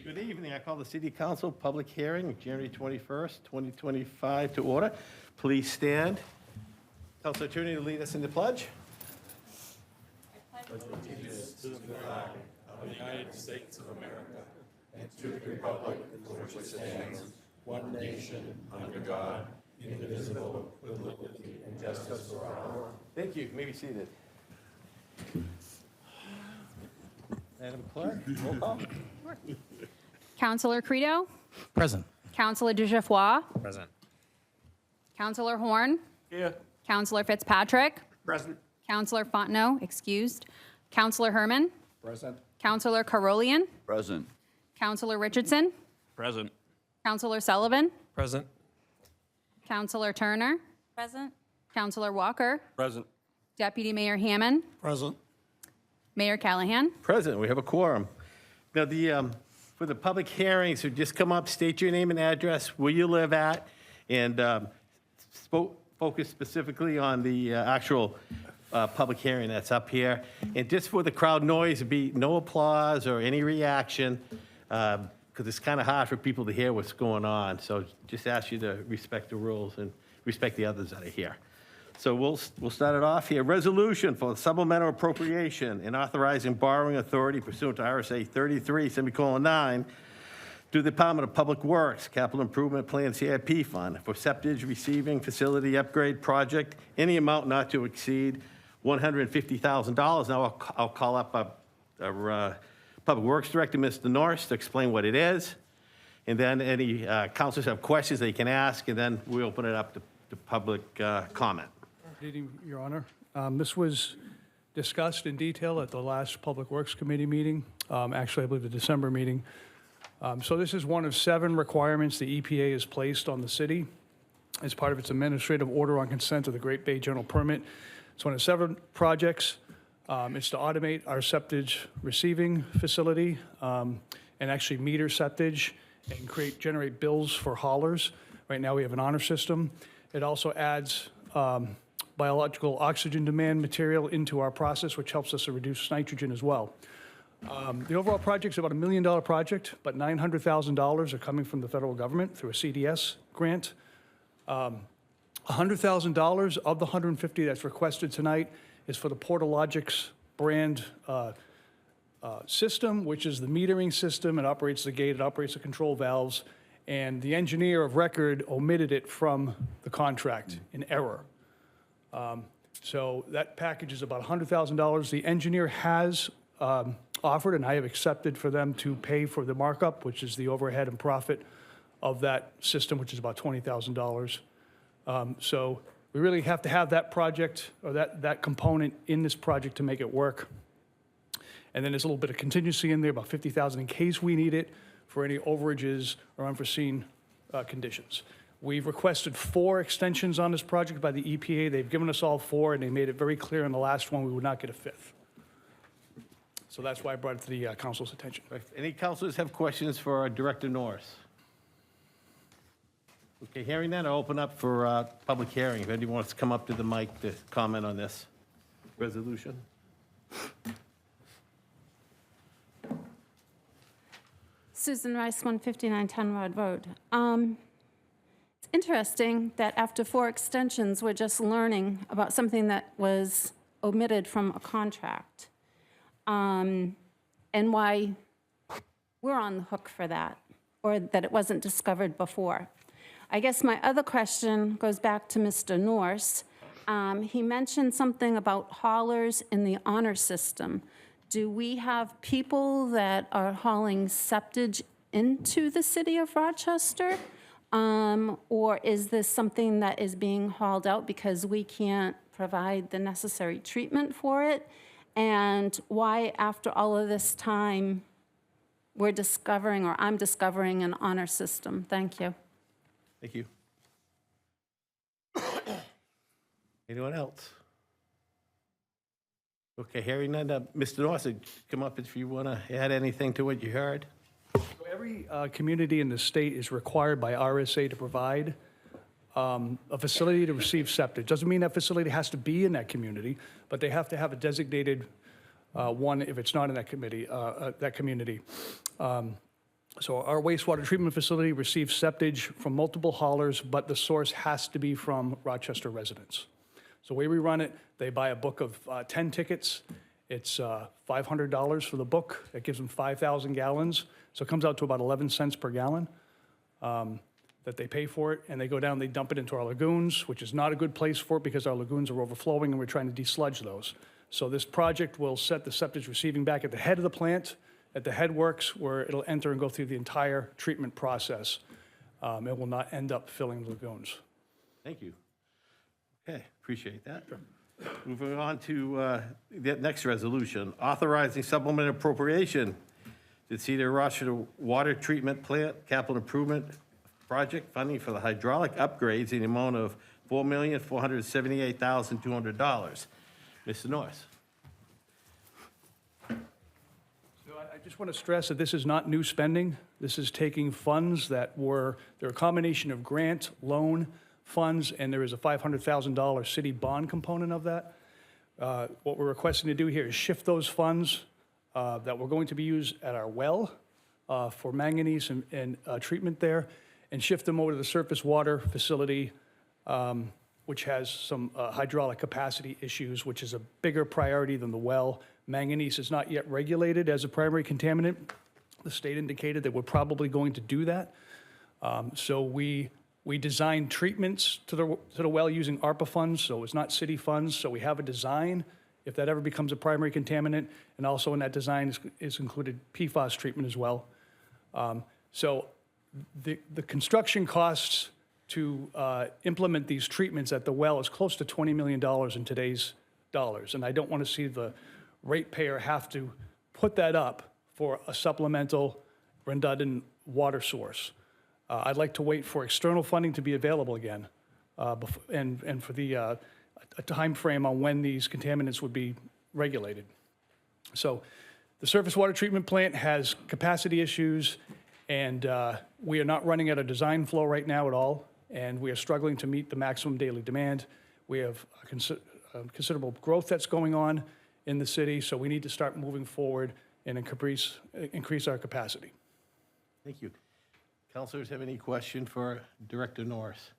Good evening. I call the City Council public hearing, January 21st, 2025 to order. Please stand. Council Attorney to lead us in the pledge. Thank you. You may be seated. Madam Clerk, roll call. Councilor Credo? Present. Councilor DeJeuffoy? Present. Councilor Horn? Here. Councilor Fitzpatrick? Present. Councilor Fontenot, excused. Councilor Herman? Present. Councilor Carolian? Present. Councilor Richardson? Present. Councilor Sullivan? Present. Councilor Turner? Present. Councilor Walker? Present. Deputy Mayor Hammond? Present. Mayor Callahan? Present. We have a quorum. Now, for the public hearings, so just come up, state your name and address, where you live at, and focus specifically on the actual public hearing that's up here. And just for the crowd noise, be no applause or any reaction, because it's kind of hard for people to hear what's going on. So just ask you to respect the rules and respect the others that are here. So we'll start it off here. Resolution for supplemental appropriation and authorizing borrowing authority pursuant to RSA 33:9 to the Department of Public Works Capital Improvement Plan CIP Fund for septic receiving facility upgrade project, any amount not to exceed $150,000. Now I'll call up our Public Works Director, Mr. Norris, to explain what it is. And then any councilors have questions they can ask, and then we open it up to public comment. Good evening, Your Honor. This was discussed in detail at the last Public Works Committee meeting, actually, I believe the December meeting. So this is one of 7 requirements the EPA has placed on the city as part of its administrative order on consent of the Great Bay General Permit. It's one of 7 projects. It's to automate our septic receiving facility and actually meter septic and generate bills for haulers. Right now, we have an honor system. It also adds biological oxygen demand material into our process, which helps us to reduce nitrogen as well. The overall project is about $1 million project, but $900,000 are coming from the federal government through a CDS grant. $100,000 of the $150,000 that's requested tonight is for the Portalogics brand system, which is the metering system. It operates the gate, it operates the control valves, and the engineer of record omitted it from the contract in error. So that package is about $100,000. The engineer has offered, and I have accepted for them to pay for the markup, which is the overhead and profit of that system, which is about $20,000. So we really have to have that project, or that component in this project to make it work. And then there's a little bit of contingency in there, about $50,000 in case we need it for any overages or unforeseen conditions. We've requested 4 extensions on this project by the EPA. They've given us all 4, and they made it very clear in the last one we would not get a 5th. So that's why I brought it to the council's attention. Any councilors have questions for Director Norris? Okay, hearing that, I'll open up for public hearing. If anyone wants to come up to the mic to comment on this resolution. Susan Rice, 159 Tenrod Road. It's interesting that after 4 extensions, we're just learning about something that was omitted from a contract, and why we're on the hook for that, or that it wasn't discovered before. I guess my other question goes back to Mr. Norse. He mentioned something about haulers in the honor system. Do we have people that are hauling septic into the city of Rochester? Or is this something that is being hauled out because we can't provide the necessary treatment for it? And why, after all of this time, we're discovering, or I'm discovering, an honor system? Thank you. Thank you. Anyone else? Okay, hearing none, Mr. Norris, come up if you want to add anything to what you heard. So every community in the state is required by RSA to provide a facility to receive septic. Doesn't mean that facility has to be in that community, but they have to have a designated one if it's not in that community. So our wastewater treatment facility receives septage from multiple haulers, but the source has to be from Rochester residents. So the way we run it, they buy a book of 10 tickets. It's $500 for the book. That gives them 5,000 gallons. So it comes out to about 11 cents per gallon that they pay for it. And they go down, they dump it into our lagoons, which is not a good place for it because our lagoons are overflowing and we're trying to desludge those. So this project will set the septage receiving back at the head of the plant, at the headworks, where it'll enter and go through the entire treatment process. It will not end up filling the lagoons. Thank you. Okay, appreciate that. Moving on to the next resolution, authorizing supplemental appropriation to Cedar Rochester Water Treatment Plant Capital Improvement Project funding for the hydraulic upgrades in the amount of $4,478,200. Mr. Norris. So I just want to stress that this is not new spending. This is taking funds that they're a combination of grant, loan, funds, and there is a $500,000 city bond component of that. What we're requesting to do here is shift those funds that were going to be used at our well for manganese and treatment there, and shift them over to the surface water facility, which has some hydraulic capacity issues, which is a bigger priority than the well. Manganese is not yet regulated as a primary contaminant. The state indicated that we're probably going to do that. So we designed treatments to the well using ARPA funds, so it's not city funds. So we have a design, if that ever becomes a primary contaminant, and also in that design is included PFAS treatment as well. So the construction costs to implement these treatments at the well is close to $20 million in today's dollars. And I don't want to see the ratepayer have to put that up for a supplemental redundant water source. I'd like to wait for external funding to be available again, and for a time frame on when these contaminants would be regulated. So the surface water treatment plant has capacity issues, and we are not running at a design flow right now at all, and we are struggling to meet the maximum daily demand. We have considerable growth that's going on in the city, so we need to start moving forward and increase our capacity. Thank you. Councilors have any question for Director Norris?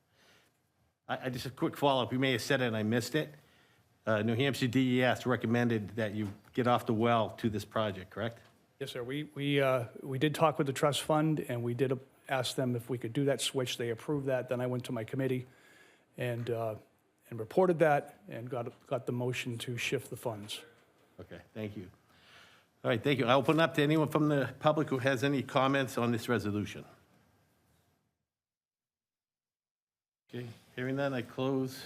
I just a quick follow-up. You may have said it and I missed it. New Hampshire DES recommended that you get off the well to this project, correct? Yes, sir. We did talk with the trust fund, and we did ask them if we could do that switch. They approved that. Then I went to my committee and reported that and got the motion to shift the funds. Okay, thank you. All right, thank you. I open up to anyone from the public who has any comments on this resolution. Okay, hearing none, I close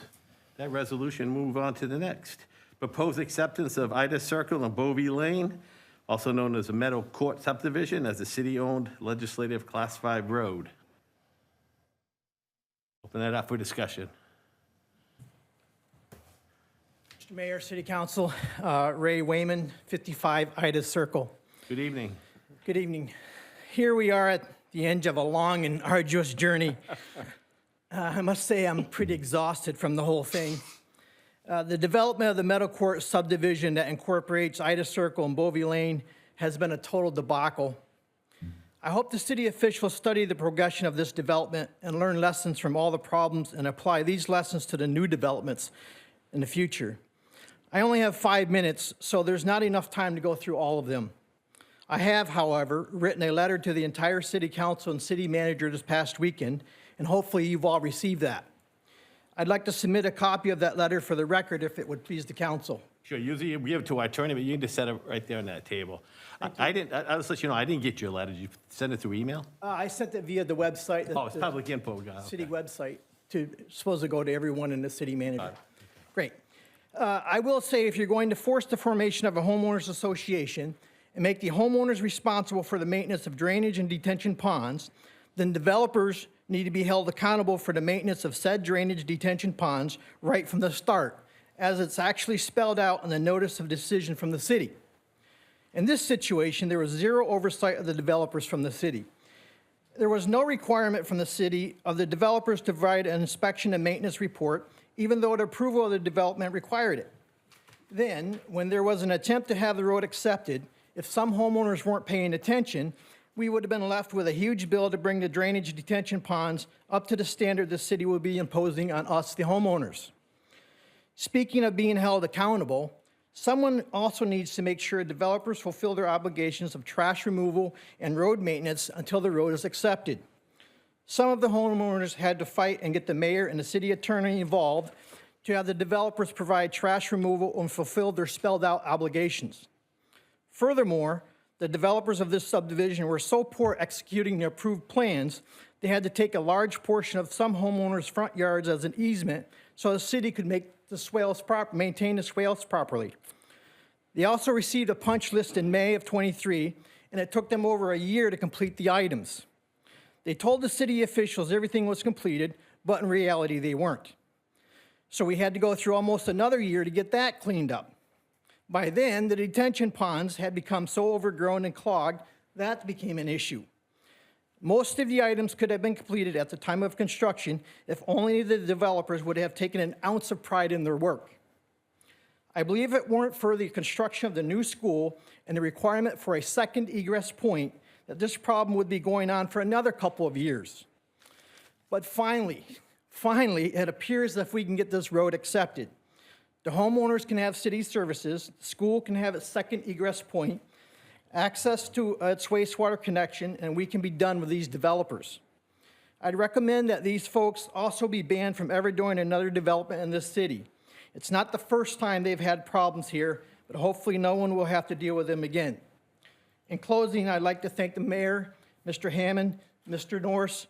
that resolution, move on to the next. Proposed acceptance of Ida Circle and Bovee Lane, also known as the Meadow Court subdivision, as a city-owned legislative Class 5 road. Open that up for discussion. Mr. Mayor, City Council, Ray Wayman, 55 Ida Circle. Good evening. Good evening. Here we are at the end of a long and arduous journey. I must say I'm pretty exhausted from the whole thing. The development of the Meadow Court subdivision that incorporates Ida Circle and Bovee Lane has been a total debacle. I hope the city officials study the progression of this development and learn lessons from all the problems and apply these lessons to the new developments in the future. I only have 5 minutes, so there's not enough time to go through all of them. I have, however, written a letter to the entire city council and city manager this past weekend, and hopefully you've all received that. I'd like to submit a copy of that letter for the record if it would please the council. Sure, usually we give it to our attorney, but you can just set it right there on that table. I'll just let you know, I didn't get your letter. Did you send it through email? I sent it via the website, Oh, it's the public info, guy. city website, supposed to go to everyone in the city manager. Great. I will say, if you're going to force the formation of a homeowners association and make the homeowners responsible for the maintenance of drainage and detention ponds, then developers need to be held accountable for the maintenance of said drainage detention ponds right from the start, as it's actually spelled out in the notice of decision from the city. In this situation, there was zero oversight of the developers from the city. There was no requirement from the city of the developers to provide an inspection and maintenance report, even though the approval of the development required it. Then, when there was an attempt to have the road accepted, if some homeowners weren't paying attention, we would have been left with a huge bill to bring the drainage detention ponds up to the standard the city would be imposing on us, the homeowners. Speaking of being held accountable, someone also needs to make sure developers fulfill their obligations of trash removal and road maintenance until the road is accepted. Some of the homeowners had to fight and get the mayor and the city attorney involved to have the developers provide trash removal and fulfill their spelled out obligations. Furthermore, the developers of this subdivision were so poor executing the approved plans, they had to take a large portion of some homeowners' front yards as an easement so the city could maintain the swales properly. They also received a punch list in May of '23, and it took them over a year to complete the items. They told the city officials everything was completed, but in reality, they weren't. So we had to go through almost another year to get that cleaned up. By then, the detention ponds had become so overgrown and clogged, that became an issue. Most of the items could have been completed at the time of construction if only the developers would have taken an ounce of pride in their work. I believe if it weren't for the construction of the new school and the requirement for a second egress point, that this problem would be going on for another couple of years. But finally, it appears that if we can get this road accepted, the homeowners can have city services, the school can have its second egress point, access to its wastewater connection, and we can be done with these developers. I'd recommend that these folks also be banned from ever doing another development in this city. It's not the first time they've had problems here, but hopefully no one will have to deal with them again. In closing, I'd like to thank the mayor, Mr. Hammond, Mr. Norse,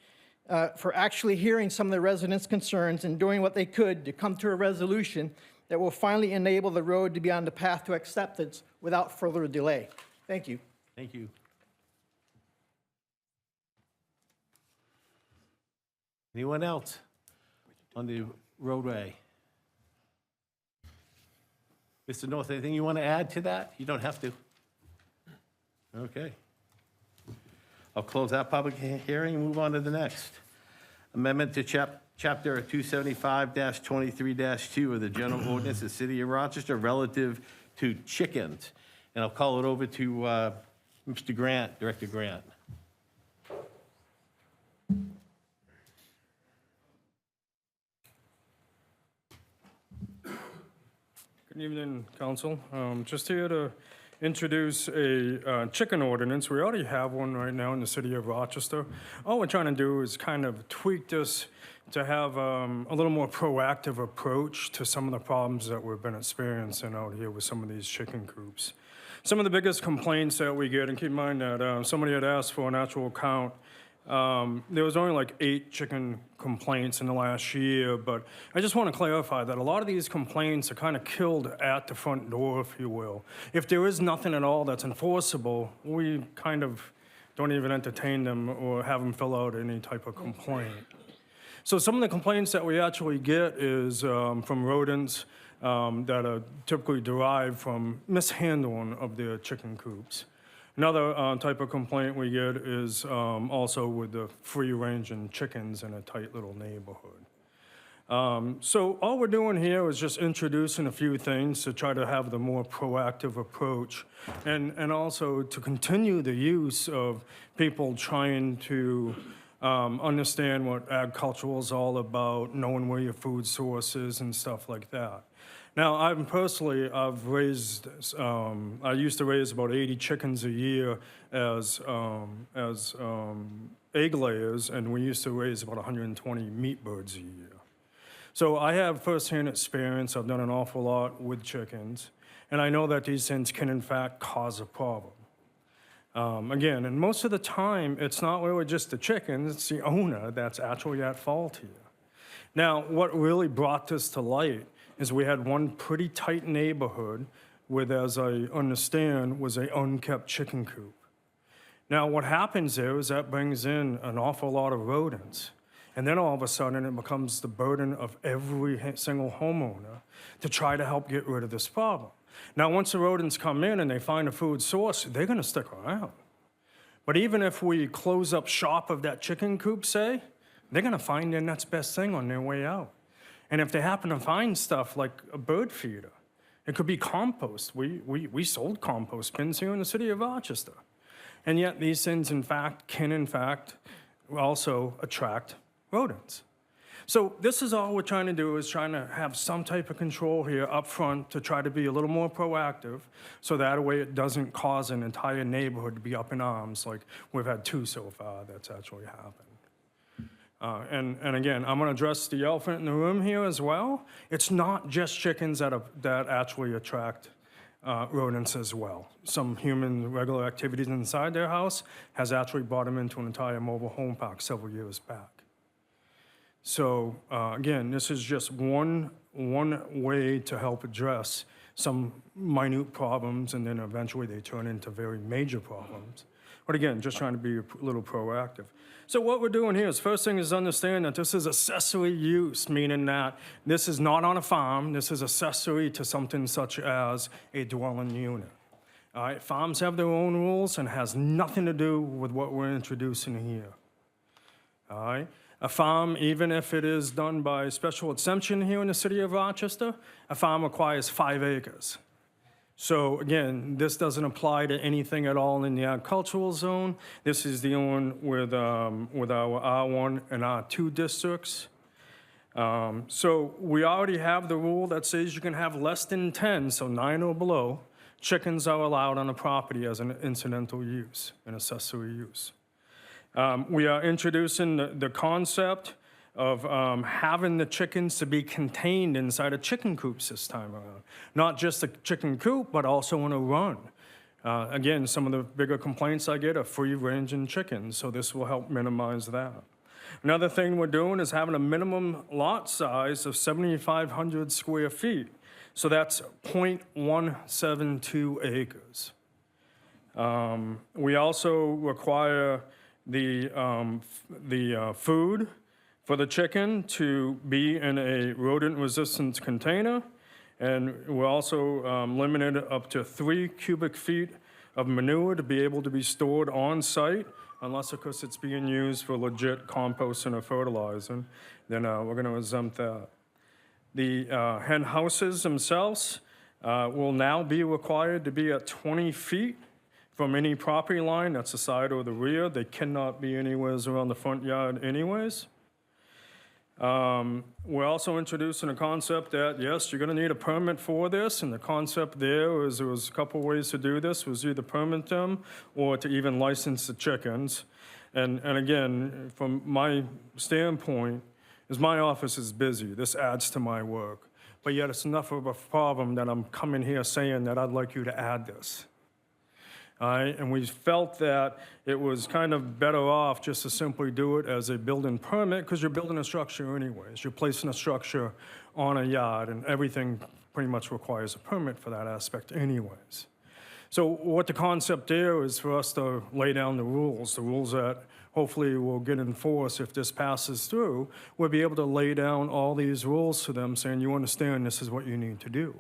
for actually hearing some of the residents' concerns and doing what they could to come to a resolution that will finally enable the road to be on the path to acceptance without further delay. Thank you. Thank you. Anyone else on the roadway? Mr. North, anything you want to add to that? You don't have to. Okay. I'll close that public hearing and move on to the next. Amendment to Chapter 275-23-2 of the General Ordinance of the City of Rochester relative to chickens. And I'll call it over to Mr. Grant, Director Grant. Good evening, Council. Just here to introduce a chicken ordinance. We already have one right now in the city of Rochester. All we're trying to do is kind of tweak this to have a little more proactive approach to some of the problems that we've been experiencing out here with some of these chicken coops. Some of the biggest complaints that we get, and keep in mind that somebody had asked for an actual count. There was only like 8 chicken complaints in the last year, but I just want to clarify that a lot of these complaints are kind of killed at the front door, if you will. If there is nothing at all that's enforceable, we kind of don't even entertain them or have them fill out any type of complaint. So some of the complaints that we actually get is from rodents that are typically derived from mishandling of their chicken coops. Another type of complaint we get is also with the free-ranging chickens in a tight little neighborhood. So all we're doing here is just introducing a few things to try to have the more proactive approach and also to continue the use of people trying to understand what agricultural is all about, knowing where your food source is and stuff like that. Now, I used to raise about 80 chickens a year as egg layers, and we used to raise about 120 meat birds a year. So I have firsthand experience. I've done an awful lot with chickens, and I know that these things can, in fact, cause a problem. Again, and most of the time, it's not really just the chickens, it's the owner that's actually at fault here. Now, what really brought this to light is we had one pretty tight neighborhood with, as I understand, was an unkept chicken coop. Now, what happens there is that brings in an awful lot of rodents. And then all of a sudden, it becomes the burden of every single homeowner to try to help get rid of this problem. Now, once the rodents come in and they find a food source, they're going to stick around. But even if we close up shop of that chicken coop, say, they're going to find their next best thing on their way out. And if they happen to find stuff like a bird feeder, it could be compost. We sold compost bins here in the city of Rochester. And yet these things, in fact, can also attract rodents. So this is all we're trying to do, is trying to have some type of control here up front to try to be a little more proactive, so that way it doesn't cause an entire neighborhood to be up in arms like we've had 2 so far that's actually happened. And again, I'm going to address the elephant in the room here as well. It's not just chickens that actually attract rodents as well. Some human regular activities inside their house has actually brought them into an entire mobile home park several years back. So again, this is just one way to help address some minute problems, and then eventually they turn into very major problems. But again, just trying to be a little proactive. So what we're doing here is, first thing is understand that this is accessory use, meaning that this is not on a farm. This is accessory to something such as a dwelling unit. All right, farms have their own rules and has nothing to do with what we're introducing here. All right, a farm, even if it is done by special exemption here in the city of Rochester, a farm requires 5 acres. So again, this doesn't apply to anything at all in the agricultural zone. This is dealing with our R1 and R2 districts. So we already have the rule that says you can have less than 10, so 9 or below, chickens are allowed on the property as an incidental use, an accessory use. We are introducing the concept of having the chickens to be contained inside of chicken coops this time around. Not just a chicken coop, but also in a run. Again, some of the bigger complaints I get are free-ranging chickens, so this will help minimize that. Another thing we're doing is having a minimum lot size of 7,500 square feet. So that's 0.172 acres. We also require the food for the chicken to be in a rodent-resistant container, and we're also limited up to 3 cubic feet of manure to be able to be stored on site, unless, of course, it's being used for legit composting or fertilizing, then we're going to exempt that. The hen houses themselves will now be required to be at 20 feet from any property line. That's the side or the rear. They cannot be anywhere around the front yard anyways. We're also introducing a concept that, yes, you're going to need a permit for this, and the concept there is there was a couple ways to do this, was either permit them or to even license the chickens. And again, from my standpoint, is my office is busy. This adds to my work. But yet it's enough of a problem that I'm coming here saying that I'd like you to add this. All right, and we felt that it was kind of better off just to simply do it as a building permit, because you're building a structure anyways. You're placing a structure on a yard, and everything pretty much requires a permit for that aspect anyways. So what the concept there is for us to lay down the rules that hopefully will get enforced if this passes through. We'll be able to lay down all these rules to them saying, you understand this is what you need to do.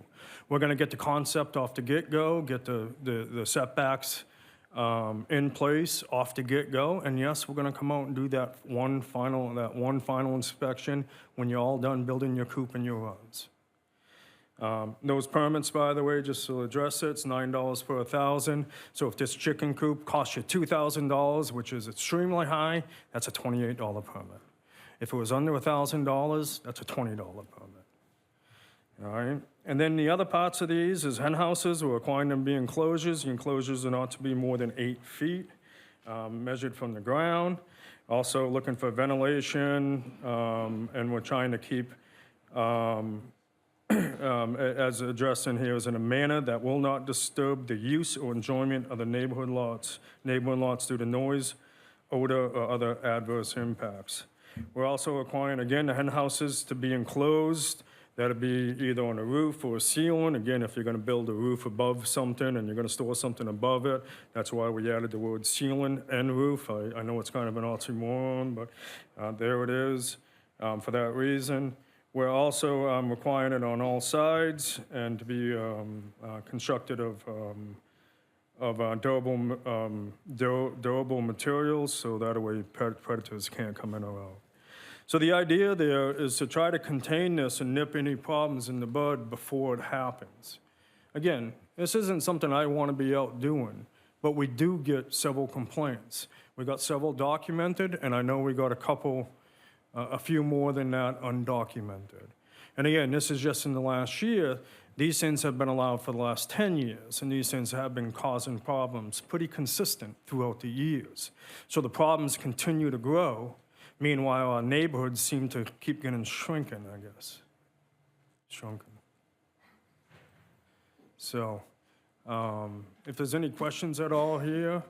We're going to get the concept off the get-go, get the setbacks in place off the get-go, and yes, we're going to come out and do that one final inspection when you're all done building your coop and your runs. Those permits, by the way, just to address it, it's $9 per 1,000. So if this chicken coop costs you $2,000, which is extremely high, that's a $28 permit. If it was under $1,000, that's a $20 permit. All right, and then the other parts of these is hen houses. We're requiring them to be enclosures. The enclosures are not to be more than 8 feet, measured from the ground. Also looking for ventilation, and we're trying to keep, as addressed in here, is in a manner that will not disturb the use or enjoyment of the neighborhood lots due to noise, odor, or other adverse impacts. We're also requiring, again, the hen houses to be enclosed. That'd be either on a roof or a ceiling. Again, if you're going to build a roof above something and you're going to store something above it, that's why we added the word ceiling and roof. I know it's kind of an oxymoron, but there it is for that reason. We're also requiring it on all sides and to be constructed of durable materials, so that way predators can't come in or out. So the idea there is to try to contain this and nip any problems in the bud before it happens. Again, this isn't something I want to be out doing, but we do get several complaints. We got several documented, and I know we got a few more than that undocumented. And again, this is just in the last year. These things have been allowed for the last 10 years, and these things have been causing problems pretty consistent throughout the years. So the problems continue to grow. Meanwhile, our neighborhoods seem to keep getting shrinking, I guess. Shrunken. So, if there's any questions at all here,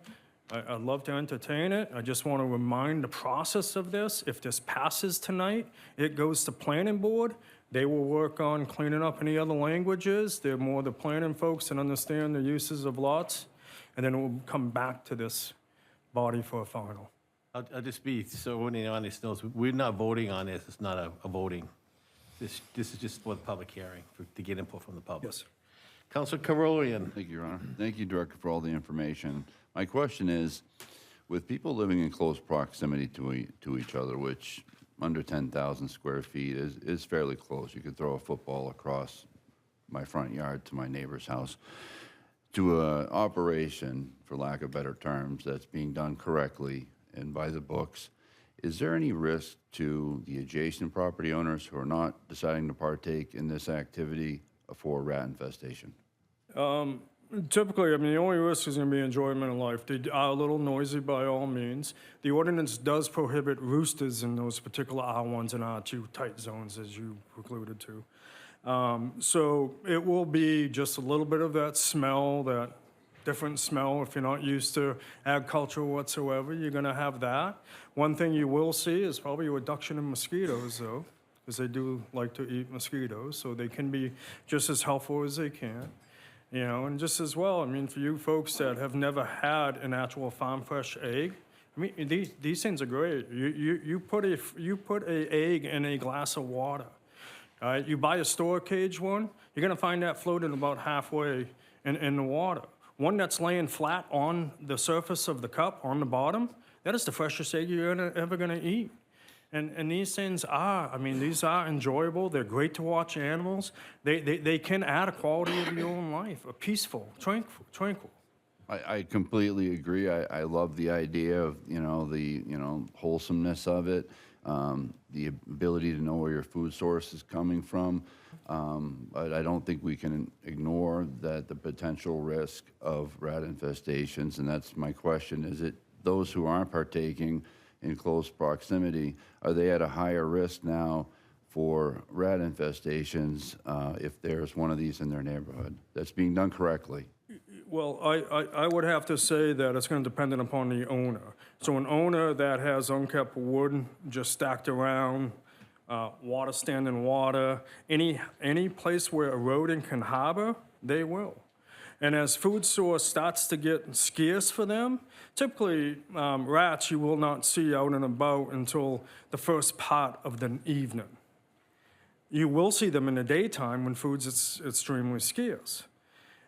I'd love to entertain it. I just want to remind the process of this. If this passes tonight, it goes to planning board. They will work on cleaning up any other languages. They're more the planning folks that understand the uses of lots. And then it will come back to this body for a final. I'll just be so everyone on this knows, we're not voting on this. It's not a voting. This is just for the public hearing, to get input from the public. Yes. Councilor Karolian. Thank you, Your Honor. Thank you, Director, for all the information. My question is, with people living in close proximity to each other, which under 10,000 square feet is fairly close. You could throw a football across my front yard to my neighbor's house. To an operation, for lack of better terms, that's being done correctly and by the books, is there any risk to the adjacent property owners who are not deciding to partake in this activity for rat infestation? Typically, I mean, the only risk is going to be enjoyment of life. They are a little noisy by all means. The ordinance does prohibit roosters in those particular R1s and R2 tight zones, as you alluded to. So it will be just a little bit of that smell, that different smell. If you're not used to agriculture whatsoever, you're going to have that. One thing you will see is probably a reduction in mosquitoes, though, because they do like to eat mosquitoes, so they can be just as helpful as they can. You know, and just as well, I mean, for you folks that have never had an actual farm fresh egg, I mean, these things are great. You put a egg in a glass of water. All right, you buy a store cage one, you're gonna find that floating about halfway in the water. One that's laying flat on the surface of the cup, on the bottom, that is the freshest egg you're ever gonna eat. And these things are, I mean, these are enjoyable. They're great to watch animals. They can add a quality of your own life, a peaceful, tranquil. I completely agree. I love the idea of, the, wholesomeness of it, the ability to know where your food source is coming from. But I don't think we can ignore that the potential risk of rat infestations, and that's my question. Is it those who aren't partaking in close proximity, are they at a higher risk now for rat infestations if there's one of these in their neighborhood that's being done correctly? Well, I would have to say that it's going to depend upon the owner. So an owner that has unkept wood just stacked around, water standing water, any place where a rodent can harbor, they will. And as food source starts to get scarce for them, typically rats you will not see out and about until the first part of the evening. You will see them in the daytime when food's extremely scarce.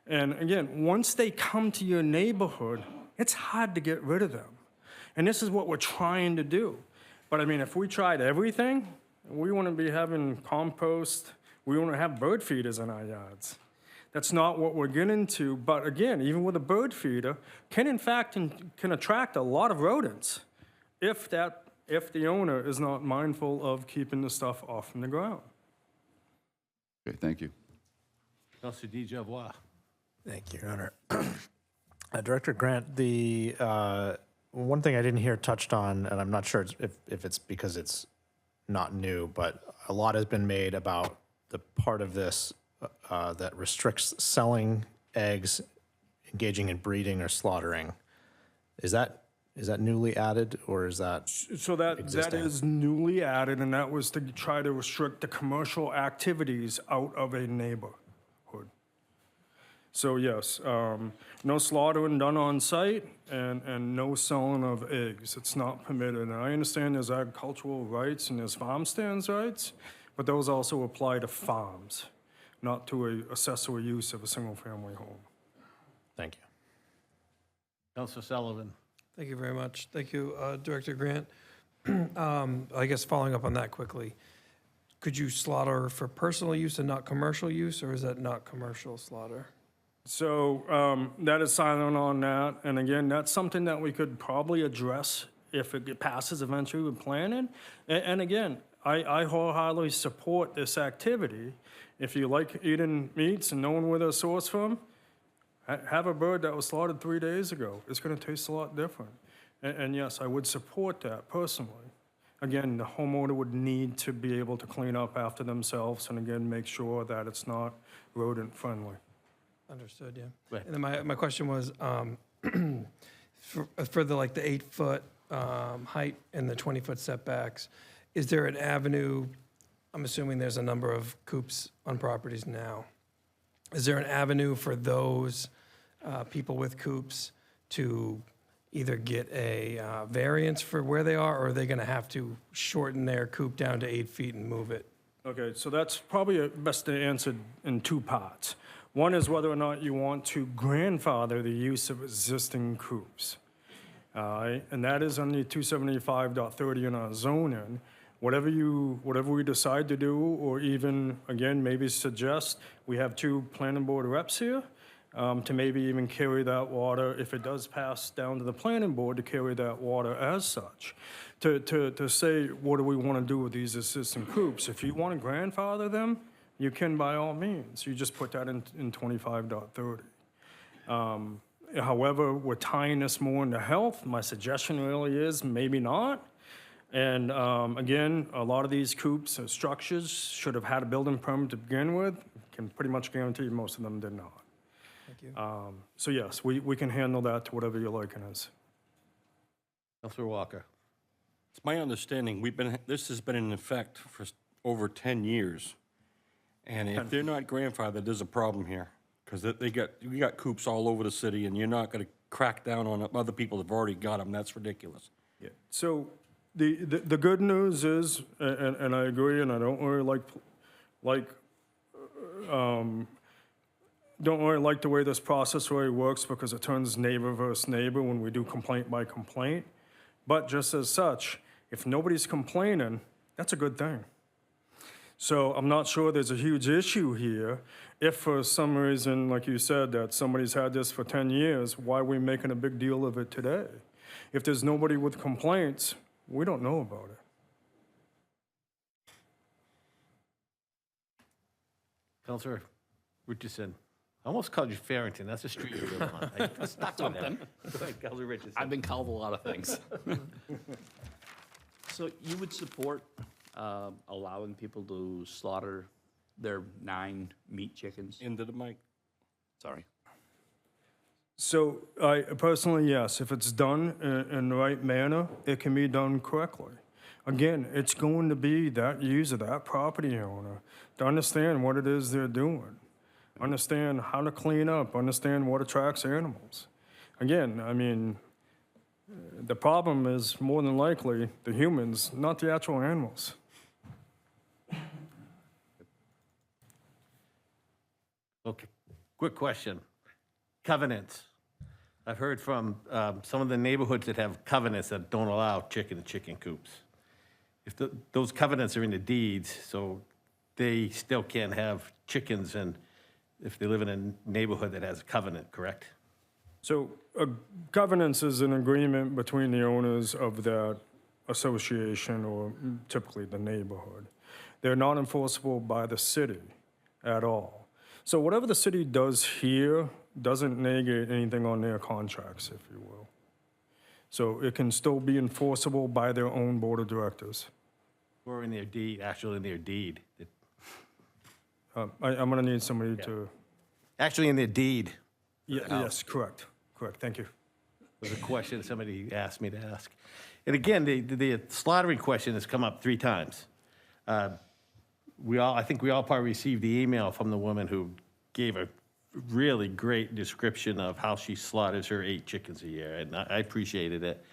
And again, once they come to your neighborhood, it's hard to get rid of them. And this is what we're trying to do. But I mean, if we tried everything, we wouldn't be having compost, we wouldn't have bird feeders in our yards. That's not what we're getting to, but again, even with a bird feeder, can attract a lot of rodents if the owner is not mindful of keeping the stuff off from the ground. Okay, thank you. Councilor DeJavois. Thank you, Your Honor. Director Grant, the one thing I didn't hear touched on, and I'm not sure if it's because it's not new, but a lot has been made about the part of this that restricts selling eggs, engaging in breeding or slaughtering. Is that newly added, or is that So that is newly added, and that was to try to restrict the commercial activities out of a neighborhood. So yes, no slaughtering done on site and no selling of eggs. It's not permitted. And I understand there's agricultural rights and there's farm stands rights, but those also apply to farms, not to a accessory use of a single-family home. Thank you. Councilor Sullivan. Thank you very much. Thank you, Director Grant. I guess following up on that quickly, could you slaughter for personal use and not commercial use, or is that not commercial slaughter? So that is silent on that. And again, that's something that we could probably address if it passes eventually with planning. And again, I wholeheartedly support this activity. If you like eating meats and knowing where they're sourced from, have a bird that was slaughtered 3 days ago. It's going to taste a lot different. And yes, I would support that personally. Again, the homeowner would need to be able to clean up after themselves and again, make sure that it's not rodent friendly. Understood, yeah. Right. And then my question was, for the, like, the 8-foot height and the 20-foot setbacks, is there an avenue, I'm assuming there's a number of coops on properties now. Is there an avenue for those people with coops to either get a variance for where they are, or are they going to have to shorten their coop down to 8 feet and move it? Okay, so that's probably best to answer in 2 parts. One is whether or not you want to grandfather the use of existing coops. And that is under 275.30 in our zoning. Whatever we decide to do, or even, again, maybe suggest, we have 2 planning board reps here to maybe even carry that water, if it does pass down to the planning board, to carry that water as such. To say, what do we want to do with these existing coops? If you want to grandfather them, you can by all means. You just put that in 25.30. However, we're tying this more into health. My suggestion really is maybe not. And again, a lot of these coops or structures should have had a building permit to begin with. Can pretty much guarantee most of them did not. Thank you. So yes, we can handle that to whatever your liking is. Counselor Walker. It's my understanding, this has been in effect for over 10 years. And if they're not grandfathered, there's a problem here. Because we got coops all over the city, and you're not going to crack down on other people that have already got them. That's ridiculous. Yeah. So the good news is, and I agree, and I don't really don't really like the way this process really works, because it turns neighbor versus neighbor when we do complaint by complaint. But just as such, if nobody's complaining, that's a good thing. So I'm not sure there's a huge issue here. If for some reason, like you said, that somebody's had this for 10 years, why are we making a big deal of it today? If there's nobody with complaints, we don't know about it. Counselor Richardson. I almost called you Farrington. That's a street you live on. I stuck with that. Go ahead, Counselor Richardson. I've been called a lot of things. So you would support allowing people to slaughter their 9 meat chickens? Into the mic. Sorry. So I personally, yes, if it's done in the right manner, it can be done correctly. Again, it's going to be that user, that property owner, to understand what it is they're doing, understand how to clean up, understand what attracts animals. Again, I mean, the problem is more than likely the humans, not the actual animals. Okay, quick question. Covenants. I've heard from some of the neighborhoods that have covenants that don't allow chicken and chicken coops. If those covenants are in the deeds, so they still can't have chickens, and if they live in a neighborhood that has a covenant, correct? So a governance is an agreement between the owners of that association, or typically the neighborhood. They're not enforceable by the city at all. So whatever the city does here doesn't negate anything on their contracts, if you will. So it can still be enforceable by their own board of directors. Or in their deed, actually in their deed. I'm gonna need somebody to, Actually in their deed. yes, correct, thank you. Was a question somebody asked me to ask. And again, the slaughtering question has come up 3 times. I think we all probably received the email from the woman who gave a really great description of how she slaughters her 8 chickens a year, and I appreciated it.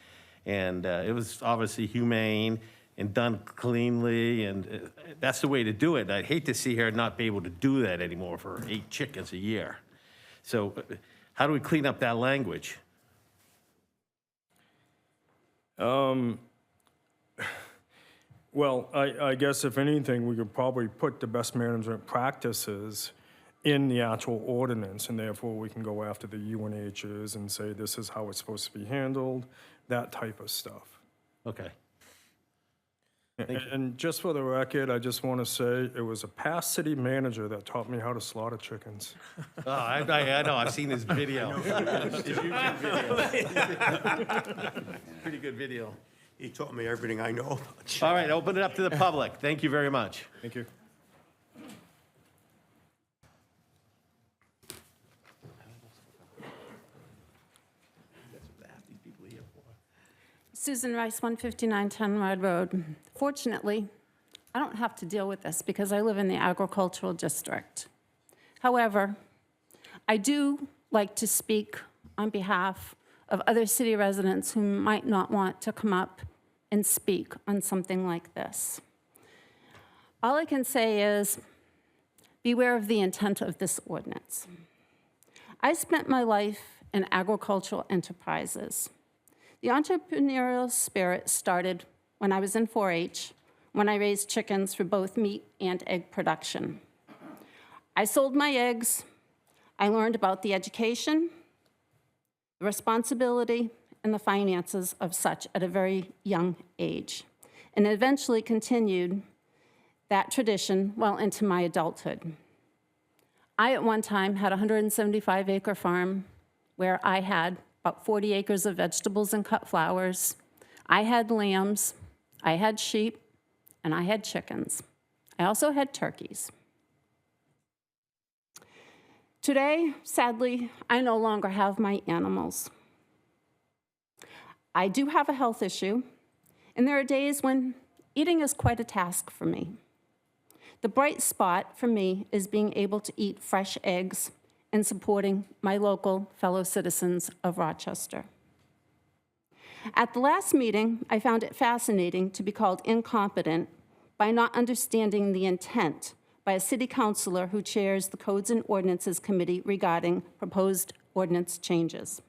And it was obviously humane and done cleanly, and that's the way to do it. I'd hate to see her not be able to do that anymore for 8 chickens a year. So how do we clean up that language? Well, I guess if anything, we could probably put the best management practices in the actual ordinance, and therefore we can go after the UNHs and say this is how it's supposed to be handled, that type of stuff. Okay. And just for the record, I just want to say, it was a past city manager that taught me how to slaughter chickens. Oh, I know, I've seen his video. His YouTube video. Pretty good video. He taught me everything I know about. All right, open it up to the public. Thank you very much. Thank you. Susan Rice, 159 Tenrod Road. Fortunately, I don't have to deal with this because I live in the agricultural district. However, I do like to speak on behalf of other city residents who might not want to come up and speak on something like this. All I can say is, beware of the intent of this ordinance. I spent my life in agricultural enterprises. The entrepreneurial spirit started when I was in 4-H, when I raised chickens for both meat and egg production. I sold my eggs. I learned about the education, the responsibility, and the finances of such at a very young age, and eventually continued that tradition well into my adulthood. I, at one time, had a 175-acre farm where I had about 40 acres of vegetables and cut flowers. I had lambs, I had sheep, and I had chickens. I also had turkeys. Today, sadly, I no longer have my animals. I do have a health issue, and there are days when eating is quite a task for me. The bright spot for me is being able to eat fresh eggs and supporting my local fellow citizens of Rochester. At the last meeting, I found it fascinating to be called incompetent by not understanding the intent by a city councilor who chairs the Codes and Ordinances Committee regarding proposed ordinance changes.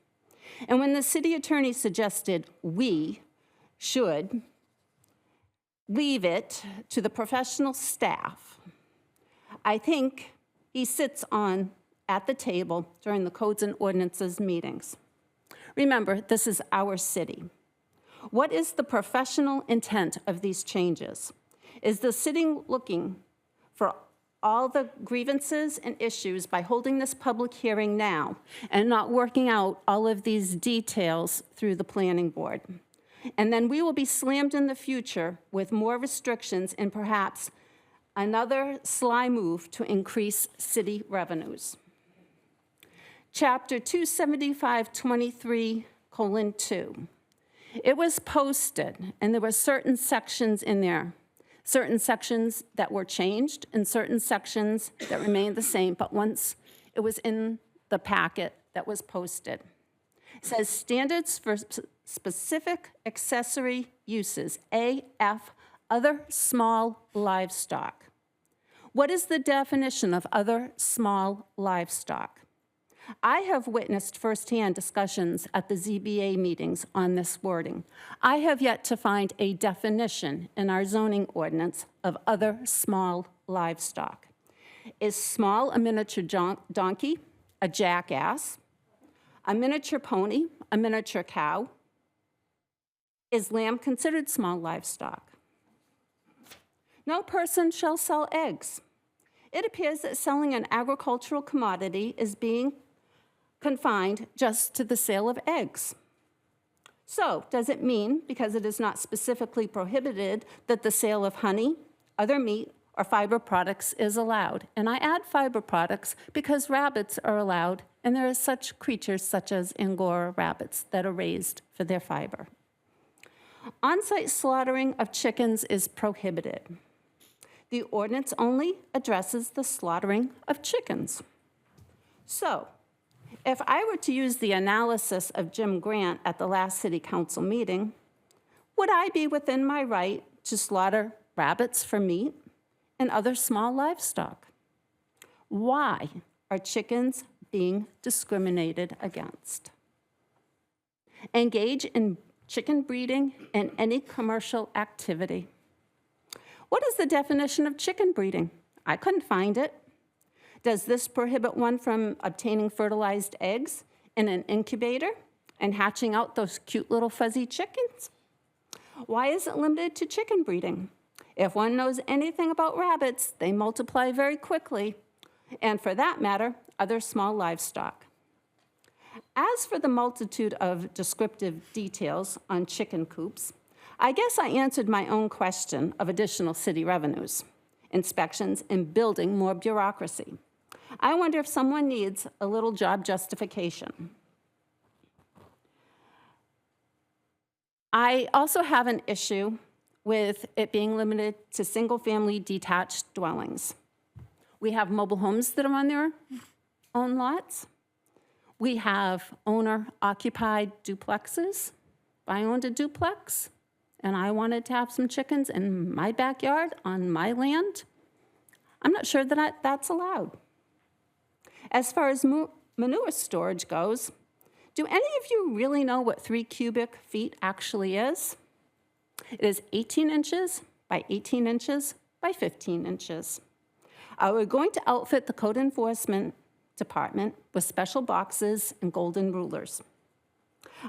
And when the city attorney suggested we should leave it to the professional staff, I think he sits at the table during the Codes and Ordinances meetings. Remember, this is our city. What is the professional intent of these changes? Is the city looking for all the grievances and issues by holding this public hearing now and not working out all of these details through the planning board? And then we will be slammed in the future with more restrictions and perhaps another sly move to increase city revenues. Chapter 27523:2. It was posted, and there were certain sections in there, certain sections that were changed and certain sections that remained the same, but once it was in the packet that was posted. It says standards for specific accessory uses, AF, other small livestock. What is the definition of other small livestock? I have witnessed firsthand discussions at the ZBA meetings on this wording. I have yet to find a definition in our zoning ordinance of other small livestock. Is small a miniature donkey, a jackass, a miniature pony, a miniature cow? Is lamb considered small livestock? No person shall sell eggs. It appears that selling an agricultural commodity is being confined just to the sale of eggs. So, does it mean, because it is not specifically prohibited, that the sale of honey, other meat, or fiber products is allowed? And I add fiber products because rabbits are allowed, and there are such creatures such as Angora rabbits that are raised for their fiber. On-site slaughtering of chickens is prohibited. The ordinance only addresses the slaughtering of chickens. So, if I were to use the analysis of Jim Grant at the last city council meeting, would I be within my right to slaughter rabbits for meat and other small livestock? Why are chickens being discriminated against? Engage in chicken breeding and any commercial activity. What is the definition of chicken breeding? I couldn't find it. Does this prohibit one from obtaining fertilized eggs in an incubator and hatching out those cute little fuzzy chickens? Why is it limited to chicken breeding? If one knows anything about rabbits, they multiply very quickly, and for that matter, other small livestock. As for the multitude of descriptive details on chicken coops, I guess I answered my own question of additional city revenues, inspections, and building more bureaucracy. I wonder if someone needs a little job justification. I also have an issue with it being limited to single-family detached dwellings. We have mobile homes that are on their own lots. We have owner-occupied duplexes. If I owned a duplex and I wanted to have some chickens in my backyard on my land, I'm not sure that that's allowed. As far as manure storage goes, do any of you really know what 3 cubic feet actually is? It is 18 inches by 18 inches by 15 inches. We're going to outfit the code enforcement department with special boxes and golden rulers.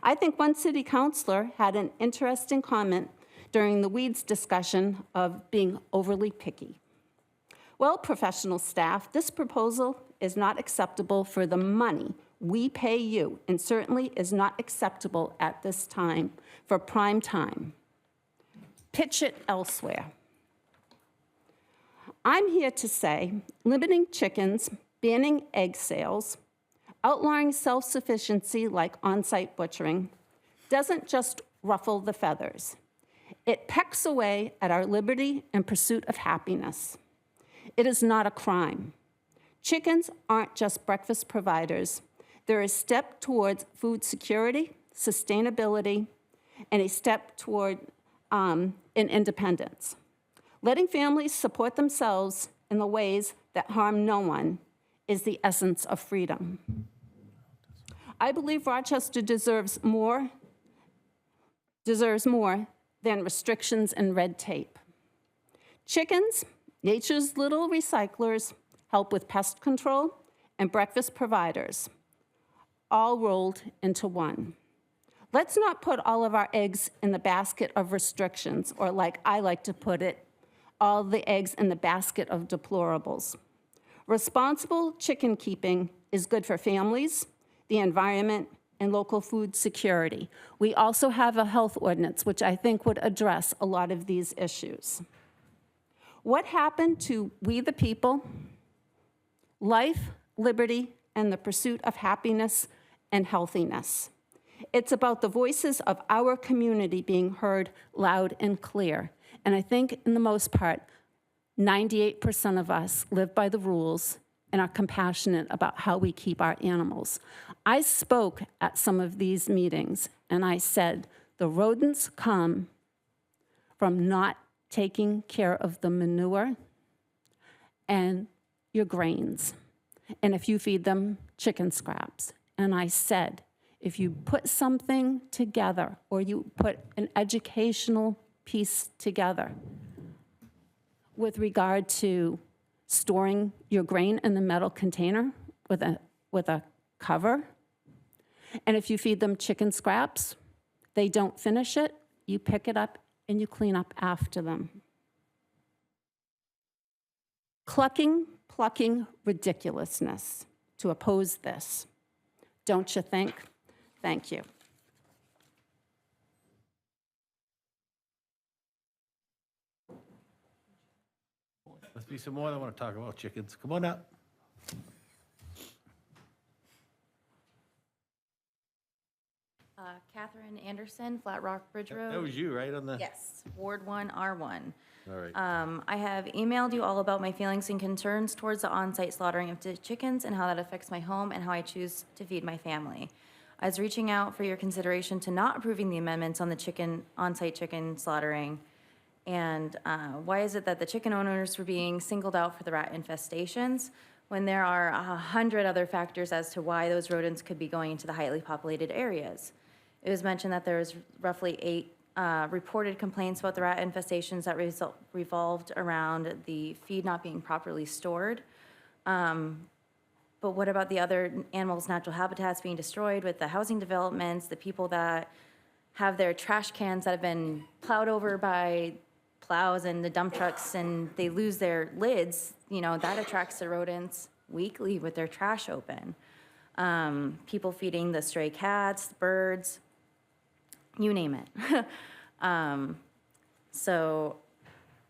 I think one city councilor had an interesting comment during the weeds discussion of being overly picky. Well, professional staff, this proposal is not acceptable for the money we pay you, and certainly is not acceptable at this time for prime time. Pitch it elsewhere. I'm here to say limiting chickens, banning egg sales, outlawing self-sufficiency like on-site butchering doesn't just ruffle the feathers. It pecks away at our liberty and pursuit of happiness. It is not a crime. Chickens aren't just breakfast providers. They're a step towards food security, sustainability, and a step toward independence. Letting families support themselves in the ways that harm no one is the essence of freedom. I believe Rochester deserves more than restrictions and red tape. Chickens, nature's little recyclers, help with pest control and breakfast providers, all rolled into one. Let's not put all of our eggs in the basket of restrictions, or like I like to put it, all the eggs in the basket of deplorables. Responsible chicken keeping is good for families, the environment, and local food security. We also have a health ordinance, which I think would address a lot of these issues. What happened to we the people? Life, liberty, and the pursuit of happiness and healthiness. It's about the voices of our community being heard loud and clear. And I think, in the most part, 98% of us live by the rules and are compassionate about how we keep our animals. I spoke at some of these meetings, and I said, the rodents come from not taking care of the manure and your grains, and if you feed them chicken scraps. And I said, if you put something together, or you put an educational piece together with regard to storing your grain in the metal container with a cover, and if you feed them chicken scraps, they don't finish it, you pick it up and you clean up after them. Plucking ridiculousness to oppose this. Don't you think? Thank you. Must be some more that want to talk about chickens. Come on up. Catherine Anderson, Flat Rock Bridge Road. That was you, right, on the? Yes, Ward 1, R1. All right. I have emailed you all about my feelings and concerns towards the on-site slaughtering of chickens and how that affects my home and how I choose to feed my family. I was reaching out for your consideration to not approving the amendments on the on-site chicken slaughtering. And why is it that the chicken owners were being singled out for the rat infestations when there are 100 other factors as to why those rodents could be going into the highly populated areas? It was mentioned that there was roughly 8 reported complaints about the rat infestations that revolved around the feed not being properly stored. But what about the other animals' natural habitats being destroyed with the housing developments, the people that have their trash cans that have been plowed over by plows and the dump trucks and they lose their lids, that attracts the rodents weekly with their trash open. People feeding the stray cats, birds, you name it. So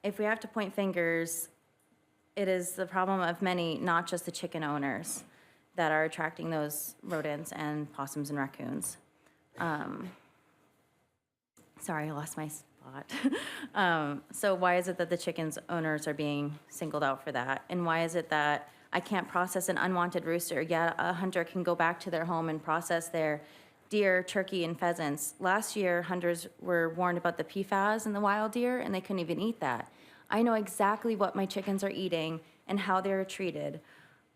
if we have to point fingers, it is the problem of many, not just the chicken owners, that are attracting those rodents and possums and raccoons. Sorry, I lost my spot. So why is it that the chickens owners are being singled out for that? And why is it that I can't process an unwanted rooster, yet a hunter can go back to their home and process their deer, turkey, and pheasants? Last year, hunters were warned about the PFAS in the wild deer, and they couldn't even eat that. I know exactly what my chickens are eating and how they're treated.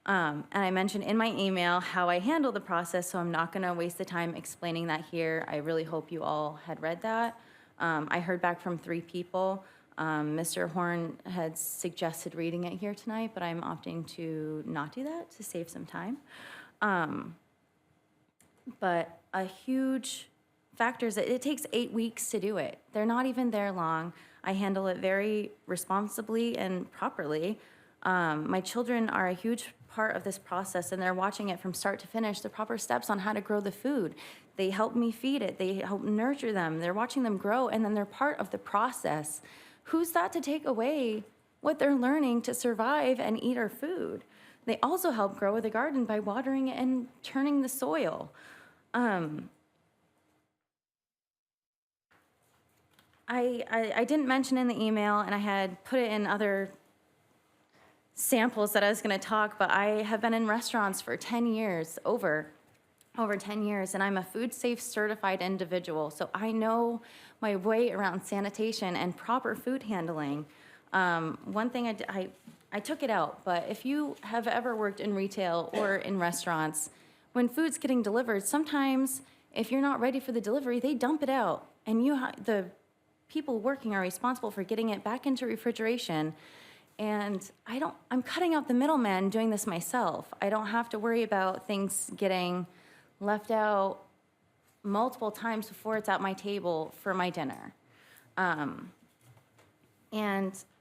And I mentioned in my email how I handle the process, so I'm not going to waste the time explaining that here. I really hope you all had read that. I heard back from 3 people. Mr. Horn had suggested reading it here tonight, but I'm opting to not do that to save some time. But a huge factor is that it takes 8 weeks to do it. They're not even there long. I handle it very responsibly and properly. My children are a huge part of this process, and they're watching it from start to finish, the proper steps on how to grow the food. They help me feed it. They help nurture them. They're watching them grow, and then they're part of the process. Who's that to take away what they're learning to survive and eat our food? They also help grow the garden by watering it and turning the soil. I didn't mention in the email, and I had put it in other samples that I was going to talk, but I have been in restaurants for 10 years, over 10 years, and I'm a food safe certified individual, so I know my way around sanitation and proper food handling. One thing I took it out, but if you have ever worked in retail or in restaurants, when food's getting delivered, sometimes if you're not ready for the delivery, they dump it out, and the people working are responsible for getting it back into refrigeration. And I'm cutting out the middleman doing this myself. I don't have to worry about things getting left out multiple times before it's at my table for my dinner. And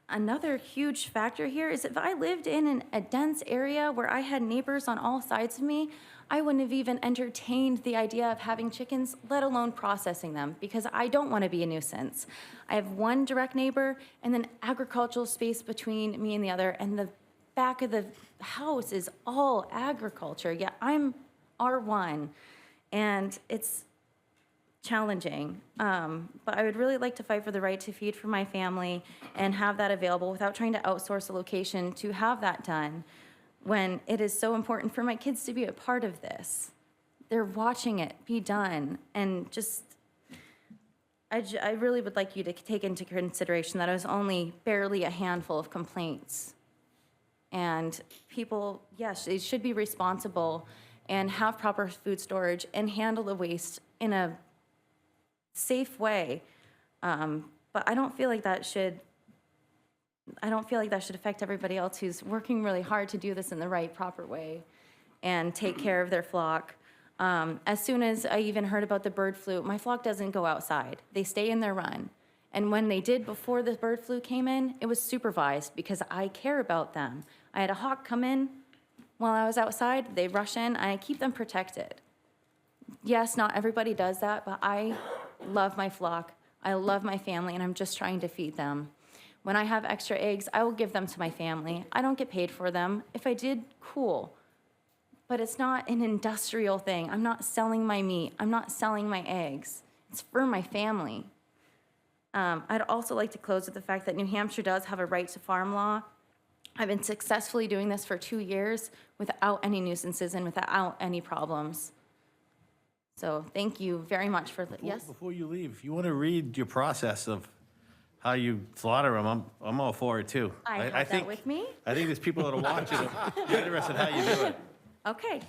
another huge factor here is if I lived in a dense area where I had neighbors on all sides of me, I wouldn't have even entertained the idea of having chickens, let alone processing them, because I don't want to be a nuisance. I have one direct neighbor and then agricultural space between me and the other, and the back of the house is all agriculture, yet I'm R1, and it's challenging. But I would really like to fight for the right to feed for my family and have that available without trying to outsource a location to have that done, when it is so important for my kids to be a part of this. They're watching it be done, and I really would like you to take into consideration that it was only barely a handful of complaints. And people, yes, they should be responsible and have proper food storage and handle the waste in a safe way. But I don't feel like that should affect everybody else who's working really hard to do this in the right, proper way and take care of their flock. As soon as I even heard about the bird flu, my flock doesn't go outside. They stay in their run. And when they did before the bird flu came in, it was supervised because I care about them. I had a hawk come in while I was outside. They rush in, and I keep them protected. Yes, not everybody does that, but I love my flock. I love my family, and I'm just trying to feed them. When I have extra eggs, I will give them to my family. I don't get paid for them. If I did, cool. But it's not an industrial thing. I'm not selling my meat. I'm not selling my eggs. It's for my family. I'd also like to close with the fact that New Hampshire does have a right to farm law. I've been successfully doing this for 2 years without any nuisances and without any problems. So thank you very much for the, yes? Before you leave, if you want to read your process of how you slaughter them, I'm all for it too. I have that with me. I think there's people that are watching that are interested in how you do it. Okay.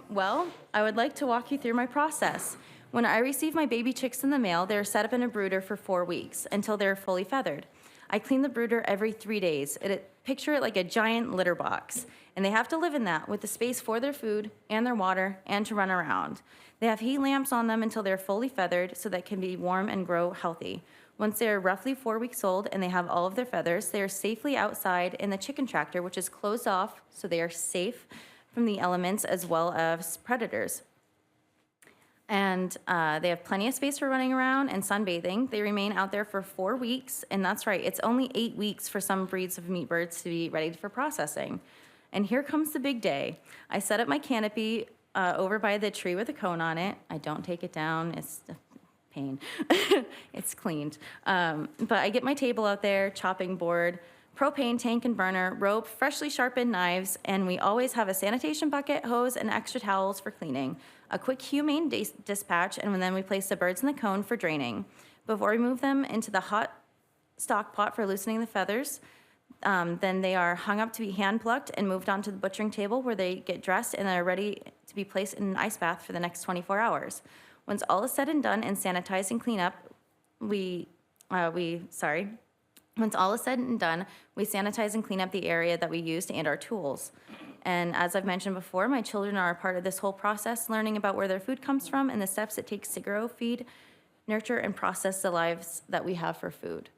Well, I would like to walk you through my process. When I receive my baby chicks in the mail, they're set up in a brooder for 4 weeks until they're fully feathered. I clean the brooder every 3 days. Picture it like a giant litter box. And they have to live in that with the space for their food and their water and to run around. They have heat lamps on them until they're fully feathered so that can be warm and grow healthy. Once they are roughly 4 weeks old and they have all of their feathers, they are safely outside in the chicken tractor, which is closed off so they are safe from the elements as well as predators. And they have plenty of space for running around and sunbathing. They remain out there for 4 weeks, and that's right, it's only 8 weeks for some breeds of meat birds to be ready for processing. And here comes the big day. I set up my canopy over by the tree with a cone on it. I don't take it down, it's a pain. It's cleaned. But I get my table out there, chopping board, propane tank and burner, rope, freshly sharpened knives, and we always have a sanitation bucket, hose, and extra towels for cleaning. A quick humane dispatch, and then we place the birds in the cone for draining. Before we move them into the hot stock pot for loosening the feathers, then they are hung up to be hand plucked and moved onto the butchering table where they get dressed and are ready to be placed in an ice bath for the next 24 hours. Once all is said and done and sanitized and clean up, once all is said and done, we sanitize and clean up the area that we used and our tools. And as I've mentioned before, my children are a part of this whole process, learning about where their food comes from and the steps it takes to grow, feed, nurture, and process the lives that we have for food.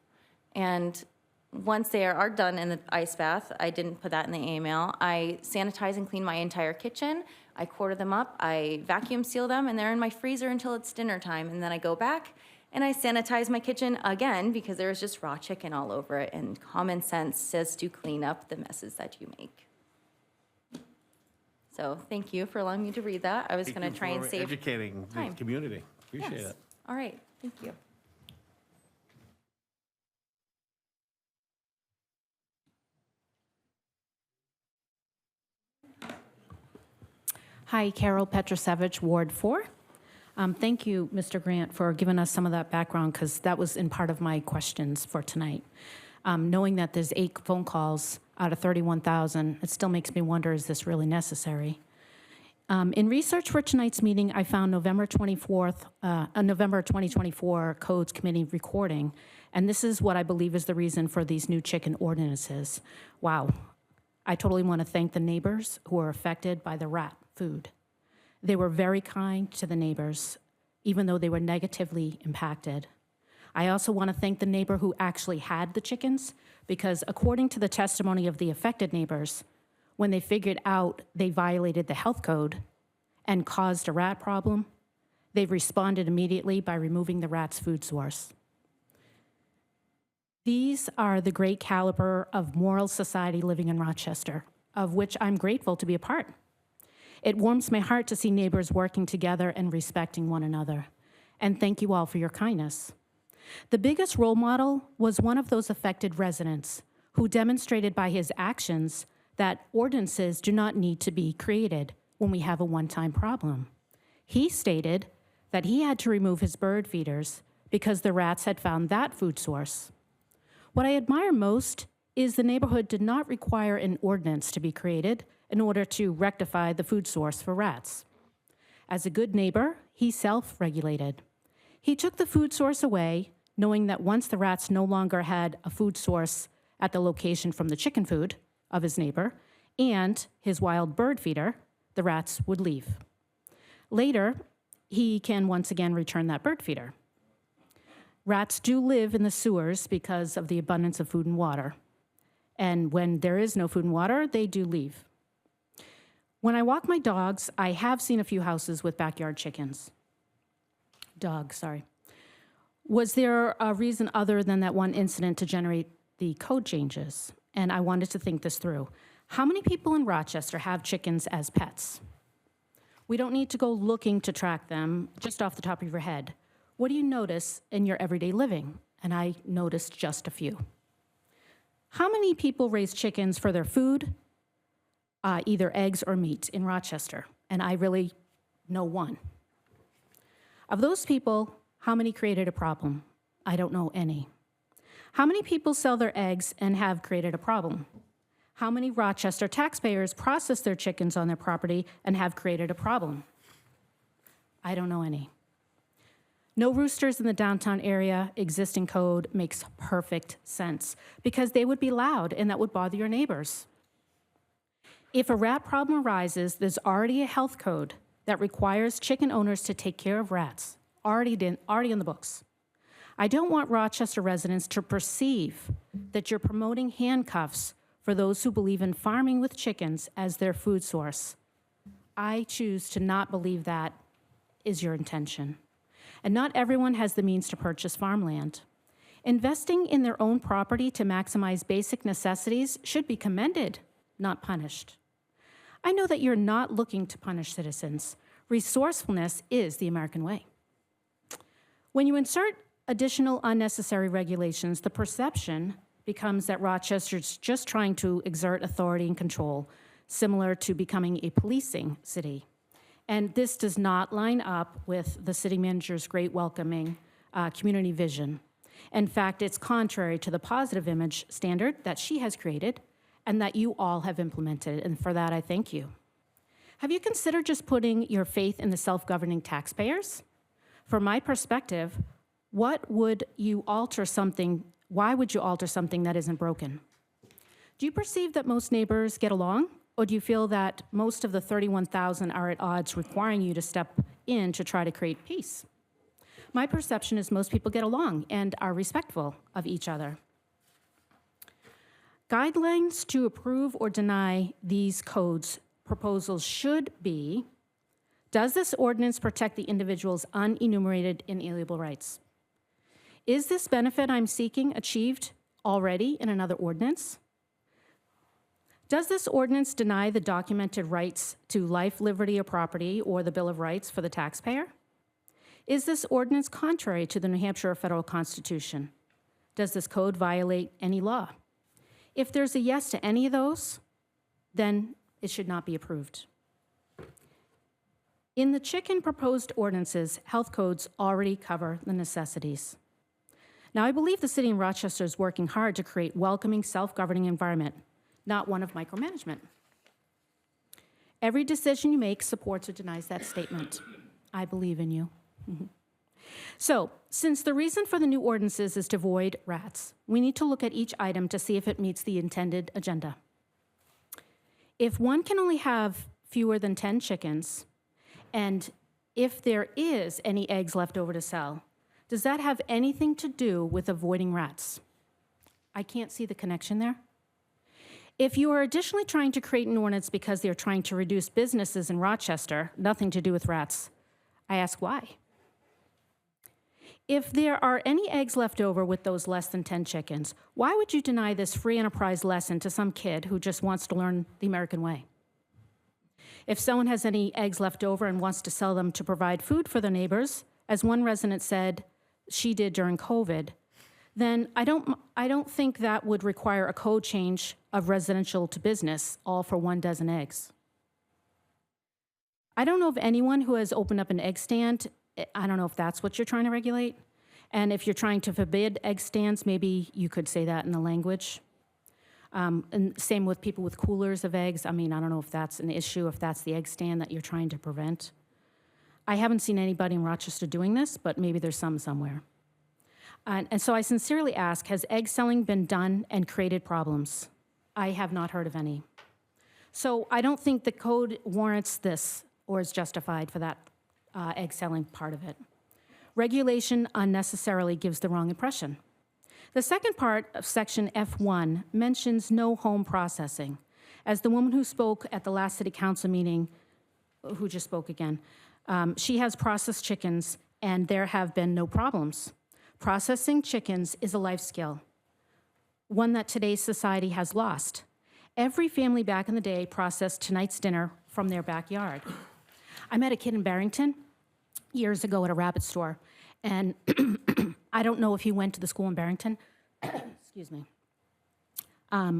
And once they are done in the ice bath, I didn't put that in the email, I sanitize and clean my entire kitchen. I quarter them up, I vacuum seal them, and they're in my freezer until it's dinner time. And then I go back and I sanitize my kitchen again because there was just raw chicken all over it. And common sense says to clean up the messes that you make. So thank you for allowing me to read that. I was going to try and save educating the time. community. Appreciate Yes. it. All right, thank you. Hi, Carol Petrosevich, Ward 4. Thank you, Mr. Grant, for giving us some of that background, because that was in part of my questions for tonight. Knowing that there's 8 phone calls out of 31,000, it still makes me wonder, is this really necessary? In research for tonight's meeting, I found November 2024 Codes Committee recording, and this is what I believe is the reason for these new chicken ordinances. Wow. I totally want to thank the neighbors who are affected by the rat food. They were very kind to the neighbors, even though they were negatively impacted. I also want to thank the neighbor who actually had the chickens, because according to the testimony of the affected neighbors, when they figured out they violated the health code and caused a rat problem, they responded immediately by removing the rat's food source. These are the great caliber of moral society living in Rochester, of which I'm grateful to be a part. It warms my heart to see neighbors working together and respecting one another. And thank you all for your kindness. The biggest role model was one of those affected residents who demonstrated by his actions that ordinances do not need to be created when we have a one-time problem. He stated that he had to remove his bird feeders because the rats had found that food source. What I admire most is the neighborhood did not require an ordinance to be created in order to rectify the food source for rats. As a good neighbor, he self-regulated. He took the food source away, knowing that once the rats no longer had a food source at the location from the chicken food of his neighbor and his wild bird feeder, the rats would leave. Later, he can once again return that bird feeder. Rats do live in the sewers because of the abundance of food and water. And when there is no food and water, they do leave. When I walk my dogs, I have seen a few houses with backyard chickens. Dogs, sorry. Was there a reason other than that one incident to generate the code changes? And I wanted to think this through. How many people in Rochester have chickens as pets? We don't need to go looking to track them just off the top of your head. What do you notice in your everyday living? And I noticed just a few. How many people raise chickens for their food, either eggs or meat in Rochester? And I really know one. Of those people, how many created a problem? I don't know any. How many people sell their eggs and have created a problem? How many Rochester taxpayers process their chickens on their property and have created a problem? I don't know any. No roosters in the downtown area existing code makes perfect sense because they would be loud and that would bother your neighbors. If a rat problem arises, there's already a health code that requires chicken owners to take care of rats, already in the books. I don't want Rochester residents to perceive that you're promoting handcuffs for those who believe in farming with chickens as their food source. I choose to not believe that is your intention. And not everyone has the means to purchase farmland. Investing in their own property to maximize basic necessities should be commended, not punished. I know that you're not looking to punish citizens. Resourcefulness is the American way. When you insert additional unnecessary regulations, the perception becomes that Rochester's just trying to exert authority and control, similar to becoming a policing city. And this does not line up with the city manager's great welcoming community vision. In fact, it's contrary to the positive image standard that she has created and that you all have implemented, and for that I thank you. Have you considered just putting your faith in the self-governing taxpayers? From my perspective, why would you alter something that isn't broken? Do you perceive that most neighbors get along? Or do you feel that most of the 31,000 are at odds requiring you to step in to try to create peace? My perception is most people get along and are respectful of each other. Guidelines to approve or deny these codes proposals should be, does this ordinance protect the individual's unenumerated inalienable rights? Is this benefit I'm seeking achieved already in another ordinance? Does this ordinance deny the documented rights to life, liberty, or property, or the Bill of Rights for the taxpayer? Is this ordinance contrary to the New Hampshire Federal Constitution? Does this code violate any law? If there's a yes to any of those, then it should not be approved. In the chicken proposed ordinances, health codes already cover the necessities. Now, I believe the city of Rochester is working hard to create welcoming, self-governing environment, not one of micromanagement. Every decision you make supports or denies that statement. I believe in you. So, since the reason for the new ordinances is to avoid rats, we need to look at each item to see if it meets the intended agenda. If one can only have fewer than 10 chickens, and if there is any eggs left over to sell, does that have anything to do with avoiding rats? I can't see the connection there. If you are additionally trying to create an ordinance because they're trying to reduce businesses in Rochester, nothing to do with rats, I ask why. If there are any eggs left over with those less than 10 chickens, why would you deny this free enterprise lesson to some kid who just wants to learn the American way? If someone has any eggs left over and wants to sell them to provide food for their neighbors, as one resident said she did during COVID, then I don't think that would require a code change of residential to business, all for 1 dozen eggs. I don't know of anyone who has opened up an egg stand. I don't know if that's what you're trying to regulate. And if you're trying to forbid egg stands, maybe you could say that in the language. And same with people with coolers of eggs. I mean, I don't know if that's an issue, if that's the egg stand that you're trying to prevent. I haven't seen anybody in Rochester doing this, but maybe there's some somewhere. And so I sincerely ask, has egg selling been done and created problems? I have not heard of any. So I don't think the code warrants this or is justified for that egg selling part of it. Regulation unnecessarily gives the wrong impression. The second part of section F1 mentions no home processing. As the woman who spoke at the last city council meeting, who just spoke again, she has processed chickens and there have been no problems. Processing chickens is a life skill, one that today's society has lost. Every family back in the day processed tonight's dinner from their backyard. I met a kid in Barrington years ago at a rabbit store, and I don't know if he went to the school in Barrington, excuse me,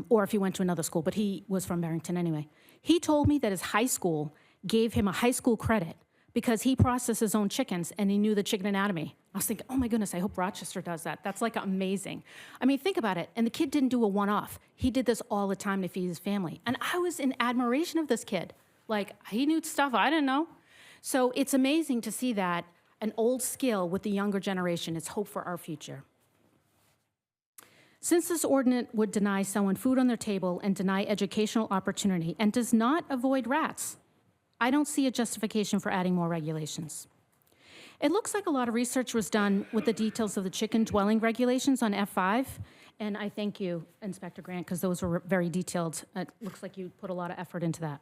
or if he went to another school, but he was from Barrington anyway. He told me that his high school gave him a high school credit because he processed his own chickens and he knew the chicken anatomy. I was thinking, oh my goodness, I hope Rochester does that. That's like amazing. I mean, think about it. And the kid didn't do a one-off. He did this all the time to feed his family. And I was in admiration of this kid. Like, he knew stuff I didn't know. So it's amazing to see that. an old skill with the younger generation. It's hope for our future. Since this ordinance would deny someone food on their table and deny educational opportunity and does not avoid rats, I don't see a justification for adding more regulations. It looks like a lot of research was done with the details of the chicken dwelling regulations on F5, and I thank you, Inspector Grant, because those were very detailed. It looks like you put a lot of effort into that.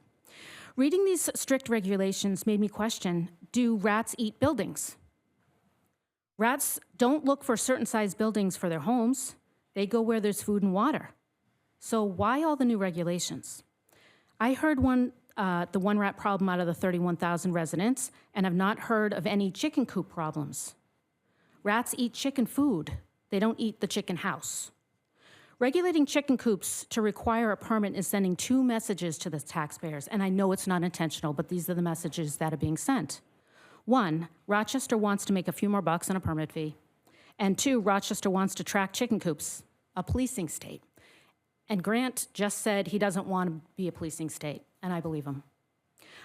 Reading these strict regulations made me question, do rats eat buildings? Rats don't look for certain size buildings for their homes. They go where there's food and water. So why all the new regulations? I heard the one rat problem out of the 31,000 residents, and have not heard of any chicken coop problems. Rats eat chicken food. They don't eat the chicken house. Regulating chicken coops to require a permit is sending two messages to the taxpayers, and I know it's not intentional, but these are the messages that are being sent. One, Rochester wants to make a few more bucks on a permit fee. And two, Rochester wants to track chicken coops, a policing state. And Grant just said he doesn't want to be a policing state, and I believe him.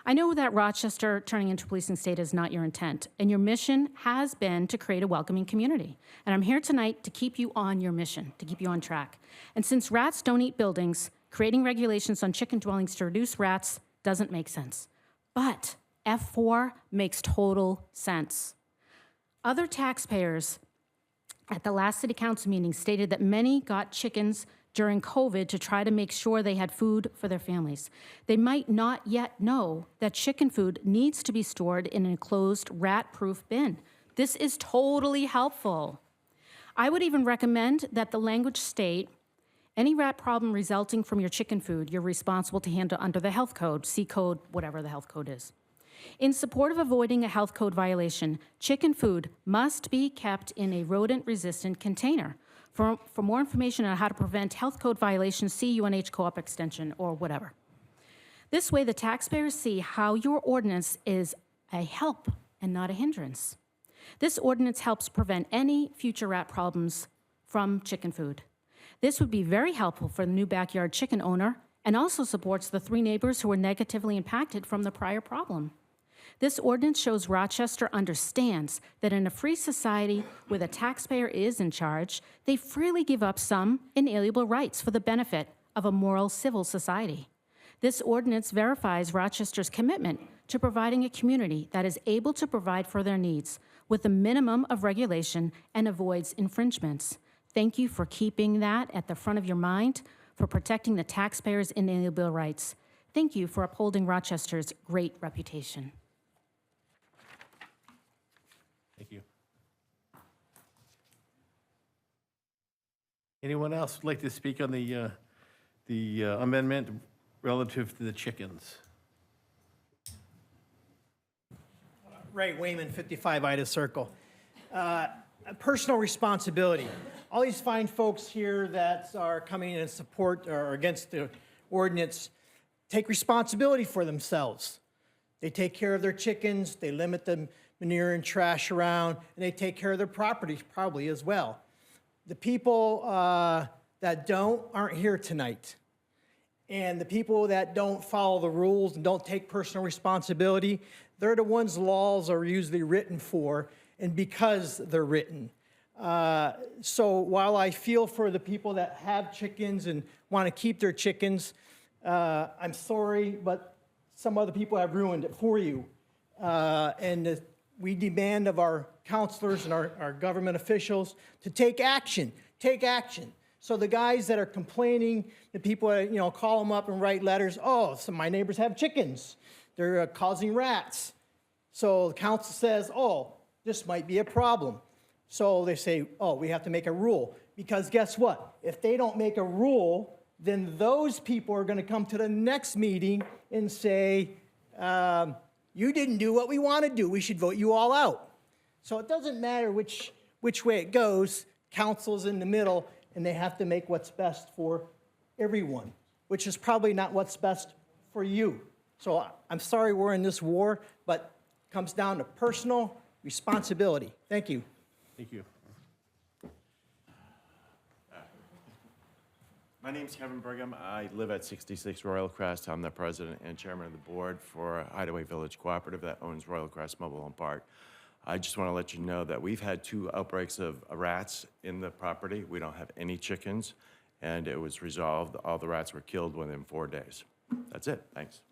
I know that Rochester turning into a policing state is not your intent, and your mission has been to create a welcoming community. And I'm here tonight to keep you on your mission, to keep you on track. And since rats don't eat buildings, creating regulations on chicken dwellings to reduce rats doesn't make sense. But F4 makes total sense. Other taxpayers at the last city council meeting stated that many got chickens during COVID to try to make sure they had food for their families. They might not yet know that chicken food needs to be stored in an enclosed rat-proof bin. This is totally helpful. I would even recommend that the language state, any rat problem resulting from your chicken food, you're responsible to handle under the health code, C code, whatever the health code is. In support of avoiding a health code violation, chicken food must be kept in a rodent-resistant container. For more information on how to prevent health code violations, see UNH Co-op Extension or whatever. This way, the taxpayers see how your ordinance is a help and not a hindrance. This ordinance helps prevent any future rat problems from chicken food. This would be very helpful for the new backyard chicken owner and also supports the 3 neighbors who were negatively impacted from the prior problem. This ordinance shows Rochester understands that in a free society where the taxpayer is in charge, they freely give up some inalienable rights for the benefit of a moral civil society. This ordinance verifies Rochester's commitment to providing a community that is able to provide for their needs with a minimum of regulation and avoids infringements. Thank you for keeping that at the front of your mind, for protecting the taxpayers' inalienable rights. Thank you for upholding Rochester's great reputation. Thank you. Anyone else would like to speak on the amendment relative to the chickens? Ray Wayman, 55 Ida Circle. Personal responsibility. All these fine folks here that are coming in support or against the ordinance take responsibility for themselves. They take care of their chickens, they limit the manure and trash around, and they take care of their property probably as well. The people that don't aren't here tonight. And the people that don't follow the rules and don't take personal responsibility, they're the ones laws are usually written for, and because they're written. So while I feel for the people that have chickens and want to keep their chickens, I'm sorry, but some other people have ruined it for you. We demand of our counselors and our government officials to take action. Take action. So the guys that are complaining, the people that, call them up and write letters, oh, so my neighbors have chickens. They're causing rats. So the council says, oh, this might be a problem. So they say, oh, we have to make a rule. Because guess what? If they don't make a rule, then those people are going to come to the next meeting and say, you didn't do what we want to do. We should vote you all out. So it doesn't matter which way it goes. Council's in the middle, and they have to make what's best for everyone, which is probably not what's best for you. So I'm sorry we're in this war, but it comes down to personal responsibility. Thank you. Thank you. My name's Kevin Brigham. I live at 66 Royal Crest. I'm the president and chairman of the board for Hideaway Village Cooperative that owns Royal Crest Mobile Home Park. I just want to let you know that we've had 2 outbreaks of rats in the property. We don't have any chickens, and it was resolved. All the rats were killed within 4 days. That's it. Thanks.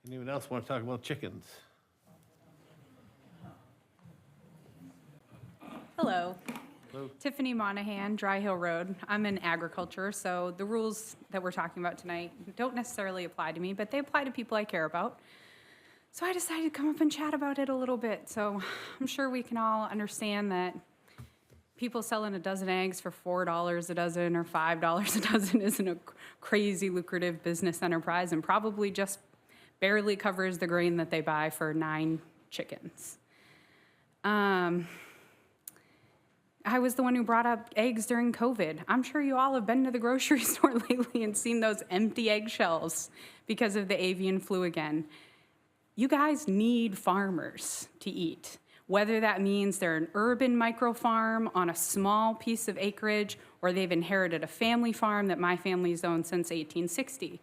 Anyone else want to talk about chickens? Hello. Tiffany Monahan, Dry Hill Road. I'm in agriculture, so the rules that we're talking about tonight don't necessarily apply to me, but they apply to people I care about. So I decided to come up and chat about it a little bit. So I'm sure we can all understand that people selling a dozen eggs for $4 a dozen or $5 a dozen isn't a crazy lucrative business enterprise and probably just barely covers the grain that they buy for 9 chickens. I was the one who brought up eggs during COVID. I'm sure you all have been to the grocery store lately and seen those empty eggshells because of the avian flu again. You guys need farmers to eat, whether that means they're an urban micro farm on a small piece of acreage or they've inherited a family farm that my family's owned since 1860.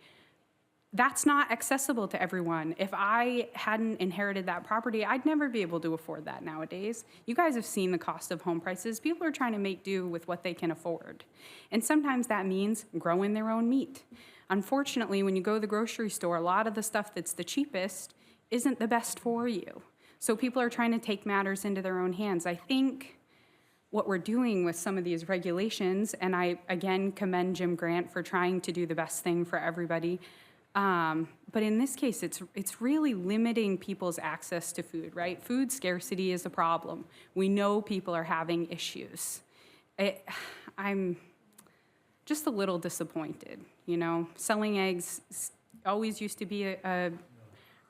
That's not accessible to everyone. If I hadn't inherited that property, I'd never be able to afford that nowadays. You guys have seen the cost of home prices. People are trying to make do with what they can afford. And sometimes that means growing their own meat. Unfortunately, when you go to the grocery store, a lot of the stuff that's the cheapest isn't the best for you. So people are trying to take matters into their own hands. I think what we're doing with some of these regulations, and I again commend Jim Grant for trying to do the best thing for everybody, but in this case, it's really limiting people's access to food, right? Food scarcity is a problem. We know people are having issues. I'm just a little disappointed, you know? Selling eggs always used to be a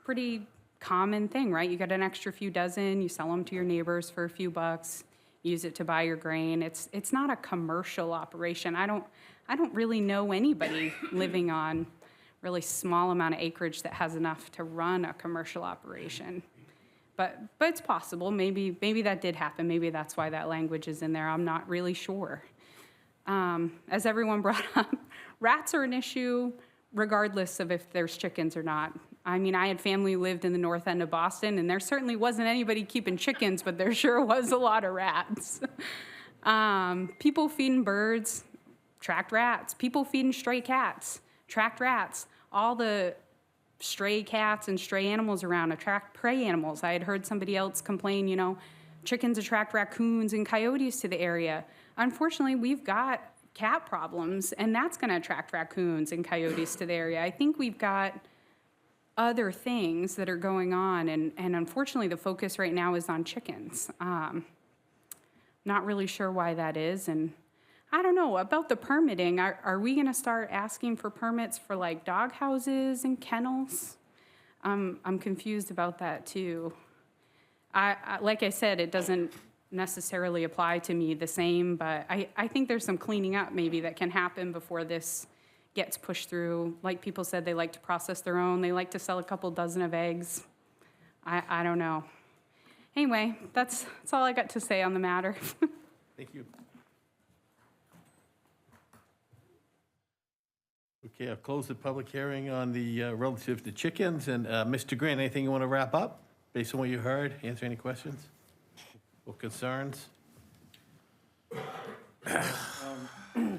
pretty common thing, right? You get an extra few dozen, you sell them to your neighbors for a few bucks, use it to buy your grain. It's not a commercial operation. I don't really know anybody living on really small amount of acreage that has enough to run a commercial operation. But it's possible. Maybe that did happen. Maybe that's why that language is in there. I'm not really sure. As everyone brought up, rats are an issue regardless of if there's chickens or not. I mean, I had family who lived in the north end of Boston, and there certainly wasn't anybody keeping chickens, but there sure was a lot of rats. People feeding birds, tracked rats. People feeding stray cats, tracked rats. All the stray cats and stray animals around attract prey animals. I had heard somebody else complain, you know, chickens attract raccoons and coyotes to the area. Unfortunately, we've got cat problems, and that's going to attract raccoons and coyotes to the area. I think we've got other things that are going on, and unfortunately, the focus right now is on chickens. Not really sure why that is, and I don't know, about the permitting, are we gonna start asking for permits for like dog houses and kennels? I'm confused about that too. Like I said, it doesn't necessarily apply to me the same, but I think there's some cleaning up maybe that can happen before this gets pushed through. Like people said, they like to process their own, they like to sell a couple dozen of eggs. I don't know. Anyway, that's all I got to say on the matter. Thank you. Okay, I've closed the public hearing on the relative to chickens. And Mr. Grant, anything you want to wrap up based on what you heard? Answer any questions or concerns?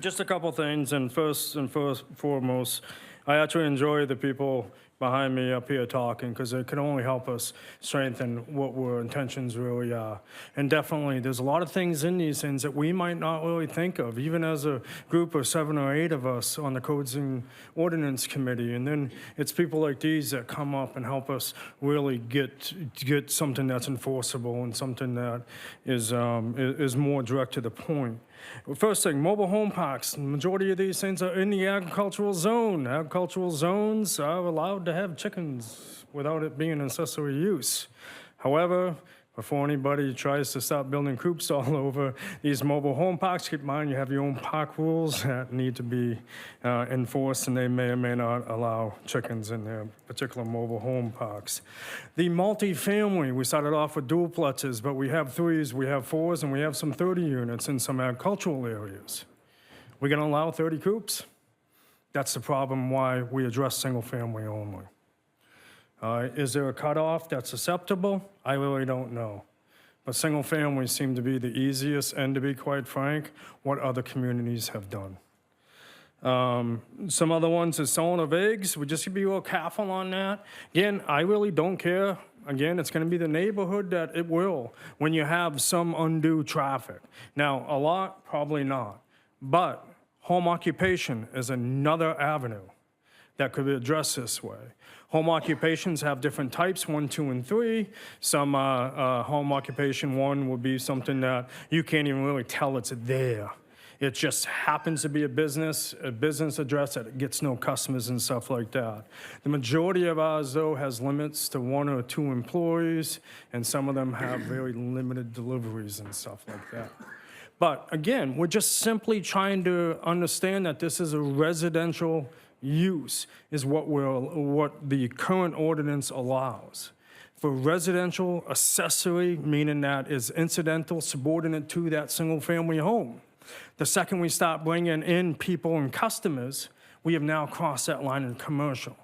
Just a couple things, and first and foremost, I actually enjoy the people behind me up here talking because it can only help us strengthen what our intentions really are. And definitely, there's a lot of things in these things that we might not really think of, even as a group of 7 or 8 of us on the Codes and Ordinance Committee. And then it's people like these that come up and help us really get something that's enforceable and something that is more direct to the point. First thing, mobile home parks. The majority of these things are in the agricultural zone. Agricultural zones are allowed to have chickens without it being an accessory use. However, before anybody tries to start building coops all over these mobile home parks, keep in mind you have your own park rules that need to be enforced, and they may or may not allow chickens in their particular mobile home parks. The multifamily, we started off with duplexes, but we have 3s, we have 4s, and we have some 30 units in some agricultural areas. We're going to allow 30 coops? That's the problem why we address single family only. Is there a cutoff that's acceptable? I really don't know. But single families seem to be the easiest, and to be quite frank, what other communities have done. Some other ones is selling of eggs. We just be real careful on that. Again, I really don't care. Again, it's going to be the neighborhood that it will when you have some undue traffic. Now, a lot, probably not. But home occupation is another avenue that could be addressed this way. Home occupations have different types, 1, 2, and 3. Some home occupation 1 would be something that you can't even really tell it's there. It just happens to be a business address that gets no customers and stuff like that. The majority of ours, though, has limits to 1 or 2 employees, and some of them have very limited deliveries and stuff like that. But again, we're just simply trying to understand that this is a residential use, is what the current ordinance allows. For residential accessory, meaning that is incidental, subordinate to that single-family home. The second we start bringing in people and customers, we have now crossed that line in commercial.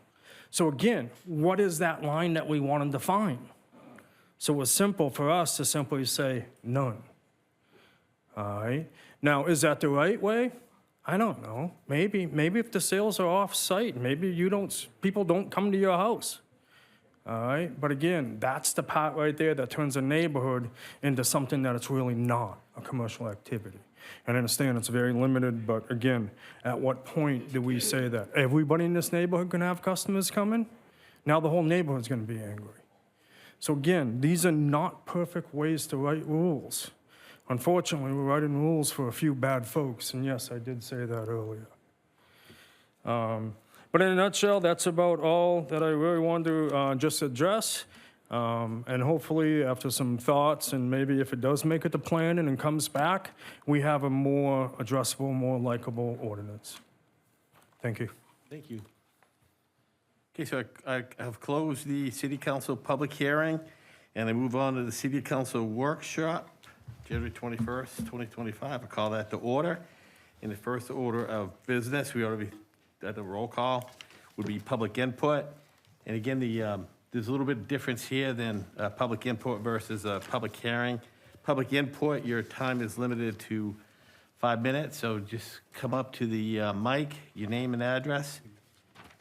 So again, what is that line that we want to define? So it's simple for us to simply say none. All right. Now, is that the right way? I don't know. Maybe if the sales are off-site, maybe people don't come to your house. All right. But again, that's the part right there that turns a neighborhood into something that it's really not, a commercial activity. And I understand it's very limited, but again, at what point do we say that everybody in this neighborhood can have customers come in? Now the whole neighborhood's going to be angry. So again, these are not perfect ways to write rules. Unfortunately, we're writing rules for a few bad folks, and yes, I did say that earlier. But in a nutshell, that's about all that I really wanted to just address. And hopefully, after some thoughts, and maybe if it does make it to planning and comes back, we have a more addressable, more likable ordinance. Thank you. Thank you. Okay, so I have closed the city council public hearing, and I move on to the city council workshop, January 21st, 2025. I call that to order. In the first order of business, we already had a roll call, would be public input. And again, there's a little bit of difference here than public input versus a public hearing. Public input, your time is limited to 5 minutes, so just come up to the mic, your name and address.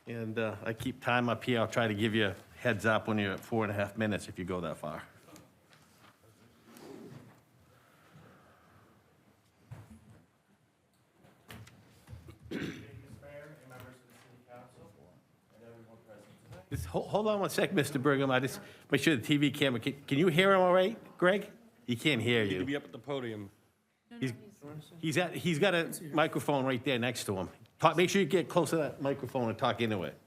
And I keep time up here. I'll try to give you a heads up when you're at 4.5 minutes if you go that far. Just hold on one sec, Mr. Brigham. I just make sure the TV camera, can you hear him all right, Greg? He can't hear You need to you. be up at the podium. He's got a microphone right there next to him. Make sure you get close to that microphone and talk into it.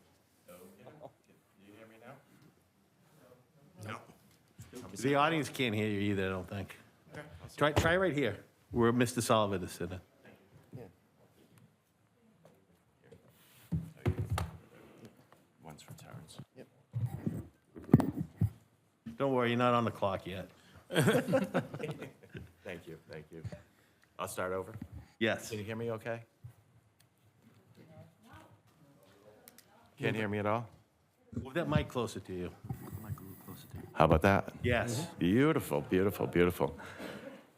The audience can't hear you either, I don't think. Try right here, where Mr. Sullivan is sitting. One's for Terrence. Don't worry, you're not on the clock yet. Thank you, thank you. I'll start over. Yes. Can you hear me okay? Can't hear me at all? Move that mic closer to you. How about that? Yes. Beautiful, beautiful, beautiful.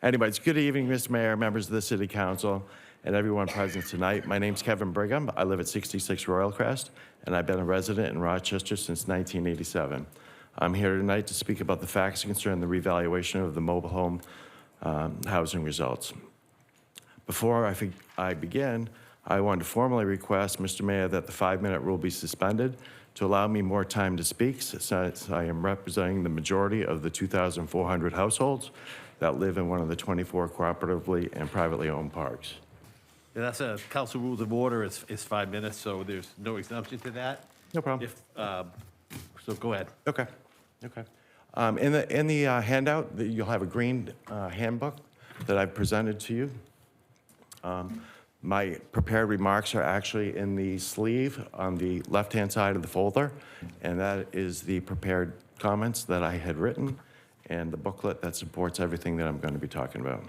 Anyways, good evening, Mr. Mayor, members of the City Council, and everyone present tonight. My name's Kevin Brigham. I live at 66 Royal Crest, and I've been a resident in Rochester since 1987. I'm here tonight to speak about the facts concerning the revaluation of the mobile home housing results. Before I begin, I want to formally request, Mr. Mayor, that the 5-minute rule be suspended to allow me more time to speak, since I am representing the majority of the 2,400 households that live in one of the 24 cooperatively and privately owned parks. And that's a council rules of order is 5 minutes, so there's no exemption to that. No problem. So go ahead. Okay, okay. In the handout, you'll have a green handbook that I've presented to you. My prepared remarks are actually in the sleeve on the left-hand side of the folder, and that is the prepared comments that I had written and the booklet that supports everything that I'm going to be talking about.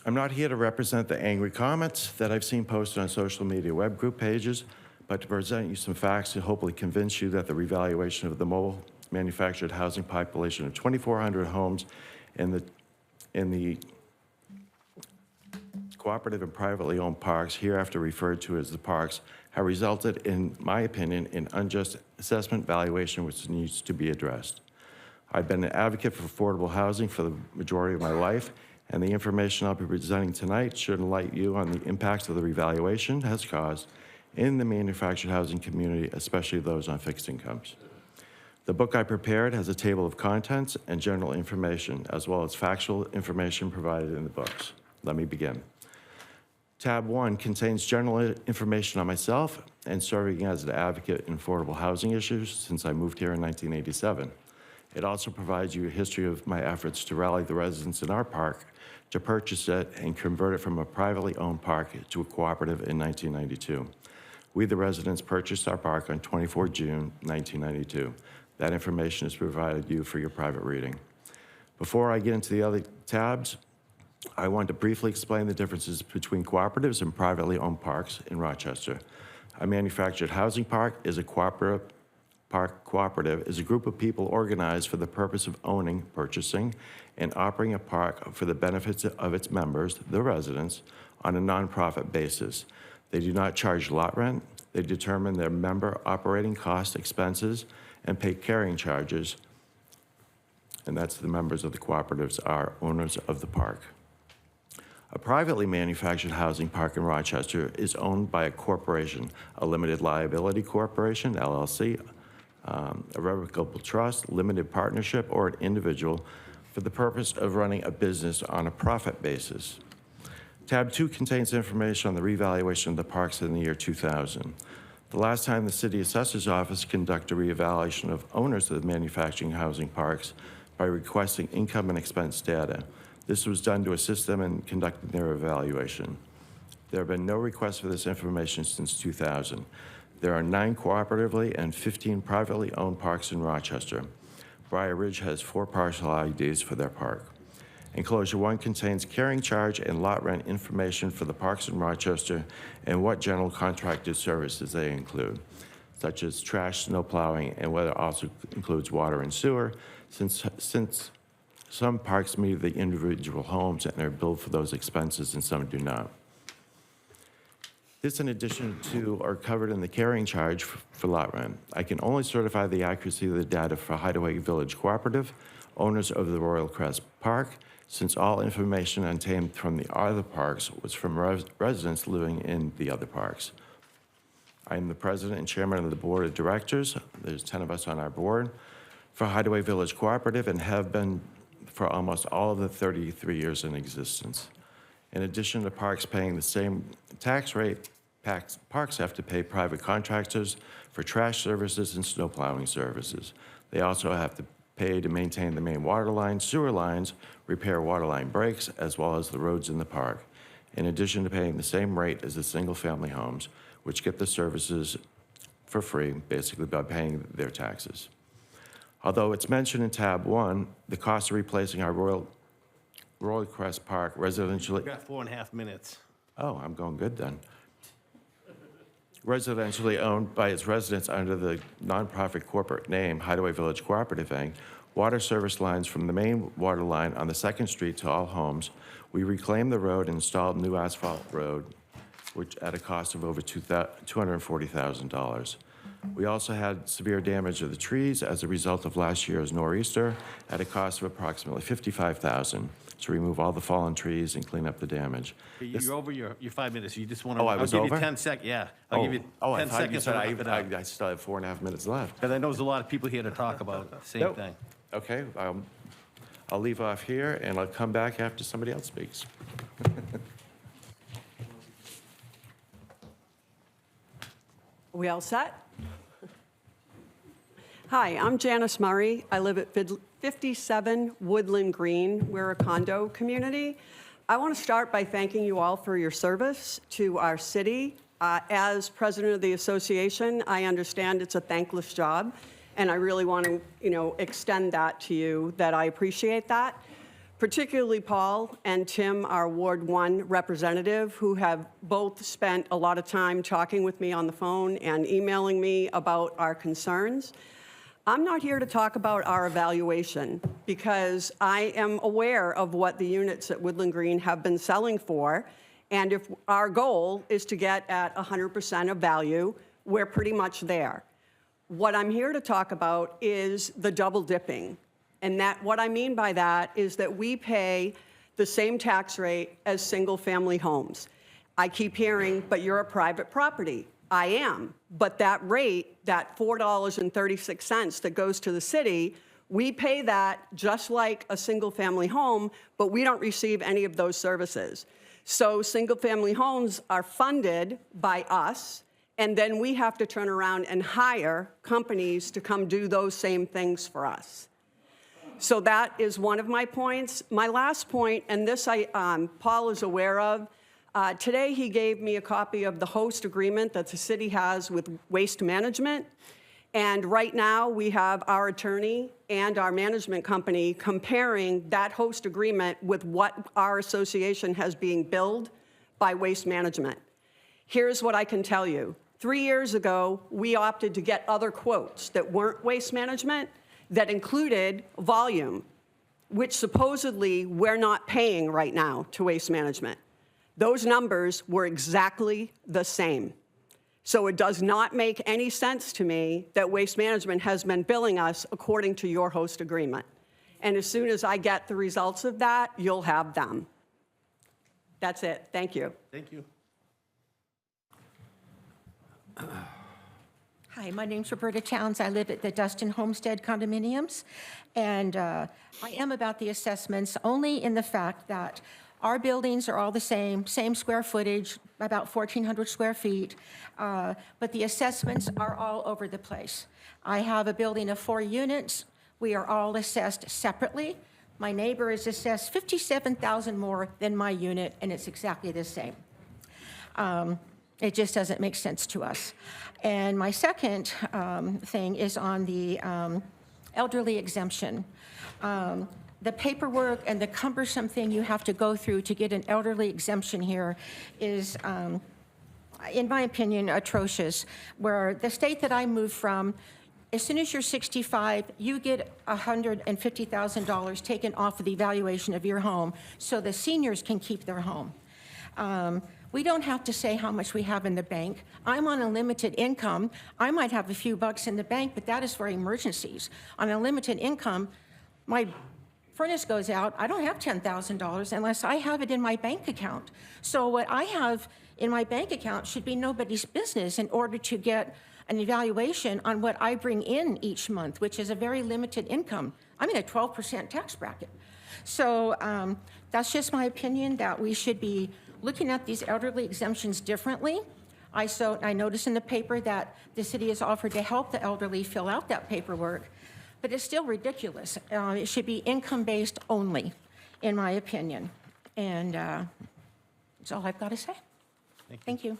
I'm not here to represent the angry comments that I've seen posted on social media web group pages, but to present you some facts to hopefully convince you that the revaluation of the mobile manufactured housing population of 2,400 homes in the cooperative and privately owned parks, hereafter referred to as the parks, have resulted, in my opinion, in unjust assessment valuation which needs to be addressed. I've been an advocate for affordable housing for the majority of my life, and the information I'll be presenting tonight should enlighten you on the impacts of the revaluation has caused in the manufactured housing community, especially those on fixed incomes. The book I prepared has a table of contents and general information, as well as factual information provided in the books. Let me begin. Tab 1 contains general information on myself and serving as an advocate in affordable housing issues since I moved here in 1987. It also provides you a history of my efforts to rally the residents in our park to purchase it and convert it from a privately owned park to a cooperative in 1992. We, the residents, purchased our park on 24 June 1992. That information is provided you for your private reading. Before I get into the other tabs, I want to briefly explain the differences between cooperatives and privately owned parks in Rochester. A manufactured housing park is a cooperative is a group of people organized for the purpose of owning, purchasing, and operating a park for the benefits of its members, the residents, on a nonprofit basis. They do not charge lot rent. They determine their member operating costs, expenses, and pay carrying charges. And that's the members of the cooperatives are owners of the park. A privately manufactured housing park in Rochester is owned by a corporation, a limited liability corporation, LLC, a revocable trust, limited partnership, or an individual for the purpose of running a business on a profit basis. Tab 2 contains information on the revaluation of the parks in the year 2000. The last time the City Assessor's Office conducted a reevaluation of owners of the manufacturing housing parks by requesting income and expense data. This was done to assist them in conducting their evaluation. There have been no requests for this information since 2000. There are 9 cooperatively and 15 privately owned parks in Rochester. Briar Ridge has 4 parcel IDs for their park. Enclosure 1 contains carrying charge and lot rent information for the parks in Rochester and what general contracted services they include, such as trash, snow plowing, and whether it also includes water and sewer, since some parks meet the individual homes and are billed for those expenses and some do not. This, in addition to, are covered in the carrying charge for lot rent. I can only certify the accuracy of the data for Hideaway Village Cooperative, owners of the Royal Crest Park, since all information obtained from the other parks was from residents living in the other parks. I am the president and chairman of the board of directors. There's 10 of us on our board for Hideaway Village Cooperative and have been for almost all of the 33 years in existence. In addition to parks paying the same tax rate, parks have to pay private contractors for trash services and snow plowing services. They also have to pay to maintain the main water lines, sewer lines, repair water line breaks, as well as the roads in the park, in addition to paying the same rate as the single-family homes, which get the services for free, basically by paying their taxes. Although it's mentioned in tab 1, the cost of replacing our Royal Crest Park residentially. We've got 4.5 minutes. Oh, I'm going good then. Residentially owned by its residents under the nonprofit corporate name Hideaway Village Cooperative Inc., water service lines from the main water line on the 2nd Street to all homes. We reclaimed the road and installed new asphalt road, which at a cost of over $240,000. We also had severe damage of the trees as a result of last year's nor'easter at a cost of approximately $55,000 to remove all the fallen trees and clean up the damage. You're over your 5 minutes. You just want to. Oh, I was I'll over? give you 10 seconds. Yeah. I'll give you 10 I thought you seconds. said to wrap it up. I still have 4.5 minutes left. Because I know there's a lot of people here to talk about the same Nope. thing. Okay, I'll leave off here and I'll come back after somebody else speaks. Are we all set? Hi, I'm Janice Murray. I live at 57 Woodland Green. We're a condo community. I want to start by thanking you all for your service to our city. As president of the association, I understand it's a thankless job, and I really want to, extend that to you, that I appreciate that. particularly Paul and Tim, our Ward 1 representative, who have both spent a lot of time talking with me on the phone and emailing me about our concerns. I'm not here to talk about our evaluation because I am aware of what the units at Woodland Green have been selling for. And if our goal is to get at 100% of value, we're pretty much there. What I'm here to talk about is the double dipping. And that what I mean by that is that we pay the same tax rate as single-family homes. I keep hearing, but you're a private property. I am, but that rate, that $4.36 that goes to the city, we pay that just like a single-family home, but we don't receive any of those services. So single-family homes are funded by us, and then we have to turn around and hire companies to come do those same things for us. So that is one of my points. My last point, and this Paul is aware of, today he gave me a copy of the host agreement that the city has with Waste Management. And right now we have our attorney and our management company comparing that host agreement with what our association has being billed by Waste Management. Here's what I can tell you. 3 years ago, we opted to get other quotes that weren't Waste Management, that included volume, which supposedly we're not paying right now to Waste Management. Those numbers were exactly the same. So it does not make any sense to me that Waste Management has been billing us according to your host agreement. And as soon as I get the results of that, you'll have them. That's it. Thank you. Thank you. Hi, my name's Roberta Towns. I live at the Dustin Homestead condominiums, and I am about the assessments only in the fact that our buildings are all the same square footage, about 1,400 square feet, but the assessments are all over the place. I have a building of 4 units. We are all assessed separately. My neighbor is assessed $57,000 more than my unit, and it's exactly the same. It just doesn't make sense to us. And my second thing is on the elderly exemption. The paperwork and the cumbersome thing you have to go through to get an elderly exemption here is, in my opinion, atrocious. Where the state that I moved from, as soon as you're 65, you get $150,000 taken off of the valuation of your home so the seniors can keep their home. We don't have to say how much we have in the bank. I'm on a limited income. I might have a few bucks in the bank, but that is for emergencies. On a limited income, my furnace goes out, I don't have $10,000 unless I have it in my bank account. So what I have in my bank account should be nobody's business in order to get an evaluation on what I bring in each month, which is a very limited income. I'm in a 12% tax bracket. So that's just my opinion that we should be looking at these elderly exemptions differently. I noticed in the paper that the city has offered to help the elderly fill out that paperwork, but it's still ridiculous. It should be income-based only, in my opinion. And that's all I've got to say. Thank you.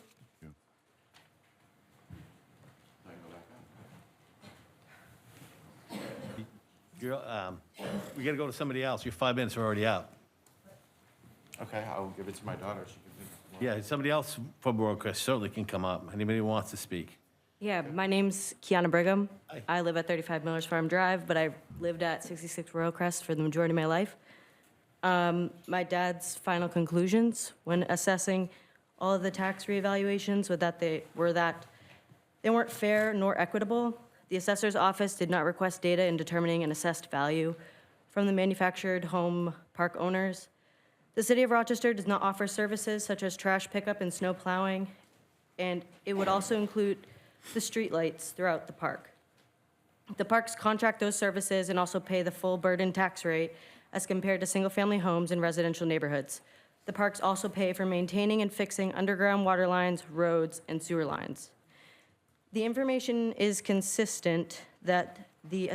We got to go to somebody else. Your 5 minutes are already out. Okay, I'll give it to my daughter. She can Yeah, somebody else from Royalcrest certainly can come up. Anybody who wants to speak. Yeah, my name's Kiana Brigham. I live at 35 Millers Farm Drive, but I've lived at 66 Royalcrest for the majority of my life. My dad's final conclusions when assessing all of the tax reevaluations were that they weren't fair nor equitable. The assessor's office did not request data in determining an assessed value from the manufactured home park owners. The City of Rochester does not offer services such as trash pickup and snow plowing, and it would also include the streetlights throughout the park. The parks contract those services and also pay the full burden tax rate as compared to single-family homes in residential neighborhoods. The parks also pay for maintaining and fixing underground water lines, roads, and sewer lines. The information is consistent that the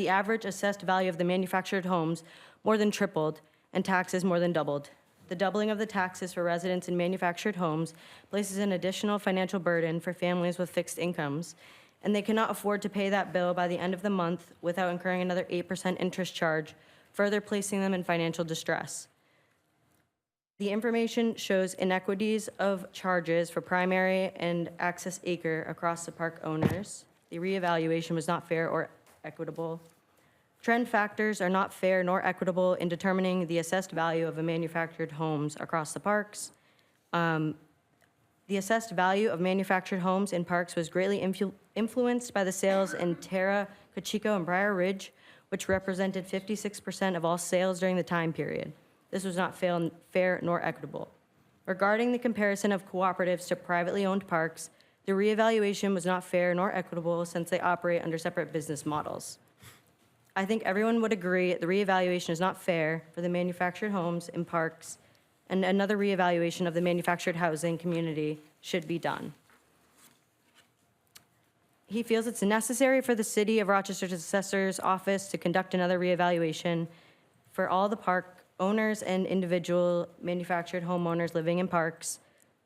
average assessed value of the manufactured homes more than tripled and taxes more than doubled. The doubling of the taxes for residents in manufactured homes places an additional financial burden for families with fixed incomes, and they cannot afford to pay that bill by the end of the month without incurring another 8% interest charge further placing them in financial distress. The information shows inequities of charges for primary and access acre across the park owners. The reevaluation was not fair or equitable. Trend factors are not fair nor equitable in determining the assessed value of manufactured homes across the parks. The assessed value of manufactured homes in parks was greatly influenced by the sales in Terra, Cochico, and Briar Ridge, which represented 56% of all sales during the time period. This was not fair nor equitable. Regarding the comparison of cooperatives to privately owned parks, the reevaluation was not fair nor equitable since they operate under separate business models. I think everyone would agree the reevaluation is not fair for the manufactured homes in parks, and another reevaluation of the manufactured housing community should be done. He feels it's necessary for the City of Rochester's Assessor's Office to conduct another reevaluation for all the park owners and individual manufactured homeowners living in parks,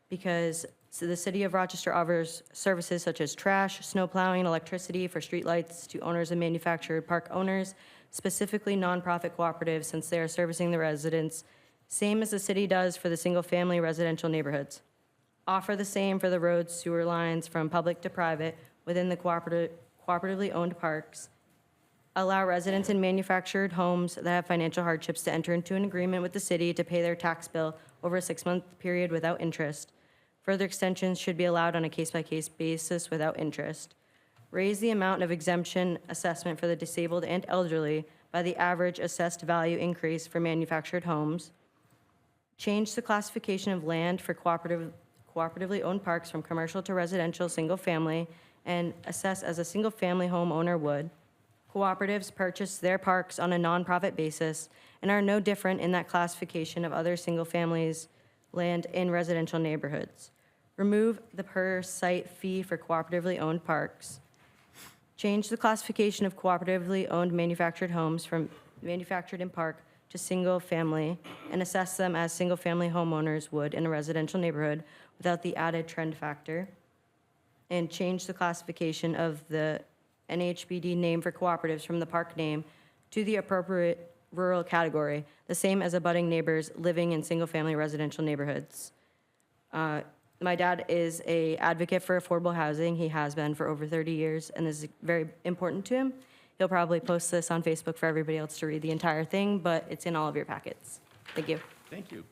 because the City of Rochester offers services such as trash, snow plowing, electricity for streetlights to owners and manufactured park owners, specifically nonprofit cooperatives, since they are servicing the residents, same as the city does for the single-family residential neighborhoods. Offer the same for the roads, sewer lines from public to private within the cooperatively owned parks. Allow residents in manufactured homes that have financial hardships to enter into an agreement with the city to pay their tax bill over a 6-month period without interest. Further extensions should be allowed on a case-by-case basis without interest. Raise the amount of exemption assessment for the disabled and elderly by the average assessed value increase for manufactured homes. Change the classification of land for cooperatively owned parks from commercial to residential single-family and assess as a single-family homeowner would. Cooperatives purchase their parks on a nonprofit basis and are no different in that classification of other single-families land in residential neighborhoods. Remove the per-site fee for cooperatively owned parks. Change the classification of cooperatively owned manufactured homes from manufactured in park to single-family and assess them as single-family homeowners would in a residential neighborhood without the added trend factor. And change the classification of the NHBD name for cooperatives from the park name to the appropriate rural category, the same as abutting neighbors living in single-family residential neighborhoods. My dad is an advocate for affordable housing. He has been for over 30 years, and this is very important to him. He'll probably post this on Facebook for everybody else to read the entire thing, but it's in all of your packets. Thank you. Thank you.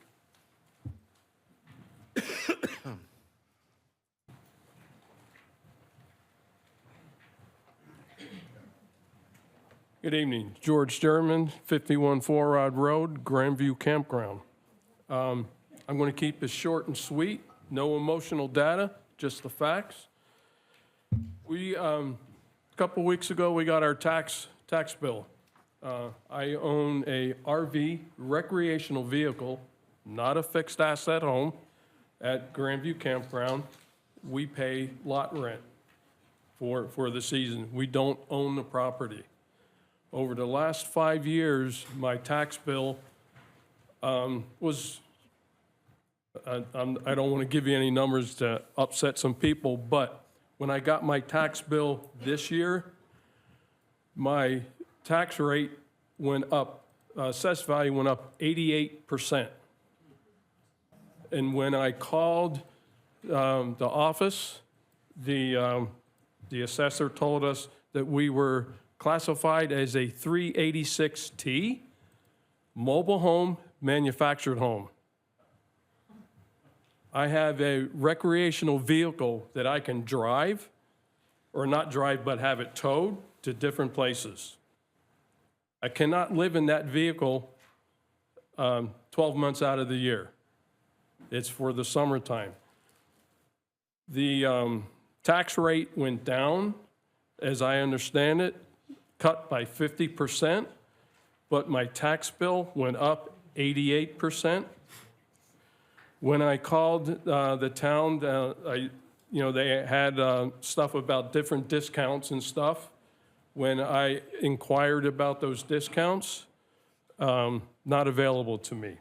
Good evening. George Sturman, 51 Four Rod Road, Grandview Campground. I'm going to keep this short and sweet. No emotional data, just the facts. A couple weeks ago, we got our tax bill. I own a RV recreational vehicle, not a fixed asset home, at Grandview Campground. We pay lot rent for the season. We don't own the property. Over the last 5 years, my tax bill was, I don't want to give you any numbers to upset some people, but when I got my tax bill this year, my tax rate went up, assessed value went up 88%. And when I called the office, the assessor told us that we were classified as a 386T, mobile home, manufactured home. I have a recreational vehicle that I can drive, or not drive, but have it towed to different places. I cannot live in that vehicle 12 months out of the year. It's for the summertime. The tax rate went down, as I understand it, cut by 50%, but my tax bill went up 88%. When I called the town, they had stuff about different discounts and stuff. When I inquired about those discounts, not available to me.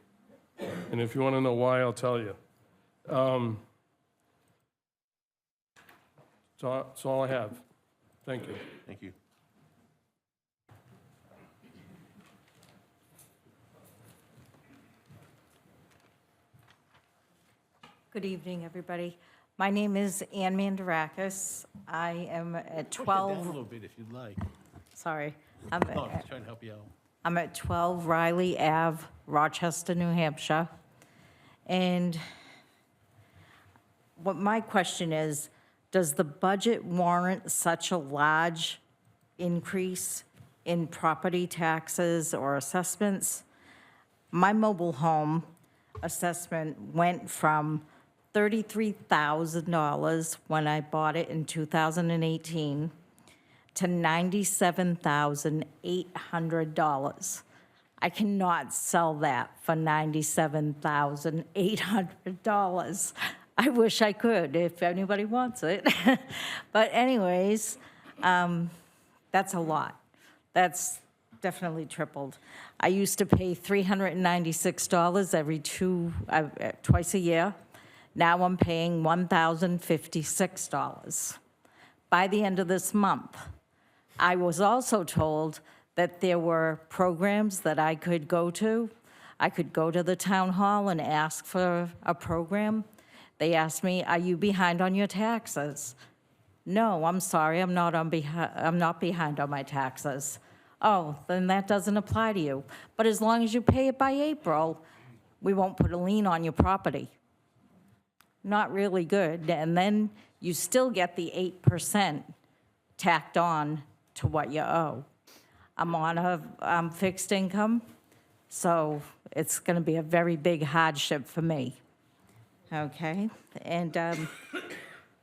And if you want to know why, I'll tell you. That's all I have. Thank you. Thank you. Good evening, everybody. My name is Ann Mandarakis. I am at Push it down a 12, little bit if you'd like. sorry. No, I'm just trying to help you out. I'm at 12 Riley Ave, Rochester, New Hampshire. And what my question is, does the budget warrant such a large increase in property taxes or assessments? My mobile home assessment went from $33,000 when I bought it in 2018 to $97,800. I cannot sell that for $97,800. I wish I could, if anybody wants it. But anyways, that's a lot. That's definitely tripled. I used to pay $396 twice a year. Now I'm paying $1,056 by the end of this month. I was also told that there were programs that I could go to. I could go to the town hall and ask for a program. They asked me, "Are you behind on your taxes?" No, I'm sorry, I'm not behind on my taxes. Oh, then that doesn't apply to you. But as long as you pay it by April, we won't put a lien on your property. Not really good. And then you still get the 8% tacked on to what you owe. I'm fixed income, so it's going to be a very big hardship for me. Okay? And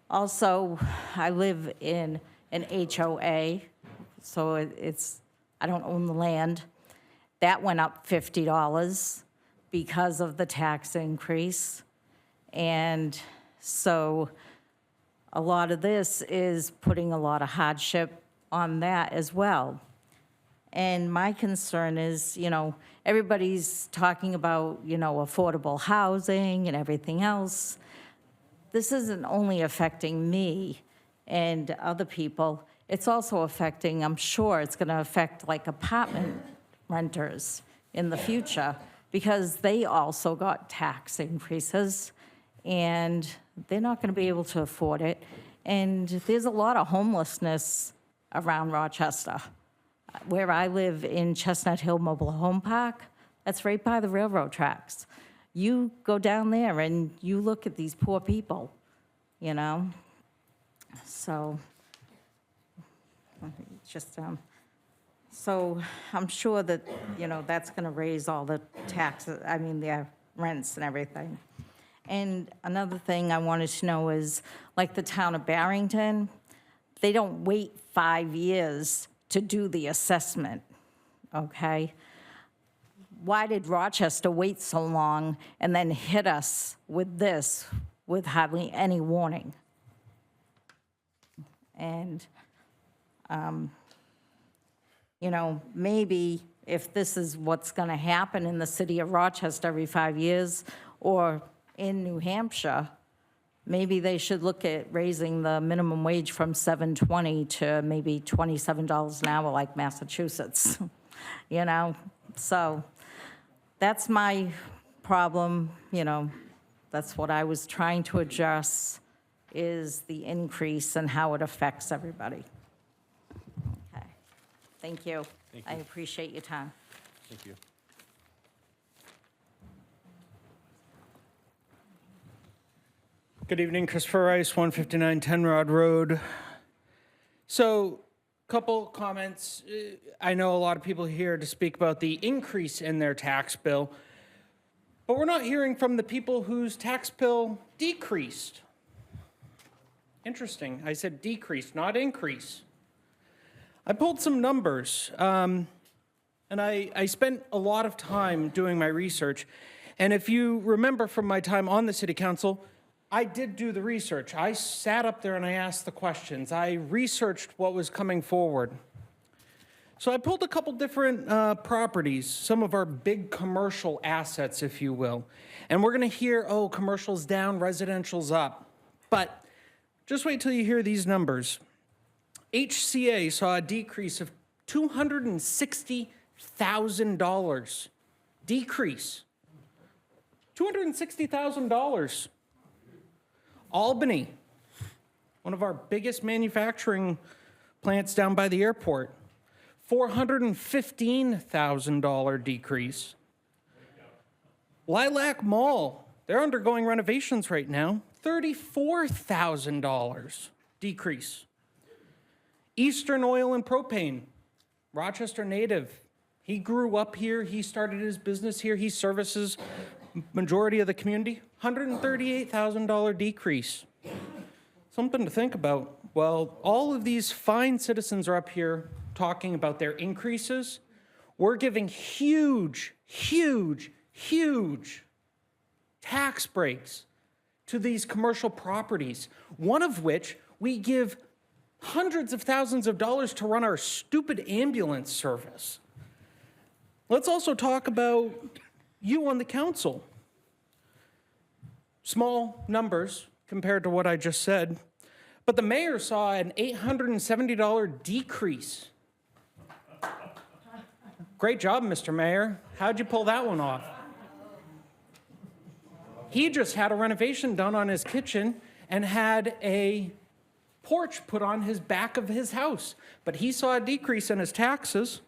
also, I live in an HOA, so I don't own the land. That went up $50 because of the tax increase. And so a lot of this is putting a lot of hardship on that as well. And my concern is, everybody's talking about, affordable housing and everything else. This isn't only affecting me and other people, it's also affecting, I'm sure it's going to affect like apartment renters in the future because they also got tax increases and they're not going to be able to afford it. And there's a lot of homelessness around Rochester. Where I live in Chestnut Hill Mobile Home Park, that's right by the railroad tracks. You go down there and you look at these poor people, So, just, so I'm sure that, that's going to raise all the taxes, the rents and everything. And another thing I wanted to know is, like the town of Barrington, they don't wait 5 years to do the assessment, okay? Why did Rochester wait so long and then hit us with this with hardly any warning? And, maybe if this is what's going to happen in the city of Rochester every 5 years or in New Hampshire, maybe they should look at raising the minimum wage from $7.20 to maybe $27 an hour like Massachusetts, So that's my problem, that's what I was trying to address is the increase and how it affects everybody. Okay, thank you. Thank you. I appreciate your time. Thank you. Good evening, Christopher Rice, 159 10 Rod Road. So, couple comments. I know a lot of people here to speak about the increase in their tax bill, but we're not hearing from the people whose tax bill decreased. Interesting. I said decrease, not increase. I pulled some numbers, and I spent a lot of time doing my research. And if you remember from my time on the city council, I did do the research. I sat up there and I asked the questions. I researched what was coming forward. So I pulled a couple different properties, some of our big commercial assets, if you will. And we're going to hear, oh, commercial's down, residential's up. But just wait till you hear these numbers. HCA saw a decrease of $260,000. Decrease. $260,000. Albany, one of our biggest manufacturing plants down by the airport, $415,000 decrease. Lilac Mall, they're undergoing renovations right now, $34,000 decrease. Eastern Oil and Propane, Rochester native. He grew up here, he started his business here, he services majority of the community, $138,000 decrease. Something to think about. Well, all of these fine citizens are up here talking about their increases. We're giving huge, huge, huge tax breaks to these commercial properties, one of which we give hundreds of thousands of dollars to run our stupid ambulance service. Let's also talk about you on the council. Small numbers compared to what I just said, but the mayor saw an $870 decrease. Great job, Mr. Mayor. How'd you pull that one off? He just had a renovation done on his kitchen and had a porch put on his back of his house, but he saw a decrease in his taxes.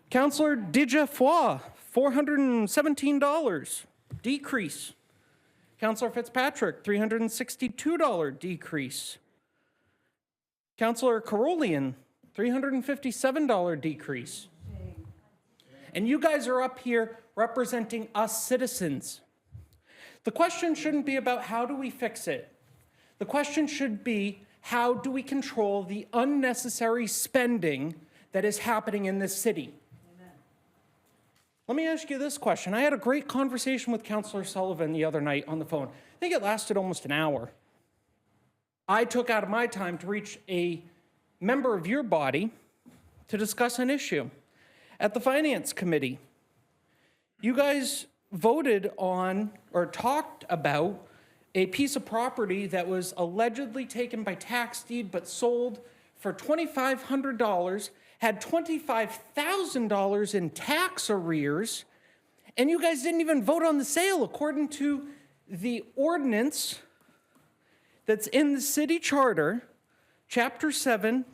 Councillor Dejafoy, $417 decrease. Councillor Fitzpatrick, $362 decrease. Councillor Carolian, $357 decrease. And you guys are up here representing us citizens. The question shouldn't be about how do we fix it. The question should be how do we control the unnecessary spending that is happening in this city. Let me ask you this question. I had a great conversation with Councillor Sullivan the other night on the phone. I think it lasted almost an hour. I took out of my time to reach a member of your body to discuss an issue. At the Finance Committee, you guys voted on or talked about a piece of property that was allegedly taken by tax deed but sold for $2,500, had $25,000 in tax arrears, and you guys didn't even vote on the sale according to the ordinance that's in the city charter, chapter 7,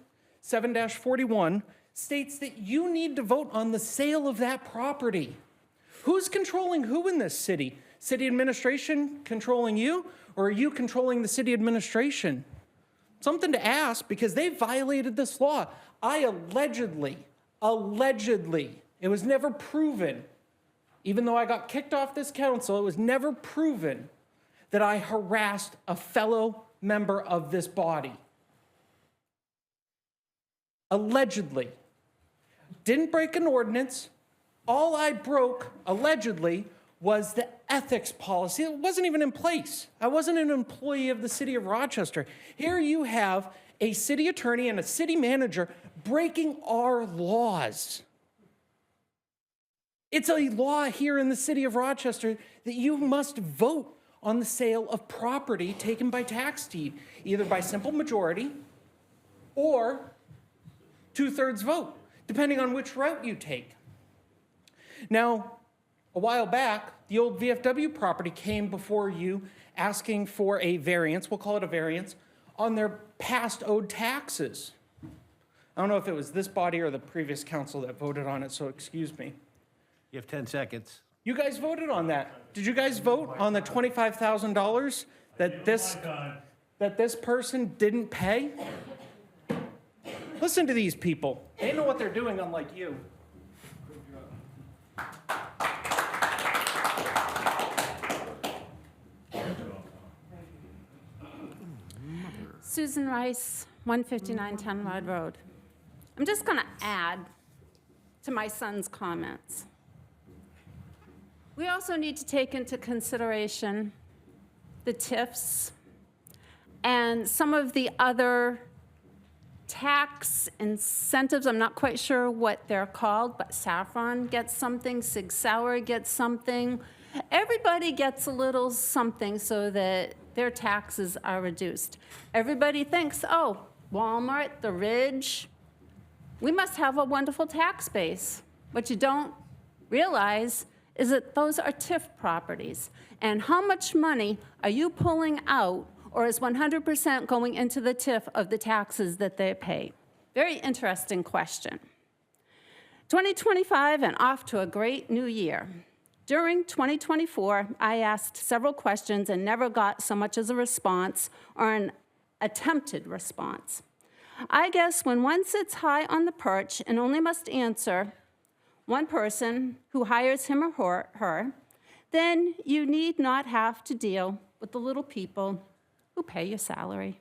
7-41, states that you need to vote on the sale of that property. Who's controlling who in this city? City administration controlling you, or are you controlling the city administration? Something to ask, because they violated this law. I allegedly, it was never proven, even though I got kicked off this council, it was never proven that I harassed a fellow member of this body. Allegedly. Didn't break an ordinance. All I broke, allegedly, was the ethics policy. It wasn't even in place. I wasn't an employee of the city of Rochester. Here you have a city attorney and a city manager breaking our laws. It's a law here in the city of Rochester that you must vote on the sale of property taken by tax deed, either by simple majority or 2/3 vote, depending on which route you take. Now, a while back, the old VFW property came before you asking for a variance, we'll call it a variance, on their past owed taxes. I don't know if it was this body or the previous council that voted on it, so excuse me. You have 10 seconds. You guys voted on that. Did you guys vote on the $25,000 that this person didn't pay? Listen to these people. They know what they're doing, unlike you. Susan Rice, 159 Tenrod Road. I'm just going to add to my son's comments. We also need to take into consideration the TIFs and some of the other tax incentives. I'm not quite sure what they're called, but Saffron gets something, Sig Sauer gets something. Everybody gets a little something so that their taxes are reduced. Everybody thinks, oh, Walmart, the Ridge, we must have a wonderful tax base. What you don't realize is that those are TIF properties. And how much money are you pulling out, or is 100% going into the TIF of the taxes that they pay? Very interesting question. 2025 and off to a great new year. During 2024, I asked several questions and never got so much as a response or an attempted response. I guess when one sits high on the perch and only must answer one person who hires him or her, then you need not have to deal with the little people who pay your salary.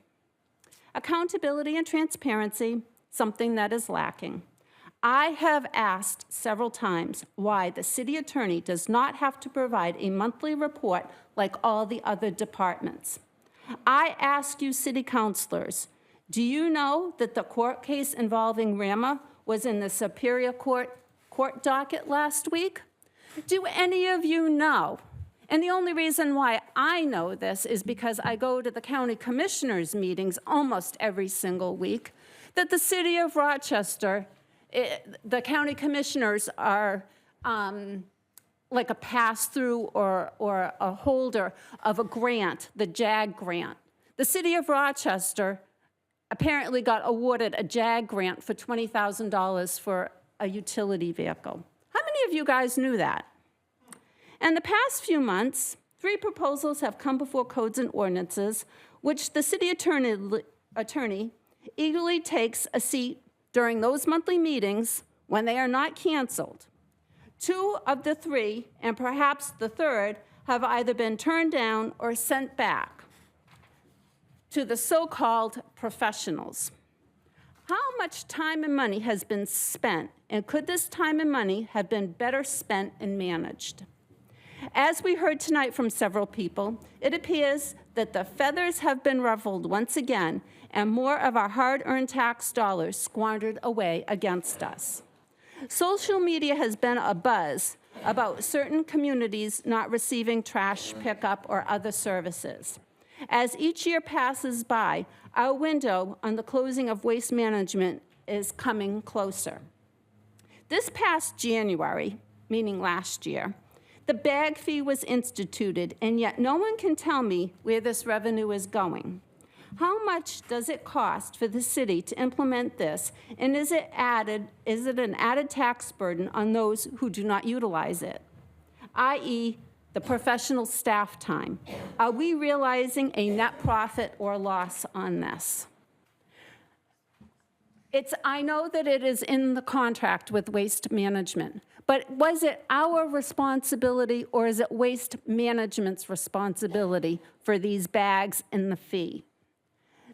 Accountability and transparency, something that is lacking. I have asked several times why the city attorney does not have to provide a monthly report like all the other departments. I ask you city councilors, do you know that the court case involving Rama was in the Superior Court docket last week? Do any of you know? And the only reason why I know this is because I go to the county commissioners' meetings almost every single week, that the city of Rochester, the county commissioners are like a pass-through or a holder of a grant, the JAG grant. The city of Rochester apparently got awarded a JAG grant for $20,000 for a utility vehicle. How many of you guys knew that? In the past few months, 3 proposals have come before codes and ordinances, which the city attorney eagerly takes a seat during those monthly meetings when they are not canceled. 2 of the 3, and perhaps the 3rd, have either been turned down or sent back to the so-called professionals. How much time and money has been spent, and could this time and money have been better spent and managed? As we heard tonight from several people, it appears that the feathers have been ruffled once again, and more of our hard-earned tax dollars squandered away against us. Social media has been abuzz about certain communities not receiving trash pickup or other services. As each year passes by, our window on the closing of waste management is coming closer. This past January, meaning last year, the bag fee was instituted, and yet no one can tell me where this revenue is going. How much does it cost for the city to implement this, and is it an added tax burden on those who do not utilize it, i.e., the professional staff time? Are we realizing a net profit or loss on this? I know that it is in the contract with Waste Management, but was it our responsibility or is it Waste Management's responsibility for these bags and the fee?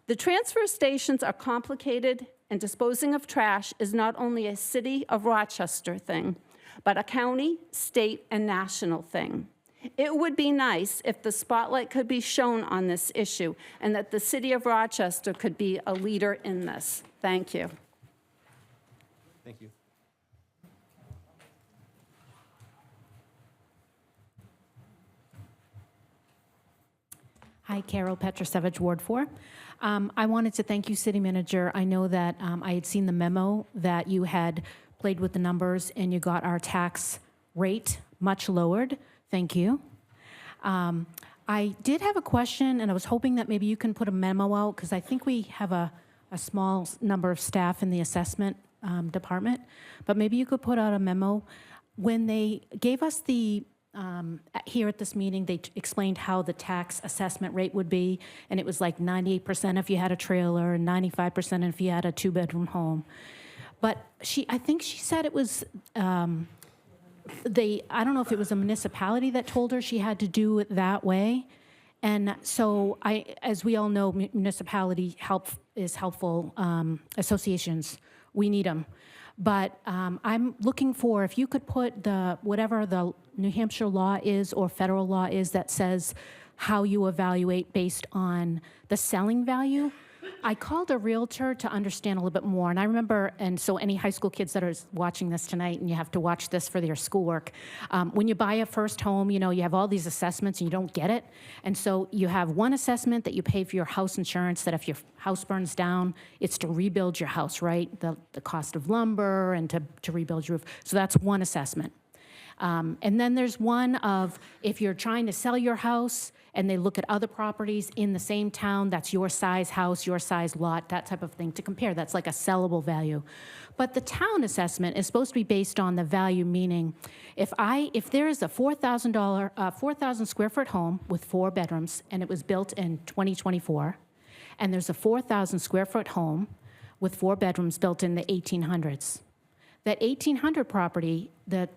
The transfer stations are complicated, and disposing of trash is not only a city of Rochester thing, but a county, state, and national thing. It would be nice if the spotlight could be shown on this issue and that the city of Rochester could be a leader in this. Thank you. Thank you. Hi, Carol Petrosevich, Ward 4. I wanted to thank you, City Manager. I know that I had seen the memo that you had played with the numbers and you got our tax rate much lowered. Thank you. I did have a question, and I was hoping that maybe you can put a memo out, because I think we have a small number of staff in the assessment department, but maybe you could put out a memo. When they gave us the here at this meeting, they explained how the tax assessment rate would be, and it was like 98% if you had a trailer and 95% if you had a 2-bedroom home. But I think she said it was, I don't know if it was a municipality that told her she had to do it that way. And so as we all know, municipality is helpful. Associations, we need them. But I'm looking for, if you could put whatever the New Hampshire law is or federal law is that says how you evaluate based on the selling value. I called a realtor to understand a little bit more, and I remember, and so any high school kids that are watching this tonight, and you have to watch this for their schoolwork, when you buy a first home, you have all these assessments and you don't get it, and so you have one assessment that you pay for your house insurance, that if your house burns down, it's to rebuild your house, right? The cost of lumber and to rebuild your roof. So that's one assessment. And then there's one of if you're trying to sell your house and they look at other properties in the same town, that's your size house, your size lot, that type of thing to compare. That's like a sellable value. But the town assessment is supposed to be based on the value, meaning if there is a $4,000 square foot home with 4 bedrooms and it was built in 2024, and there's a 4,000 square foot home with 4 bedrooms built in the 1800s. That 1800 property, the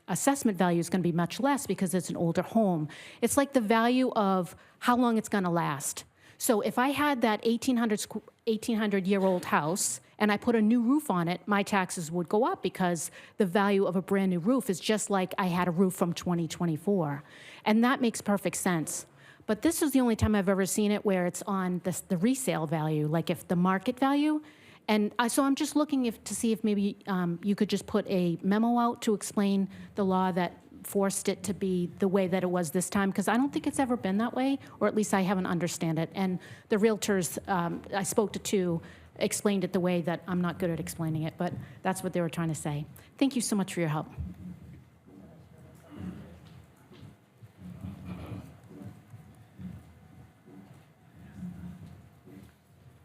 assessment value is going to be much less because it's an older home. It's like the value of how long it's going to last. So if I had that 1800-year-old house and I put a new roof on it, my taxes would go up because the value of a brand new roof is just like I had a roof from 2024. And that makes perfect sense. But this is the only time I've ever seen it where it's on the resale value, like if the market value. And so I'm just looking to see if maybe you could just put a memo out to explain the law that forced it to be the way that it was this time, because I don't think it's ever been that way, or at least I haven't understand it. And the realtors I spoke to two explained it the way that I'm not good at explaining it, but that's what they were trying to say. Thank you so much for your help.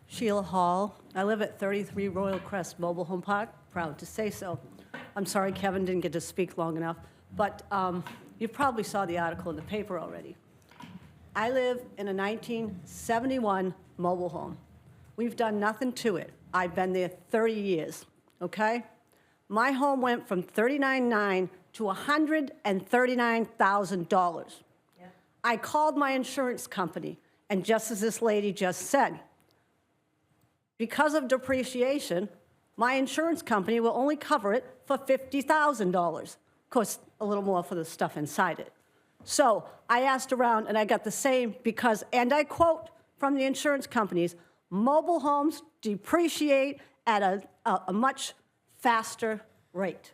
Sheila Hall. I live at 33 Royal Crest Mobile Home Park. Proud to say so. I'm sorry Kevin didn't get to speak long enough, but you probably saw the article in the paper already. I live in a 1971 mobile home. We've done nothing to it. I've been there 30 years, okay? My home went from $39,900 to $139,000. Yeah. I called my insurance company, and just as this lady just said, because of depreciation, my insurance company will only cover it for $50,000. Of course, a little more for the stuff inside it. So I asked around and I got the same because, and I quote from the insurance companies, mobile homes depreciate at a much faster rate.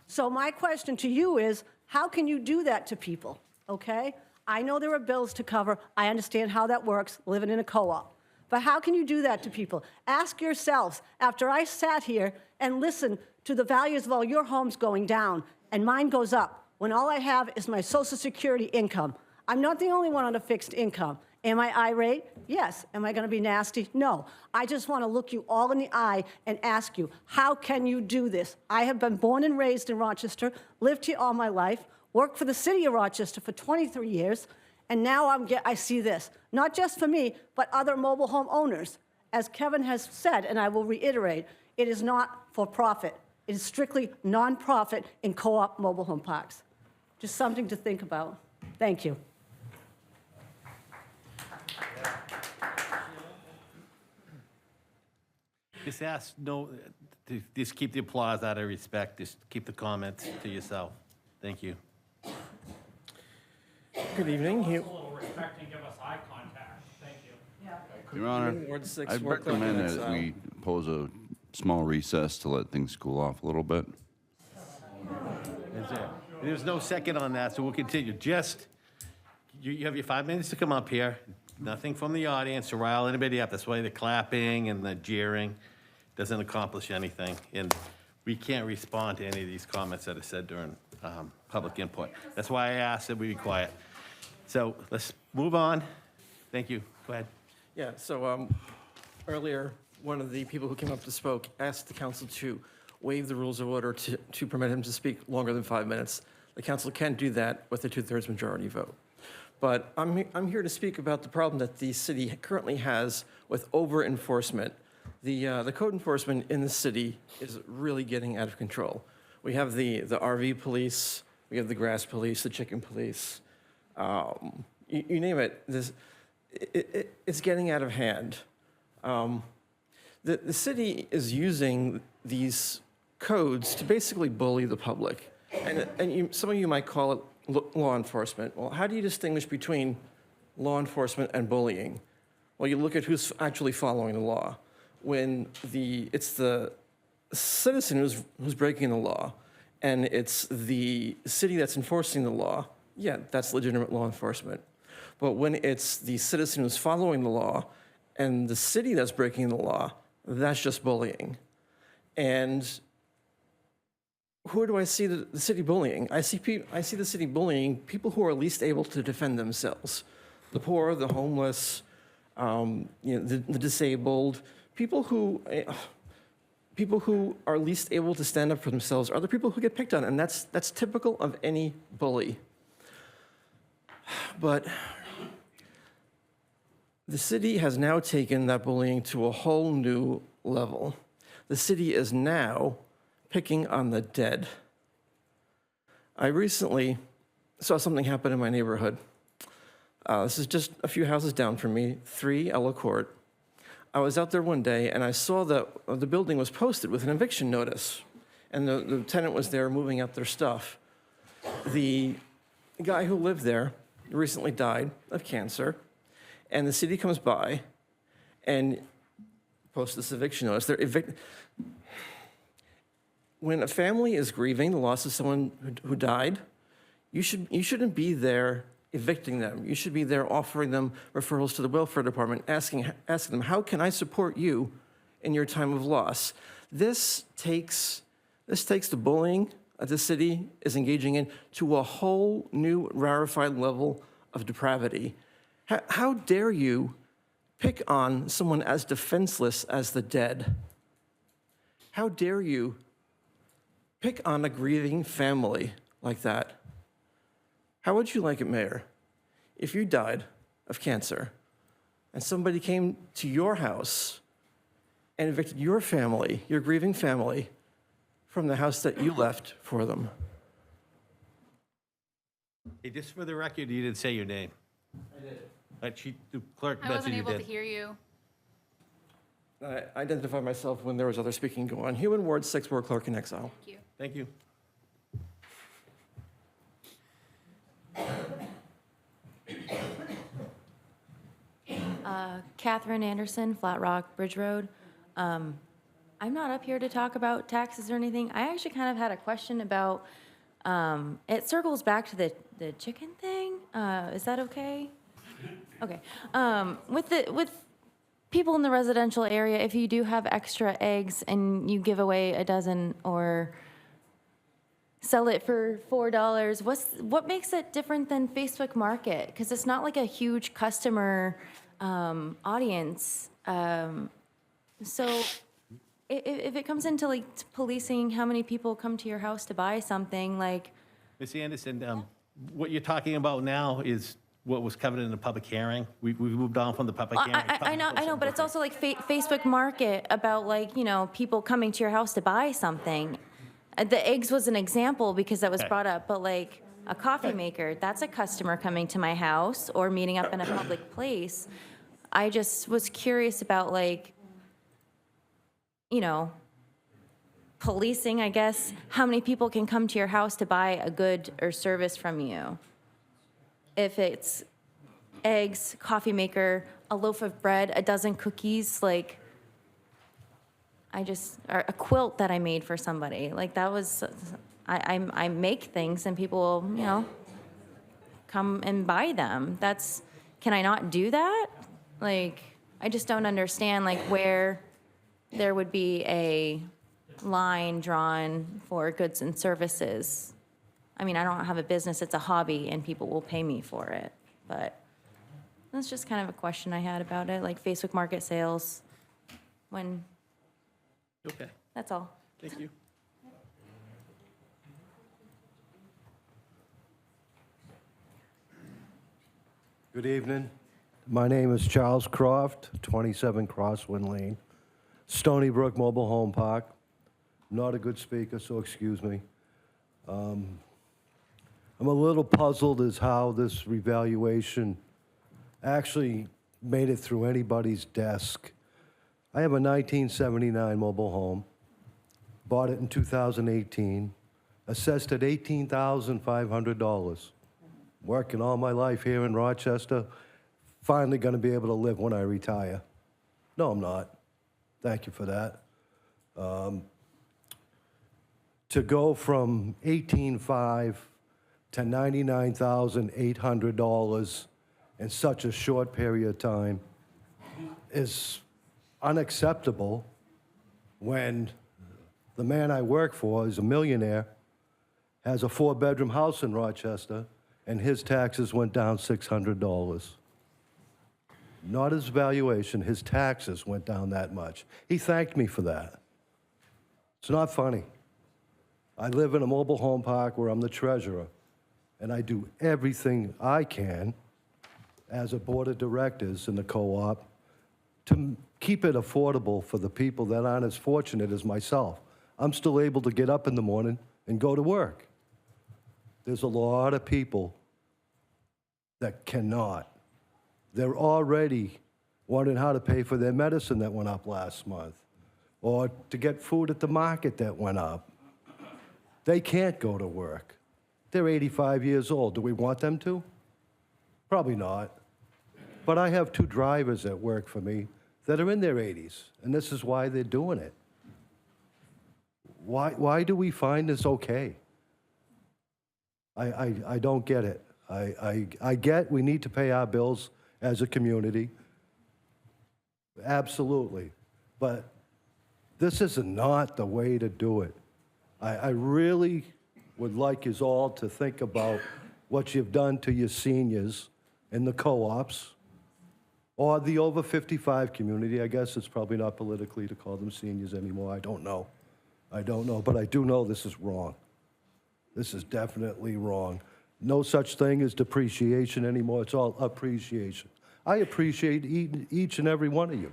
So my question to you is, how can you do that to people, okay? I know there are bills to cover. I understand how that works, living in a co-op. But how can you do that to people? Ask yourselves, after I sat here and listened to the values of all your homes going down, and mine goes up, when all I have is my Social Security income. I'm not the only one on a fixed income. Am I irate? Yes. Am I going to be nasty? No. I just want to look you all in the eye and ask you, how can you do this? I have been born and raised in Rochester, lived here all my life, worked for the city of Rochester for 23 years, and now I see this, not just for me, but other mobile home owners. As Kevin has said, and I will reiterate, it is not for profit. It is strictly nonprofit in co-op mobile home parks. Just something to think about. Thank you. Just ask, just keep the applause out of respect. Just keep the comments to yourself. Thank you. Good evening. Respect and give us eye contact. Thank you. Your Honor, Ward 6, I'd work recommend like that we pose a small recess to let things cool off a little bit. There's no second on that, so we'll continue. Just, you have your 5 minutes to come up here. Nothing from the audience to rile anybody up. That's why the clapping and the jeering doesn't accomplish anything. And we can't respond to any of these comments that are said during public input. That's why I asked that we be quiet. So let's move on. Thank you. Go ahead. Yeah, so earlier, one of the people who came up to spoke asked the council to waive the rules of order to permit him to speak longer than 5 minutes. The council can do that with a 2/3 majority vote. But I'm here to speak about the problem that the city currently has with over-enforcement. The code enforcement in the city is really getting out of control. We have the RV police, we have the grass police, the chicken police, you name it. It's getting out of hand. The city is using these codes to basically bully the public. And some of you might call it law enforcement. Well, how do you distinguish between law enforcement and bullying? Well, you look at who's actually following the law. When it's the citizen who's breaking the law, and it's the city that's enforcing the law, yeah, that's legitimate law enforcement. But when it's the citizen who's following the law and the city that's breaking the law, that's just bullying. And who do I see the city bullying? I see the city bullying people who are least able to defend themselves. The poor, the homeless, the disabled, people who are least able to stand up for themselves are the people who get picked on, and that's typical of any bully. But the city has now taken that bullying to a whole new level. The city is now picking on the dead. I recently saw something happen in my neighborhood. This is just a few houses down from me, 3 Ella Court. I was out there one day and I saw that the building was posted with an eviction notice, and the tenant was there moving out their stuff. The guy who lived there recently died of cancer, and the city comes by and posts this eviction notice. When a family is grieving the loss of someone who died, you shouldn't be there evicting them. You should be there offering them referrals to the welfare department, asking them, how can I support you in your time of loss? This takes the bullying that the city is engaging in to a whole new rarefied level of depravity. How dare you pick on someone as defenseless as the dead? How dare you pick on a grieving family like that? How would you like it, Mayor, if you died of cancer and somebody came to your house and evicted your family, your grieving family, from the house that you left for them? Hey, just for the record, you didn't say your name. I did. The clerk I mentioned wasn't you able to did. hear you. I identified myself when there was other speaking going on. Human Ward 6, Ward Clerk in Exile. Thank you. Thank you. Catherine Anderson, Flat Rock Bridge Road. I'm not up here to talk about taxes or anything. I actually kind of had a question about, it circles back to the chicken thing. Is that okay? Okay. With people in the residential area, if you do have extra eggs and you give away a dozen or sell it for $4, what makes it different than Facebook Market? Because it's not like a huge customer audience. So if it comes into like policing how many people come to your house to buy something, like... Ms. Anderson, what you're talking about now is what was covered in the public hearing. We moved on from the public hearing. I know, but it's also like Facebook Market about like, people coming to your house to buy something. The eggs was an example because that was Okay. brought up, but like a coffee maker, that's a customer coming to my house or meeting up in a public place. I just was curious about like, policing, I guess, how many people can come to your house to buy a good or service from you. If it's eggs, coffee maker, a loaf of bread, a dozen cookies, like, or a quilt that I made for somebody. Like that was, I make things and people will, come and buy them. Can I not do that? Like, I just don't understand like where there would be a line drawn for goods and services. I mean, I don't have a business, it's a hobby and people will pay me for it. But that's just kind of a question I had about it, like Facebook Market sales, Okay, that's all. thank you. Good evening. My name is Charles Croft, 27 Crosswind Lane, Stony Brook Mobile Home Park. Not a good speaker, so excuse me. I'm a little puzzled as how this revaluation actually made it through anybody's desk. I have a 1979 mobile home, bought it in 2018, assessed at $18,500. Working all my life here in Rochester, finally going to be able to live when I retire. No, I'm not. Thank you for that. To go from $18,500 to $99,800 in such a short period of time is unacceptable when The man I work for is a millionaire, has a 4-bedroom house in Rochester, and his taxes went down $600. Not his valuation, his taxes went down that much. He thanked me for that. It's not funny. I live in a mobile home park where I'm the treasurer, and I do everything I can as a board of directors in the co-op to keep it affordable for the people that aren't as fortunate as myself. I'm still able to get up in the morning and go to work. There's a lot of people that cannot. They're already wondering how to pay for their medicine that went up last month, or to get food at the market that went up. They can't go to work. They're 85 years old. Do we want them to? Probably not. But I have 2 drivers that work for me that are in their 80s, and this is why they're doing it. Why do we find this okay? I don't get it. I get we need to pay our bills as a community. Absolutely. But this is not the way to do it. I really would like you all to think about what you've done to your seniors in the co-ops or the over 55 community. I guess it's probably not politically to call them seniors anymore. I don't know. But I do know this is wrong. This is definitely wrong. No such thing as depreciation anymore. It's all appreciation. I appreciate each and every one of you.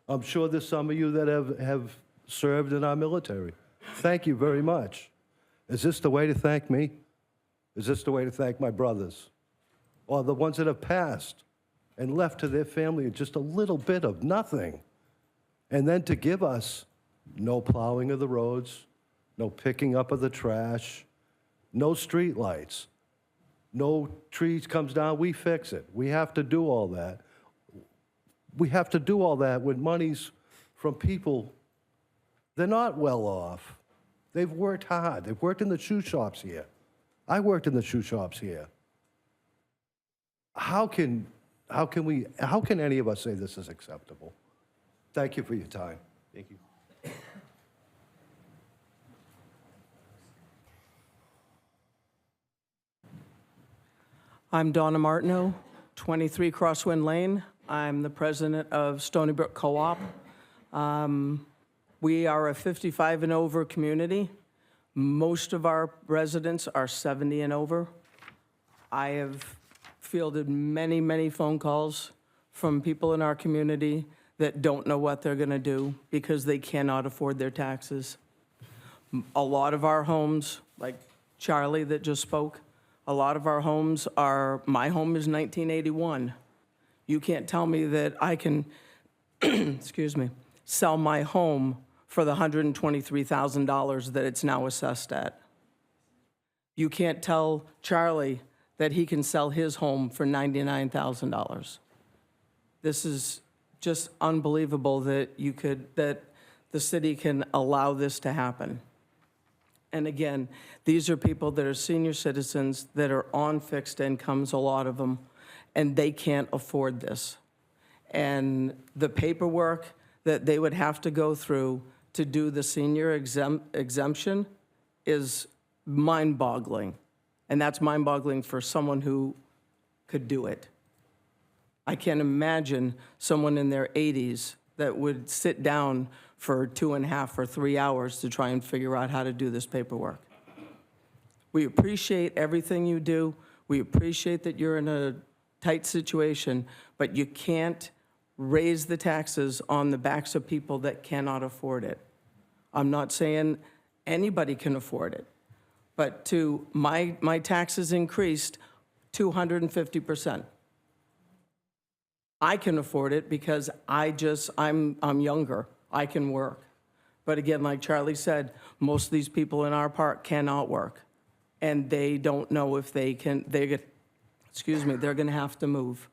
I'm sure there's some of you that have served in our military. Thank you very much. Is this the way to thank me? Is this the way to thank my brothers? Or the ones that have passed and left to their family just a little bit of nothing? And then to give us no plowing of the roads, no picking up of the trash, no street lights, no trees comes down, we fix it. We have to do all that. We have to do all that with monies from people. They're not well off. They've worked hard. They've worked in the shoe shops here. I worked in the shoe shops here. How can any of us say this is acceptable? Thank you for your time. Thank you. I'm Donna Martineau, 23 Crosswind Lane. I'm the president of Stony Brook Co-op. We are a 55 and over community. Most of our residents are 70 and over. I have fielded many, many phone calls from people in our community that don't know what they're going to do because they cannot afford their taxes. A lot of our homes, like Charlie that just spoke, a lot of our homes are, my home is 1981. You can't tell me that I can, excuse me, sell my home for the $123,000 that it's now assessed at. You can't tell Charlie that he can sell his home for $99,000. This is just unbelievable that that the city can allow this to happen. And again, these are people that are senior citizens that are on fixed incomes, a lot of them, and they can't afford this. And the paperwork that they would have to go through to do the senior exemption is mind-boggling. And that's mind-boggling for someone who could do it. I can't imagine someone in their 80s that would sit down for 2.5 or 3 hours to try and figure out how to do this paperwork. We appreciate everything you do. We appreciate that you're in a tight situation, but you can't raise the taxes on the backs of people that cannot afford it. I'm not saying anybody can afford it, but my taxes increased 250%. I can afford it because I'm younger. I can work. But again, like Charlie said, most of these people in our park cannot work. And they don't know if they're going to have to move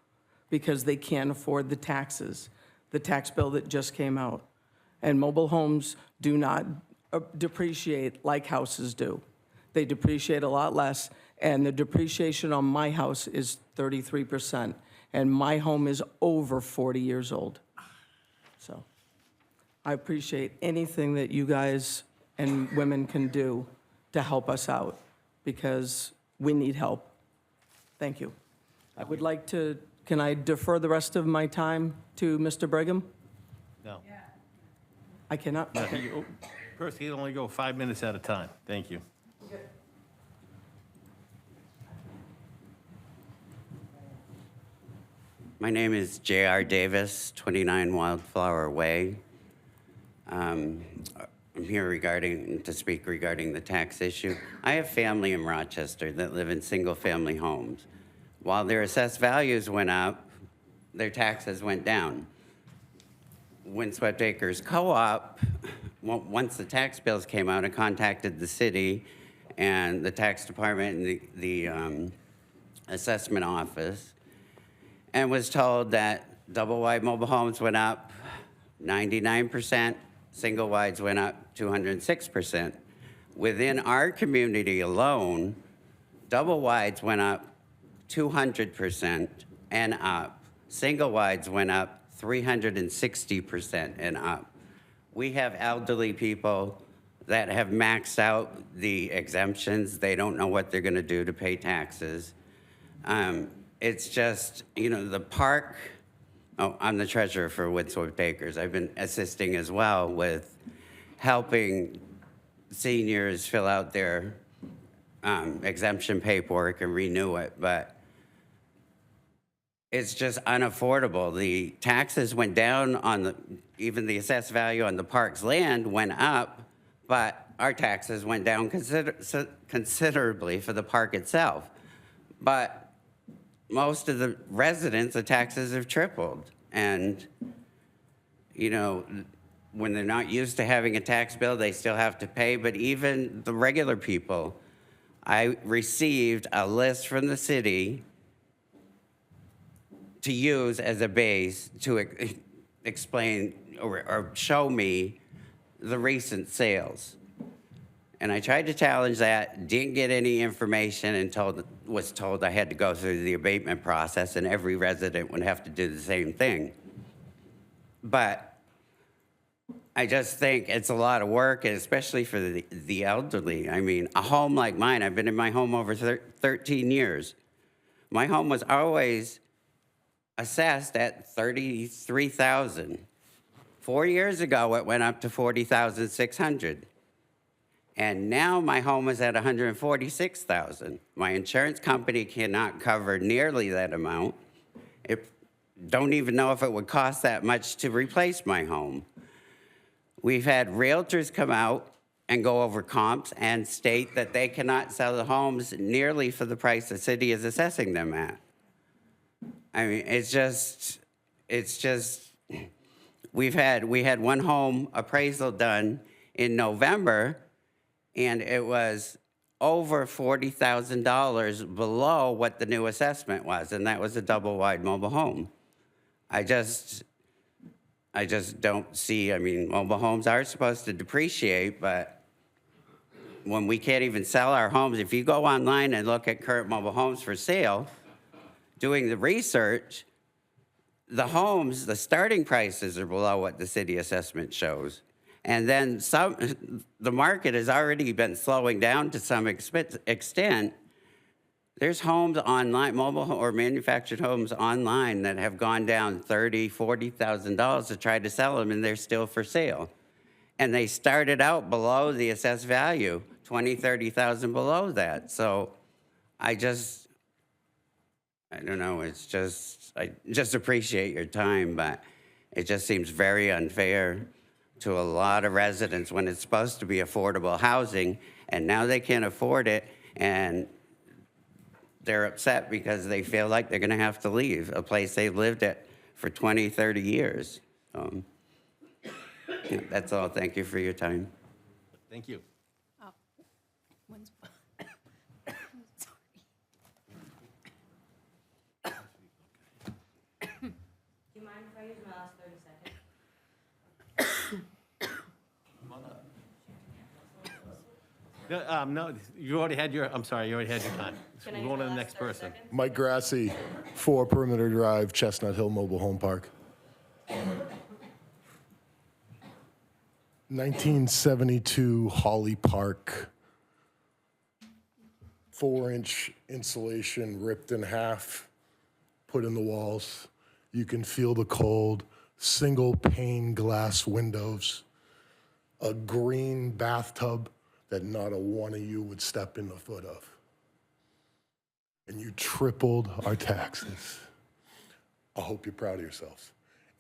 because they can't afford the taxes, the tax bill that just came out. And mobile homes do not depreciate like houses do. They depreciate a lot less, and the depreciation on my house is 33%, and my home is over 40 years old. So I appreciate anything that you guys and women can do to help us out, because we need help. Thank you. I would like to, can I defer the rest of my time to Mr. Brigham? No. I cannot? No, First, you can only go 5 minutes at a time. Thank you. My name is J.R. Davis, 29 Wildflower Way. I'm here to speak regarding the tax issue. I have family in Rochester that live in single-family homes. While their assessed values went up, their taxes went down. Windswept Acres Co-op, once the tax bills came out, it contacted the city and the tax department and the assessment office, and was told that double-wide mobile homes went up 99%, single-wides went up 206%. Within our community alone, double-wides went up 200% and up. Single-wides went up 360% and up. We have elderly people that have maxed out the exemptions. They don't know what they're gonna do to pay taxes. It's just, you know, the park, I'm the treasurer for Windswept Acres. I've been assisting as well with helping seniors fill out their exemption paperwork and renew it, but it's just unaffordable. The taxes went down on even the assessed value on the park's land went up, but our taxes went down considerably for the park itself. But most of the residents, the taxes have tripled. And, you know, when they're not used to having a tax bill, they still have to pay. But even the regular people, I received a list from the city to use as a base to explain or show me the recent sales. And I tried to challenge that, didn't get any information, and was told I had to go through the abatement process and every resident would have to do the same thing. But I just think it's a lot of work, and especially for the elderly. I mean, a home like mine, I've been in my home over 13 years. My home was always assessed at $33,000. 4 years ago, it went up to $40,600. And now my home is at $146,000. My insurance company cannot cover nearly that amount. Don't even know if it would cost that much to replace my home. We've had realtors come out and go over comps and state that they cannot sell the homes nearly for the price the city is assessing them at. I mean, it's just, we had one home appraisal done in November, and it was over $40,000 below what the new assessment was, and that was a double-wide mobile home. I just don't see, I mean, mobile homes are supposed to depreciate, but when we can't even sell our homes, if you go online and look at current mobile homes for sale, doing the research, the homes, the starting prices are below what the city assessment shows. And then the market has already been slowing down to some extent. There's homes online, mobile or manufactured homes online that have gone down $30,000, $40,000 to try to sell them, and they're still for sale. And they started out below the assessed value, $20,000, $30,000 below that. So I don't know, I just appreciate your time, but it just seems very unfair to a lot of residents when it's supposed to be affordable housing, and now they can't afford it, and they're upset because they feel like they're gonna have to leave a place they've lived at for 20, 30 years. Yeah, that's all. Thank you for your time. Thank you. Do you mind if I use my last 30 seconds? No, you already had your, I'm sorry, you already had your time. Can I We're use going to my the last next 30 person. seconds? Mike Grassi, 4 Perimeter Drive, Chestnut Hill Mobile Home Park. 1972 Holly Park, 4-inch insulation ripped in half, put in the walls. You can feel the cold, single pane glass windows, a green bathtub that not a one of you would step in the foot of. And you tripled our taxes. I hope you're proud of yourselves,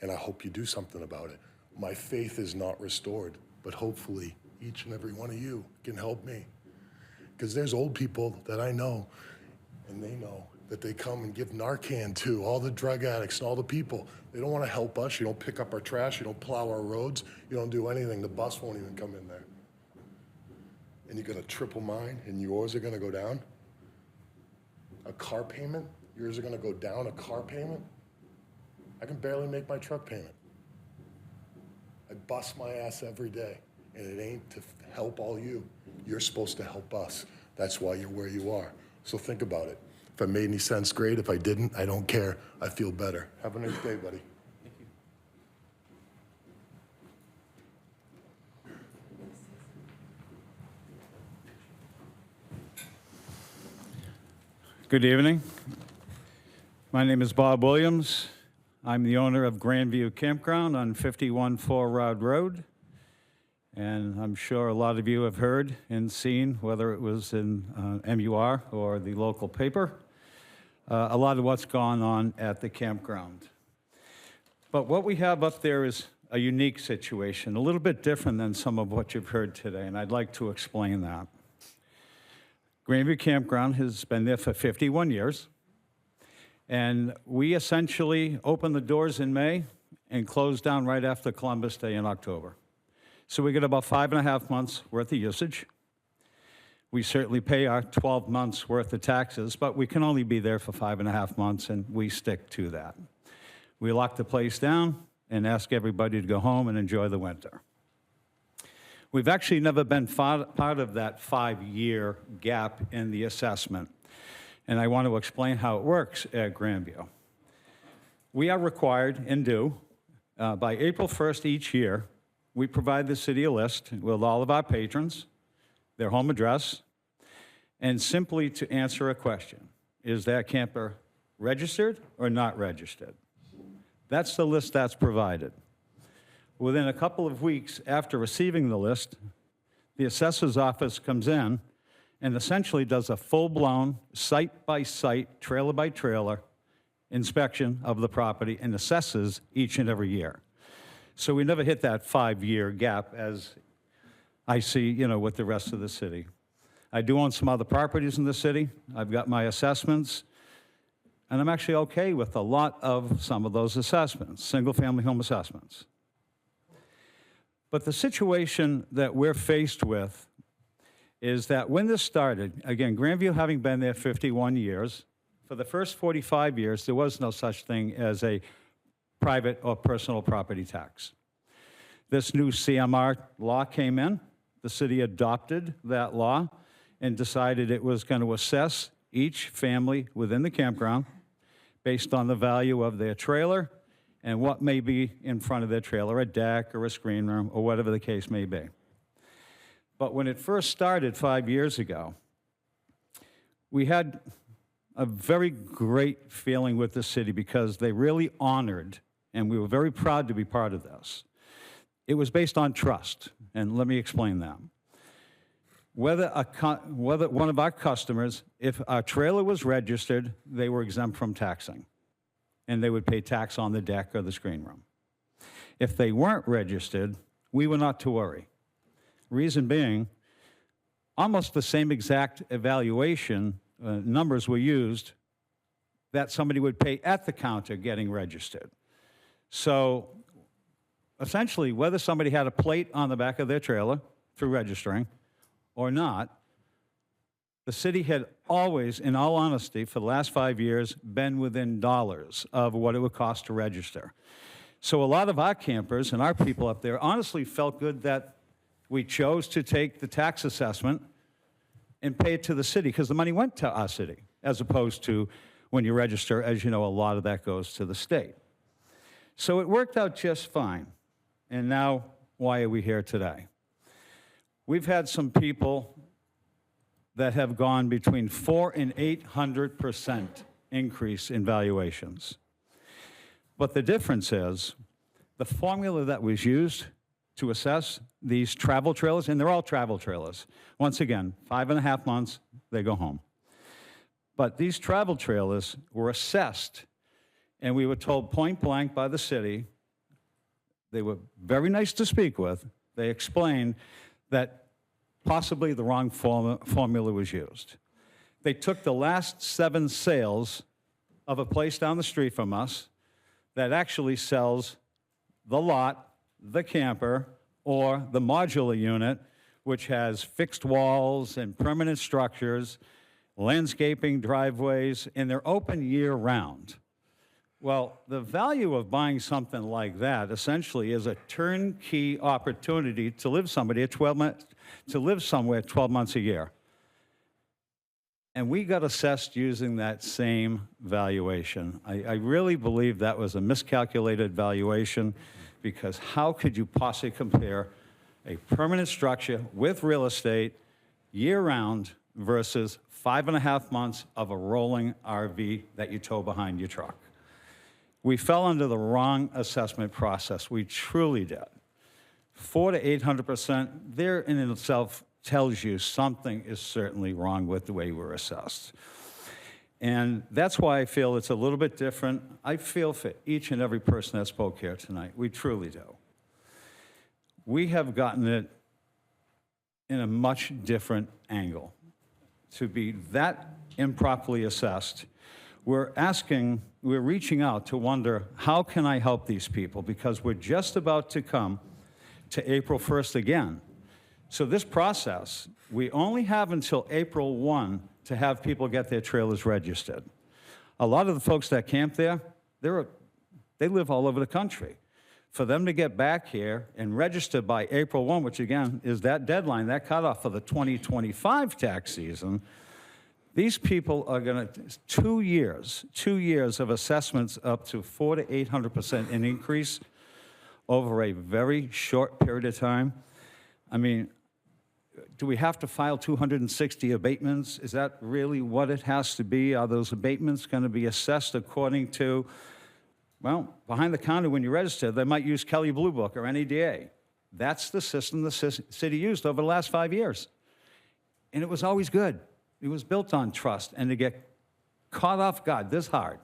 and I hope you do something about it. My faith is not restored, but hopefully each and every one of you can help me. Because there's old people that I know, and they know that they come and give Narcan to, all the drug addicts and all the people. They don't want to help us. You don't pick up our trash. You don't plow our roads. You don't do anything. The bus won't even come in there. And you're going to triple mine, and yours are going to go down? A car payment? Yours are going to go down a car payment? I can barely make my truck payment. I bust my ass every day, and it ain't to help all you. You're supposed to help us. That's why you're where you are. So think about it. If it made any sense, great. If I didn't, I don't care. I feel better. Have a nice day, buddy. Thank you. Good evening. My name is Bob Williams. I'm the owner of Grandview Campground on 51 Four Rod Road. And I'm sure a lot of you have heard and seen, whether it was in MUR or the local paper, a lot of what's gone on at the campground. But what we have up there is a unique situation, a little bit different than some of what you've heard today, and I'd like to explain that. Grandview Campground has been there for 51 years, and we essentially opened the doors in May and closed down right after Columbus Day in October. So we get about 5.5 months worth of usage. We certainly pay our 12 months worth of taxes, but we can only be there for 5.5 months, and we stick to that. We lock the place down and ask everybody to go home and enjoy the winter. We've actually never been part of that 5-year gap in the assessment, and I want to explain how it works at Grandview. We are required and do, by April 1st each year, we provide the city a list with all of our patrons, their home address, and simply to answer a question. Is that camper registered or not registered? That's the list that's provided. Within a couple of weeks after receiving the list, the assessor's office comes in and essentially does a full-blown, site-by-site, trailer-by-trailer inspection of the property and assesses each and every year. So we never hit that 5-year gap as I see, with the rest of the city. I do own some other properties in the city. I've got my assessments, and I'm actually okay with a lot of some of those assessments, single-family home assessments. But the situation that we're faced with is that when this started, again, Grandview having been there 51 years, for the first 45 years, there was no such thing as a private or personal property tax. This new CMR law came in. The city adopted that law and decided it was going to assess each family within the campground based on the value of their trailer and what may be in front of their trailer, a deck or a screen room or whatever the case may be. But when it first started 5 years ago, we had a very great feeling with the city because they really honored, and we were very proud to be part of this. It was based on trust, and let me explain that. Whether one of our customers, if our trailer was registered, they were exempt from taxing, and they would pay tax on the deck or the screen room. If they weren't registered, we were not to worry. Reason being, almost the same exact evaluation numbers were used that somebody would pay at the counter getting registered. So essentially, whether somebody had a plate on the back of their trailer through registering or not, the city had always, in all honesty, for the last 5 years, been within dollars of what it would cost to register. So a lot of our campers and our people up there honestly felt good that we chose to take the tax assessment and pay it to the city because the money went to our city, as opposed to when you register, as you know, a lot of that goes to the state. So it worked out just fine. And now why are we here today? We've had some people that have gone between 400% and 800% increase in valuations. But the difference is the formula that was used to assess these travel trailers, and they're all travel trailers. Once again, 5.5 months, they go home. But these travel trailers were assessed, and we were told point blank by the city, they were very nice to speak with, they explained that possibly the wrong formula was used. They took the last 7 sales of a place down the street from us that actually sells the lot, the camper, or the modular unit, which has fixed walls and permanent structures, landscaping, driveways, and they're open year-round. Well, the value of buying something like that essentially is a turnkey opportunity to live somewhere 12 months a year. And we got assessed using that same valuation. I really believe that was a miscalculated valuation, because how could you possibly compare a permanent structure with real estate year-round versus 5.5 months of a rolling RV that you tow behind your truck? We fell under the wrong assessment process. We truly did. 400% to 800%, there in itself tells you something is certainly wrong with the way we're assessed. And that's why I feel it's a little bit different. I feel for each and every person that spoke here tonight. We truly do. We have gotten it in a much different angle. To be that improperly assessed, we're reaching out to wonder, how can I help these people? Because we're just about to come to April 1st again. So this process, we only have until April 1 to have people get their trailers registered. A lot of the folks that camp there, they live all over the country. For them to get back here and register by April 1, which again is that deadline, that cutoff for the 2025 tax season, these people are going to, 2 years of assessments up to 400% to 800% an increase over a very short period of time. I mean, do we have to file 260 abatements? Is that really what it has to be? Are those abatements going to be assessed according to, well, behind the counter when you register, they might use Kelley Blue Book or NADA. That's the system the city used over the last 5 years. And it was always good. It was built on trust. And to get caught off guard this hard,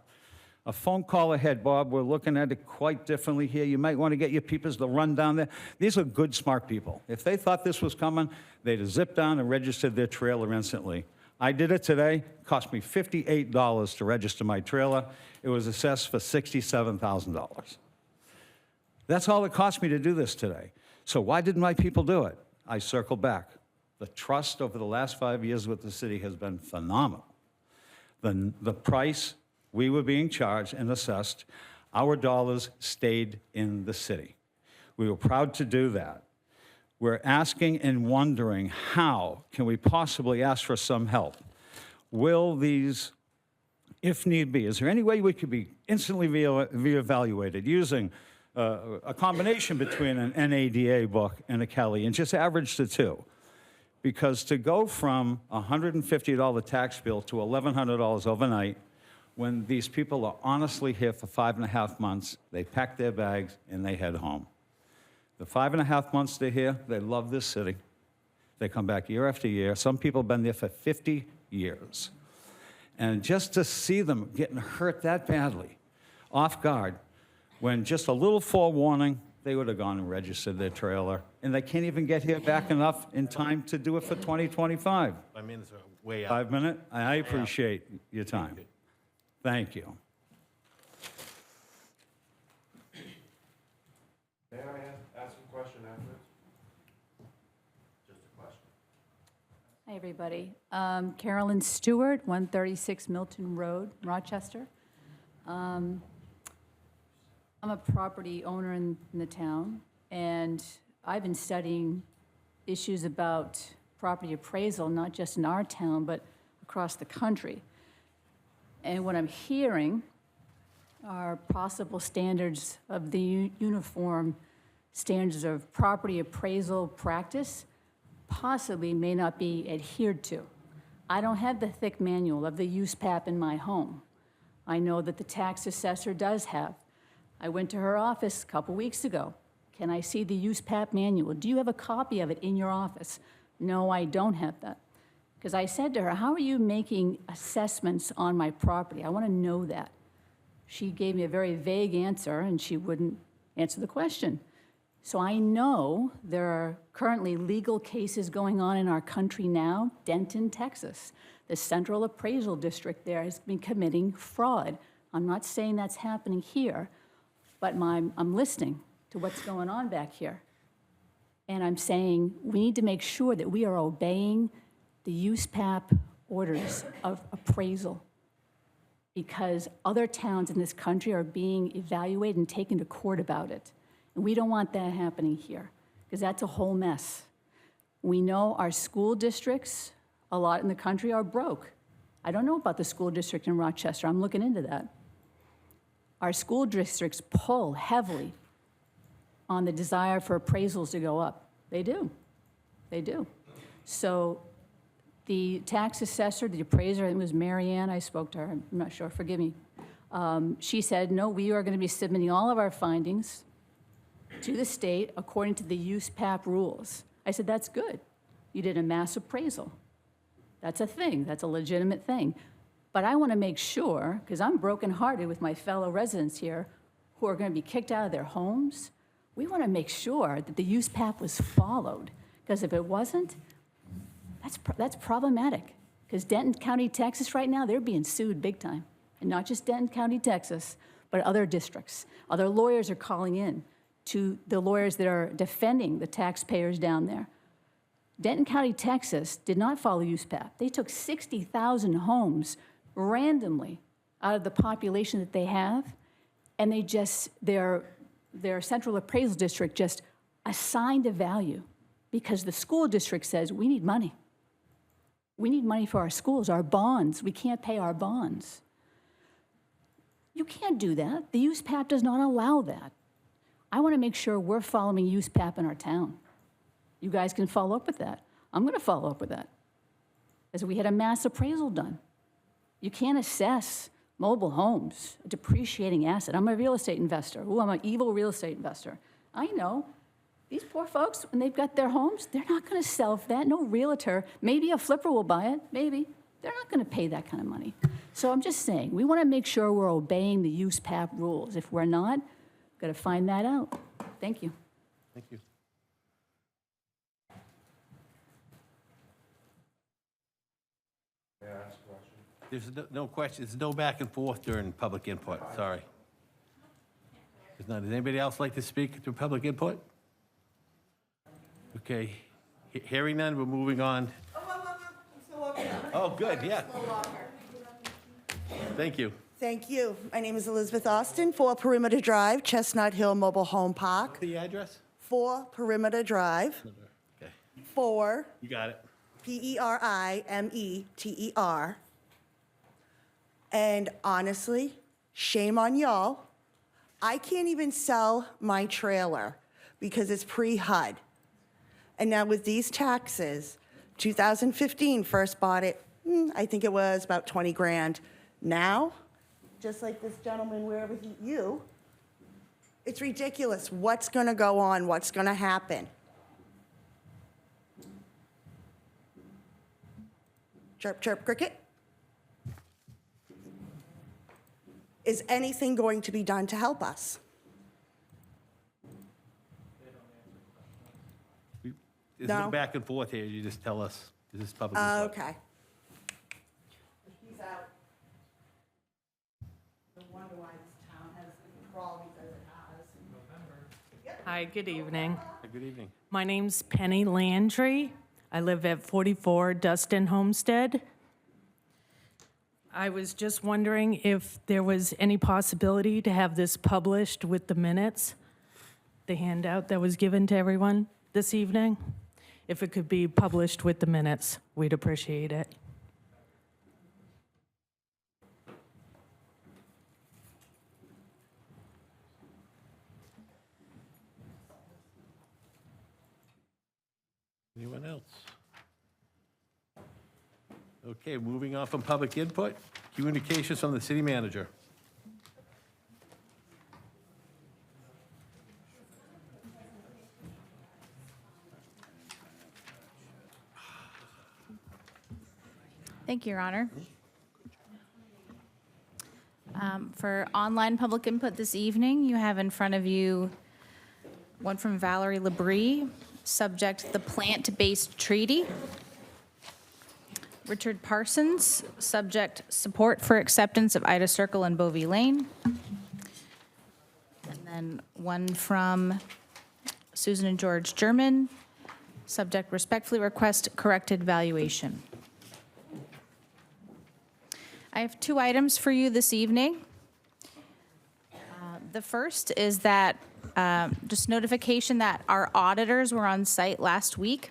a phone call ahead, Bob, we're looking at it quite differently here. You might want to get your peepers to run down there. These are good, smart people. If they thought this was coming, they'd have zipped down and registered their trailer instantly. I did it today. It cost me $58 to register my trailer. It was assessed for $67,000. That's all it cost me to do this today. So why didn't my people do it? I circle back. The trust over the last 5 years with the city has been phenomenal. The price we were being charged and assessed, our dollars stayed in the city. We were proud to do that. We're asking and wondering, how can we possibly ask for some help? Will these, if need be, is there any way we could be instantly reevaluated using a combination between an NADA book and a Kelley and just average the two? Because to go from a $150 tax bill to $1,100 overnight, when these people are honestly here for 5.5 months, they pack their bags and they head home. The 5.5 months they're here, they love this city. They come back year after year. Some people have been there for 50 years. And just to see them getting hurt that badly, off guard, when just a little forewarning, they would have gone and registered their trailer. And they can't even get here back enough in time to do it for 2025. 5 minutes are way out. 5 minutes? I appreciate your time. Thank you. May I ask a question afterwards? Just a question. Hi, everybody. Carolyn Stewart, 136 Milton Road, Rochester. I'm a property owner in the town, and I've been studying issues about property appraisal, not just in our town, but across the country. And what I'm hearing are possible standards of the uniform standards of property appraisal practice possibly may not be adhered to. I don't have the thick manual of the USPAP in my home. I know that the tax assessor does have. I went to her office a couple weeks ago. Can I see the USPAP manual? Do you have a copy of it in your office? No, I don't have that. Because I said to her, how are you making assessments on my property? I want to know that. She gave me a very vague answer, and she wouldn't answer the question. So I know there are currently legal cases going on in our country now. Denton, Texas, the Central Appraisal District there has been committing fraud. I'm not saying that's happening here, but I'm listening to what's going on back here. And I'm saying we need to make sure that we are obeying the USPAP orders of appraisal, because other towns in this country are being evaluated and taken to court about it. And we don't want that happening here, because that's a whole mess. We know our school districts, a lot in the country, are broke. I don't know about the school district in Rochester. I'm looking into that. Our school districts pull heavily on the desire for appraisals to go up. They do. They do. So the tax assessor, the appraiser, I think it was Mary Ann, I spoke to her, I'm not sure, forgive me. She said, no, we are going to be submitting all of our findings to the state according to the USPAP rules. I said, that's good. You did a mass appraisal. That's a thing. That's a legitimate thing. But I want to make sure, because I'm brokenhearted with my fellow residents here who are going to be kicked out of their homes, we want to make sure that the USPAP was followed. Because if it wasn't, that's problematic. Because Denton County, Texas right now, they're being sued big time. And not just Denton County, Texas, but other districts. Other lawyers are calling in to the lawyers that are defending the taxpayers down there. Denton County, Texas did not follow USPAP. They took 60,000 homes randomly out of the population that they have, and they just, their central appraisal district just assigned a value because the school district says, we need money. We need money for our schools, our bonds. We can't pay our bonds. You can't do that. The USPAP does not allow that. I want to make sure we're following USPAP in our town. You guys can follow up with that. I'm going to follow up with that. As we had a mass appraisal done. You can't assess mobile homes, a depreciating asset. I'm a real estate investor. Ooh, I'm an evil real estate investor. I know. These poor folks, when they've got their homes, they're not going to sell for that. No realtor. Maybe a flipper will buy it. Maybe. They're not going to pay that kind of money. So I'm just saying, we want to make sure we're obeying the USPAP rules. If we're not, we've got to find that out. Thank you. Thank you. There's no questions, there's no back and forth during public input, sorry. There's none. Does anybody else like to speak to public input? Okay, hearing none, we're moving on. Oh, good, yeah. Thank you. Thank you. My name is Elizabeth Austin, 4 Perimeter Drive, Chestnut Hill Mobile Home Park. The address? 4 Perimeter Drive. Okay. 4. You got it. Perimeter. And honestly, shame on y'all. I can't even sell my trailer because it's pre-HUD. And now with these taxes, 2015 first bought it, I think it was about 20 grand. Now, just like this gentleman, wherever you, it's ridiculous. What's gonna go on? What's gonna happen? Chirp, chirp, cricket. Is anything going to be done to help us? There's No? no back and forth here, you just tell us. This is public input. Okay. He's out. No wonder why this town has the problems as it has. Hi, good evening. Good evening. My name's Penny Landry. I live at 44 Dustin Homestead. I was just wondering if there was any possibility to have this published with the minutes, the handout that was given to everyone this evening. If it could be published with the minutes, we'd appreciate it. Okay, moving on from public input, communications from the city manager. Thank you, Your Honor. For online public input this evening, you have in front of you one from Valerie Labrie, subject the plant-based treaty. Richard Parsons, subject support for acceptance of Ida Circle and Bovee Lane. And then one from Susan and George German, subject respectfully request corrected valuation. I have two items for you this evening. The first is that just notification that our auditors were on site last week,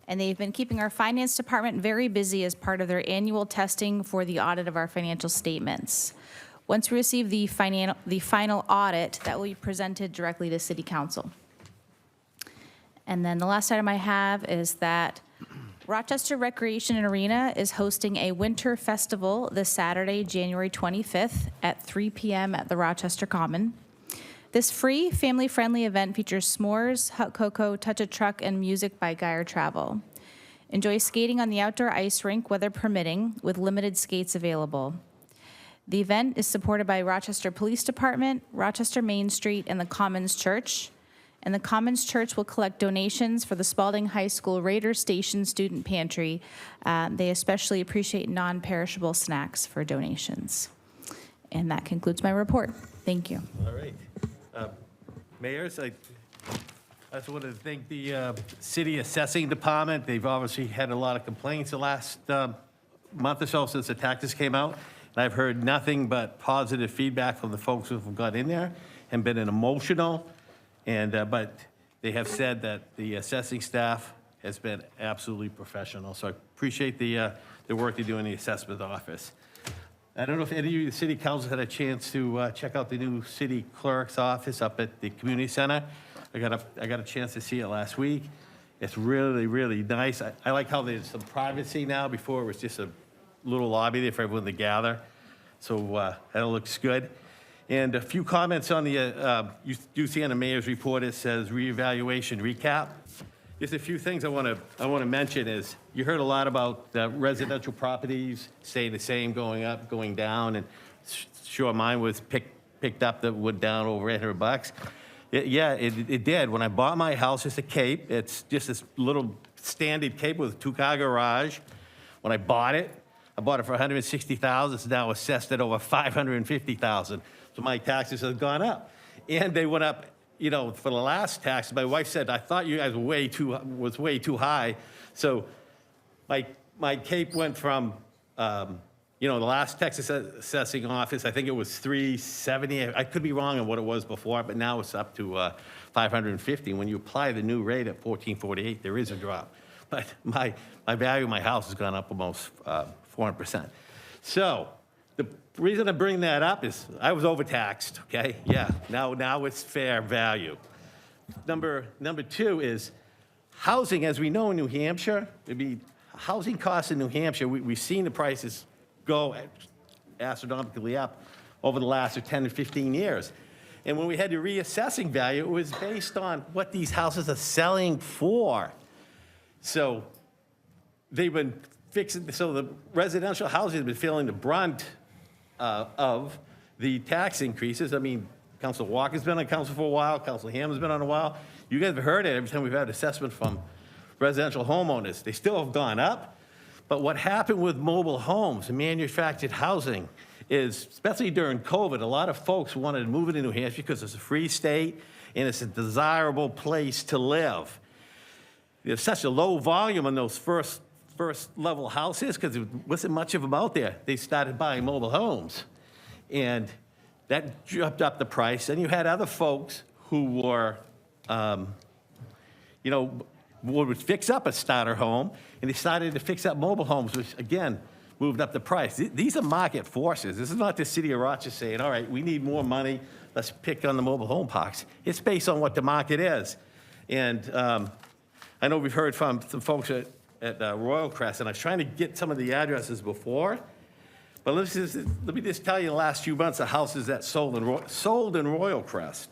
and they've been keeping our finance department very busy as part of their annual testing for the audit of our financial statements. Once we receive the final audit, that will be presented directly to City Council. And then the last item I have is that Rochester Recreation and Arena is hosting a winter festival this Saturday, January 25th at 3 p.m. at the Rochester Common. This free, family-friendly event features s'mores, hot cocoa, touch a truck, and music by Geyer Travel. Enjoy skating on the outdoor ice rink, weather permitting, with limited skates available. The event is supported by Rochester Police Department, Rochester Main Street, and the Commons Church. And the Commons Church will collect donations for the Spalding High School Raider Station Student Pantry. They especially appreciate non-perishable snacks for donations. And that concludes my report. Thank you. All right. Mayors, I just wanted to thank the city assessing department. They've obviously had a lot of complaints the last month or so since the taxes came out. And I've heard nothing but positive feedback from the folks who have got in there and been emotional. And, but they have said that the assessing staff has been absolutely professional. So I appreciate the work they do in the assessment office. I don't know if any of you, the city council, had a chance to check out the new city clerk's office up at the community center. I got a chance to see it last week. It's really, really nice. I like how there's some privacy now. Before it was just a little lobby there for everyone to gather. So that looks good. And a few comments on the, you see on the mayor's report, it says reevaluation recap. Just a few things I want to mention is, you heard a lot about residential properties staying the same, going up, going down, and sure, mine was picked up, that went down over $800. Yeah, it did. When I bought my house, it's a Cape. It's just this little standard Cape with a two-car garage. When I bought it for $160,000. It's now assessed at over $550,000. So my taxes have gone up, and they went up. You know, for the last tax, my wife said, I thought you guys was way too high. So my Cape went from, you know, the last Texas assessing office, I think it was $370. I could be wrong on what it was before, but now it's up to $550. When you apply the new rate at $1,448, there is a drop. But my value of my house has gone up almost 400%. So the reason I bring that up is I was overtaxed, okay? Yeah, now it's fair value. Number two is housing. As we know in New Hampshire, housing costs in New Hampshire, we've seen the prices go astronomically up over the last 10 to 15 years. And when we had the reassessing value, it was based on what these houses are selling for. So they've been fixing, so the residential housing has been feeling the brunt of the tax increases. I mean, Councilor Walker's been on council for a while, Councilor Hammond's been on a while. You guys have heard it every time we've had assessment from residential homeowners. They still have gone up, but what happened with mobile homes and manufactured housing is, especially during COVID, a lot of folks wanted to move into New Hampshire because it's a free state and it's a desirable place to live. There's such a low volume on those first level houses because there wasn't much of them out there. They started buying mobile homes, and that dropped up the price. And you had other folks who were, you know, would fix up a starter home, and they started to fix up mobile homes, which again moved up the price. These are market forces. This is not the city of Rochester saying, all right, we need more money, let's pick on the mobile home parks. It's based on what the market is. And I know we've heard from some folks that at Royal Crest, and I was trying to get some of the addresses before. But let me just tell you the last few months, the houses that sold in Royal Crest.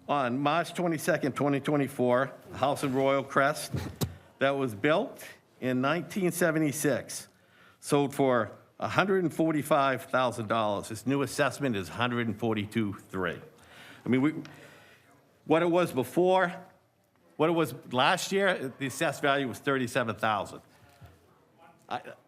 On March 22nd, 2024, a house in Royal Crest that was built in 1976 sold for $145,000. Its new assessment is $142,300. I mean, what it was before, what it was last year, the assessed value was $37,000.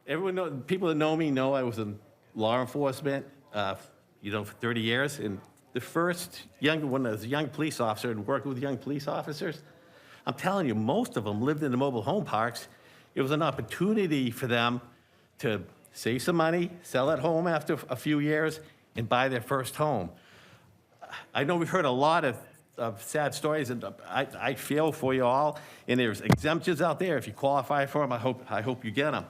Everyone know, people that know me know I was in law enforcement, for 30 years. And the first when I was a young police officer and working with young police officers, I'm telling you, most of them lived in the mobile home parks. It was an opportunity for them to save some money, sell at home after a few years, and buy their first home. I know we've heard a lot of sad stories, and I feel for you all. And there's exemptions out there. If you qualify for them, I hope you get them.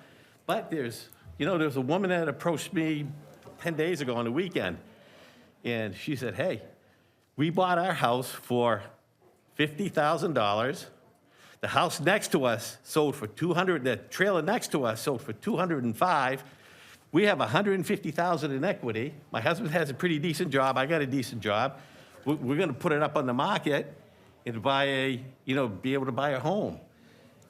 But there's a woman that approached me 10 days ago on the weekend, and she said, hey, we bought our house for $50,000. The house next to us sold for $200,000. The trailer next to us sold for $205,000. We have $150,000 in equity. My husband has a pretty decent job. I got a decent job. We're going to put it up on the market and be able to buy a home.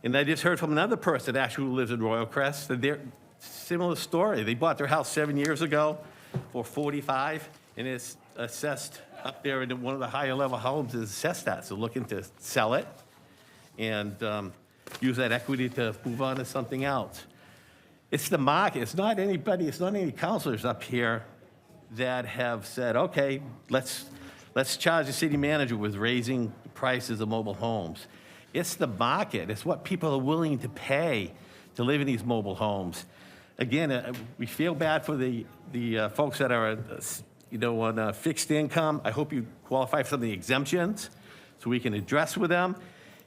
And I just heard from another person actually who lives in Royal Crest, that they're similar story. They bought their house 7 years ago for $45,000, and it's assessed up there in one of the higher level homes is assessed at. So looking to sell it and use that equity to move on to something else. It's the market. It's not any counselors up here that have said, okay, let's charge the city manager with raising the prices of mobile homes. It's the market. It's what people are willing to pay to live in these mobile homes. Again, we feel bad for the folks that are, on a fixed income. I hope you qualify for some of the exemptions so we can address with them.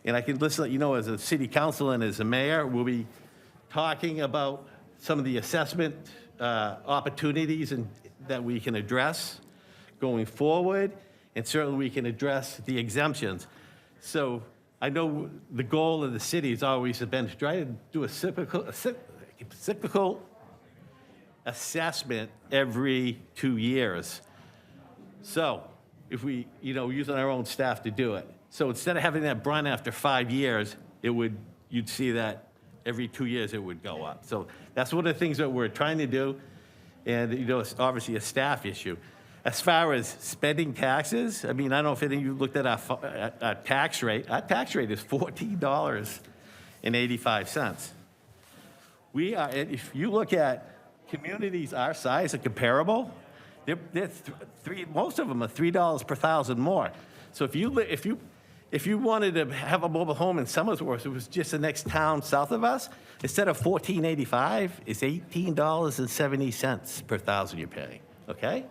And I can just let you know, as a city council and as a mayor, we'll be talking about some of the assessment opportunities that we can address going forward, and certainly we can address the exemptions. So I know the goal of the city has always been to try to do a cyclical assessment every 2 years. So if we, using our own staff to do it. So instead of having that run after 5 years, you'd see that every 2 years it would go up. So that's one of the things that we're trying to do. And, it's obviously a staff issue. As far as spending taxes, I mean, I don't know if any of you looked at our tax rate. Our tax rate is $14.85. If you look at communities our size and comparable, most of them are $3 per thousand more. So if you wanted to have a mobile home in Somersworth, it was just the next town south of us, instead of $14.85, it's $18.70 per thousand you're paying, okay?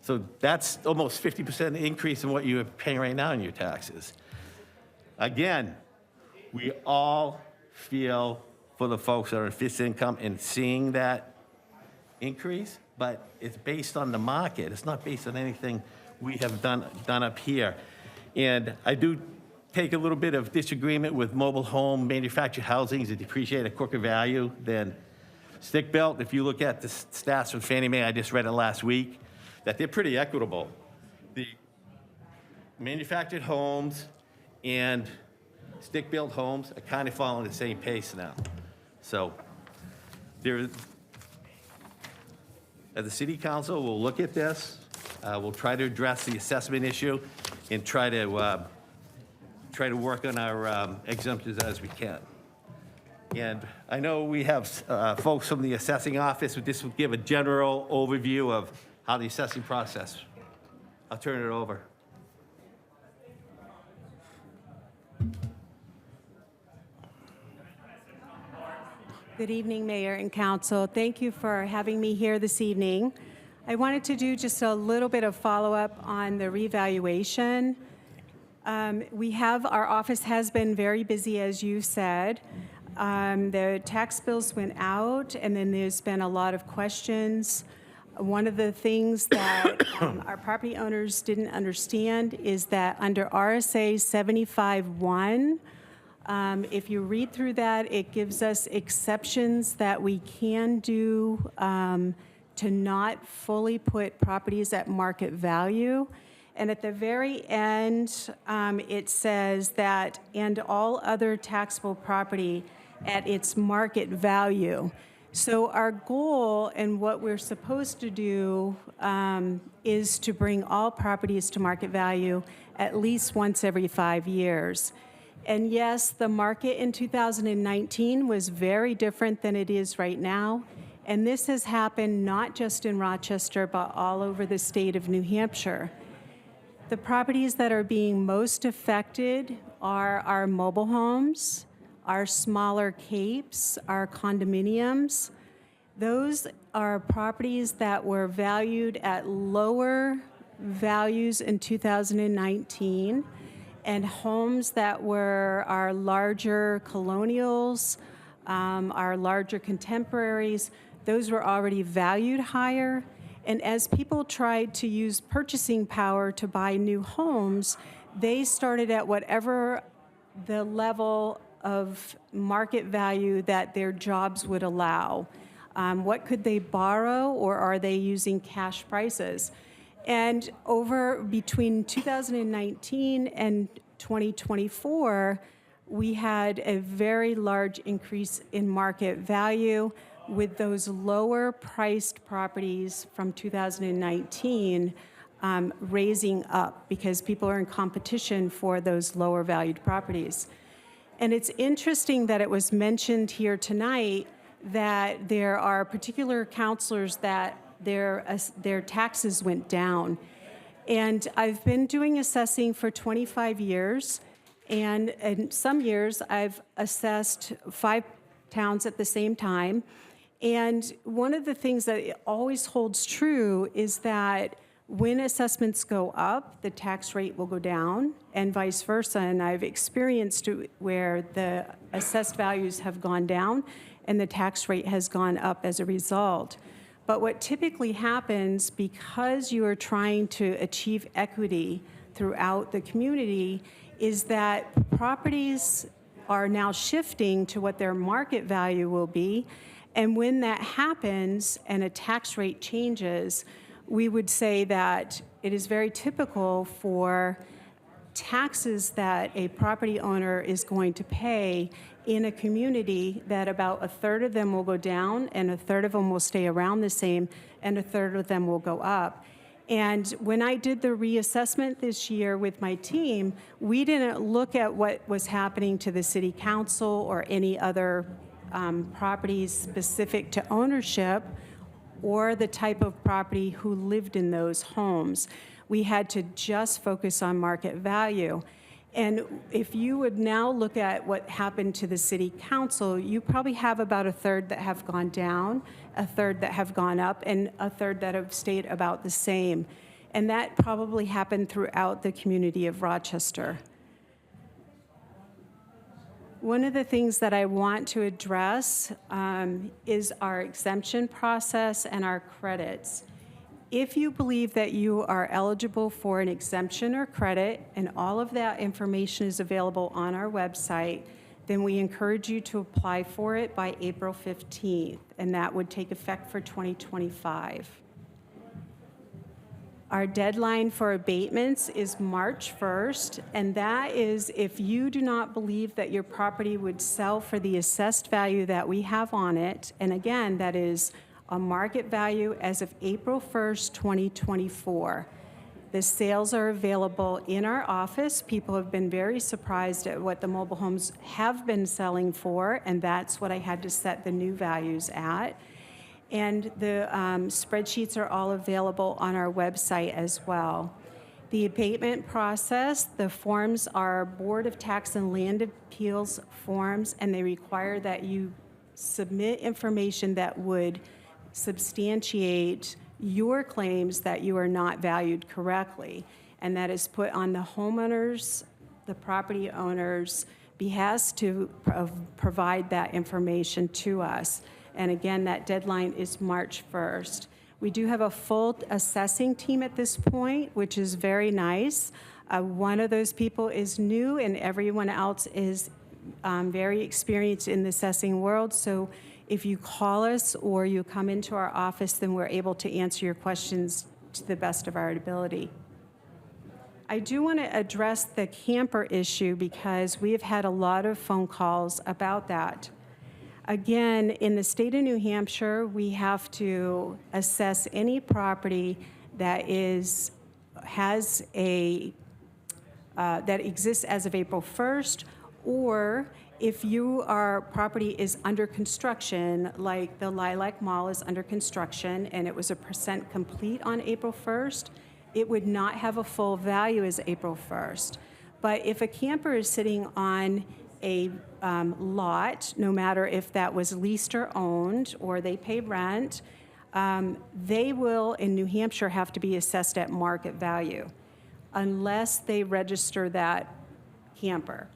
So that's almost 50% increase in what you're paying right now in your taxes. Again, we all feel for the folks that are in fixed income and seeing that increase, but it's based on the market. It's not based on anything we have done up here. And I do take a little bit of disagreement with mobile home manufactured housings that depreciate at quicker value than stick-built. If you look at the stats from Fannie Mae, I just read it last week, that they're pretty equitable. The manufactured homes and stick-built homes are kind of following the same pace now. So as the city council, we'll look at this. We'll try to address the assessment issue and try to work on our exemptions as we can. And I know we have folks from the assessing office who just will give a general overview of how the assessing process. I'll turn it over. Good evening, Mayor and Council. Thank you for having me here this evening. I wanted to do just a little bit of follow-up on the revaluation. Our office has been very busy, as you said. The tax bills went out, and then there's been a lot of questions. One of the things that our property owners didn't understand is that under RSA 75-1, if you read through that, it gives us exceptions that we can do to not fully put properties at market value. And at the very end, it says that, and all other taxable property at its market value. So our goal and what we're supposed to do is to bring all properties to market value at least once every 5 years. And yes, the market in 2019 was very different than it is right now. And this has happened not just in Rochester, but all over the state of New Hampshire. The properties that are being most affected are our mobile homes, our smaller capes, our condominiums. Those are properties that were valued at lower values in 2019, and homes that were our larger colonials, our larger contemporaries, those were already valued higher. And as people tried to use purchasing power to buy new homes, they started at whatever the level of market value that their jobs would allow. What could they borrow, or are they using cash prices? And between 2019 and 2024, we had a very large increase in market value, with those lower priced properties from 2019 raising up because people are in competition for those lower valued properties. And it's interesting that it was mentioned here tonight that there are particular counselors that their taxes went down. And I've been doing assessing for 25 years, and in some years I've assessed 5 towns at the same time. And one of the things that always holds true is that when assessments go up, the tax rate will go down, and vice versa. And I've experienced where the assessed values have gone down and the tax rate has gone up as a result. But what typically happens, because you are trying to achieve equity throughout the community, is that properties are now shifting to what their market value will be. And when that happens and a tax rate changes, we would say that it is very typical for taxes that a property owner is going to pay in a community that about 1/3 of them will go down, and 1/3 of them will stay around the same, and 1/3 of them will go up. And when I did the reassessment this year with my team, we didn't look at what was happening to the city council or any other properties specific to ownership or the type of property who lived in those homes. We had to just focus on market value. And if you would now look at what happened to the city council, you probably have about 1/3 that have gone down, 1/3 that have gone up, and 1/3 that have stayed about the same. And that probably happened throughout the community of Rochester. One of the things that I want to address is our exemption process and our credits. If you believe that you are eligible for an exemption or credit, and all of that information is available on our website, then we encourage you to apply for it by April 15th, and that would take effect for 2025. Our deadline for abatements is March 1st, and that is if you do not believe that your property would sell for the assessed value that we have on it, and again, that is a market value as of April 1st, 2024. The sales are available in our office. People have been very surprised at what the mobile homes have been selling for, and that's what I had to set the new values at. And the spreadsheets are all available on our website as well. The abatement process, the forms are Board of Tax and Land Appeals forms, and they require that you submit information that would substantiate your claims that you are not valued correctly. And that is put on the homeowners, the property owners, behest to provide that information to us. And again, that deadline is March 1st. We do have a full assessing team at this point, which is very nice. One of those people is new, and everyone else is very experienced in the assessing world. So if you call us or you come into our office, then we're able to answer your questions to the best of our ability. I do want to address the camper issue because we have had a lot of phone calls about that. Again, in the state of New Hampshire, we have to assess any property that that exists as of April 1st, or if your property is under construction, like the Lilac Mall is under construction and it was a % complete on April 1st, it would not have a full value as April 1st. But if a camper is sitting on a lot, no matter if that was leased or owned, or they pay rent, they will, in New Hampshire, have to be assessed at market value unless they register that camper.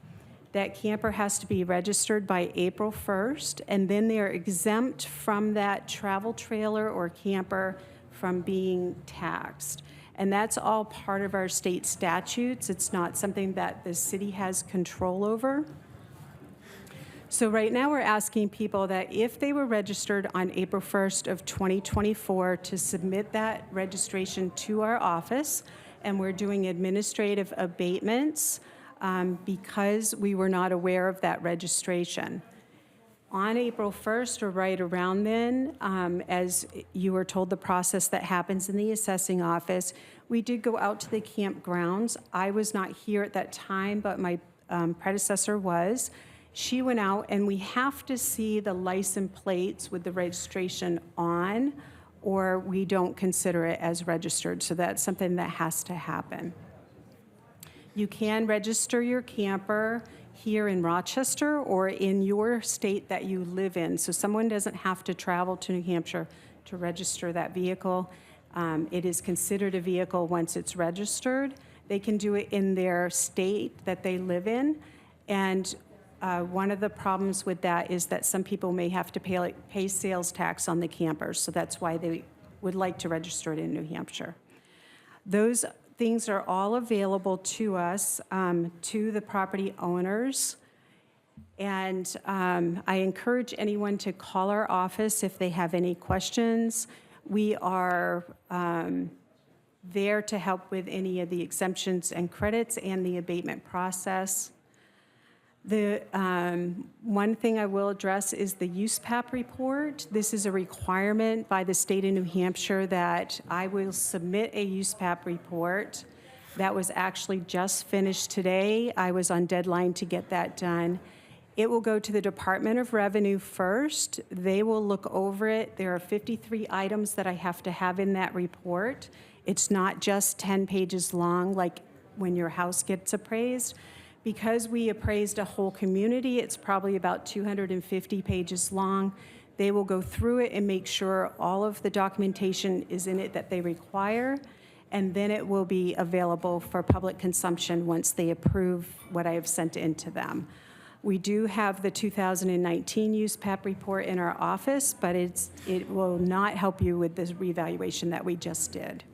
That camper has to be registered by April 1st, and then they are exempt from that travel trailer or camper from being taxed. And that's all part of our state statutes. It's not something that the city has control over. So right now we're asking people that if they were registered on April 1st of 2024 to submit that registration to our office, and we're doing administrative abatements because we were not aware of that registration. On April 1st or right around then, as you were told the process that happens in the assessing office, we did go out to the campgrounds. I was not here at that time, but my predecessor was. She went out, and we have to see the license plates with the registration on, or we don't consider it as registered. So that's something that has to happen. You can register your camper here in Rochester or in your state that you live in. So someone doesn't have to travel to New Hampshire to register that vehicle. It is considered a vehicle once it's registered. They can do it in their state that they live in. And one of the problems with that is that some people may have to pay sales tax on the campers. So that's why they would like to register it in New Hampshire. Those things are all available to us, to the property owners. And I encourage anyone to call our office if they have any questions. We are there to help with any of the exemptions and credits and the abatement process. The one thing I will address is the USPAP report. This is a requirement by the state of New Hampshire that I will submit a USPAP report. That was actually just finished today. I was on deadline to get that done. It will go to the Department of Revenue first. They will look over it. There are 53 items that I have to have in that report. It's not just 10 pages long like when your house gets appraised. Because we appraised a whole community, it's probably about 250 pages long. They will go through it and make sure all of the documentation is in it that they require, and then it will be available for public consumption once they approve what I have sent in to them. We do have the 2019 USPAP report in our office, but it will not help you with this revaluation that we just did.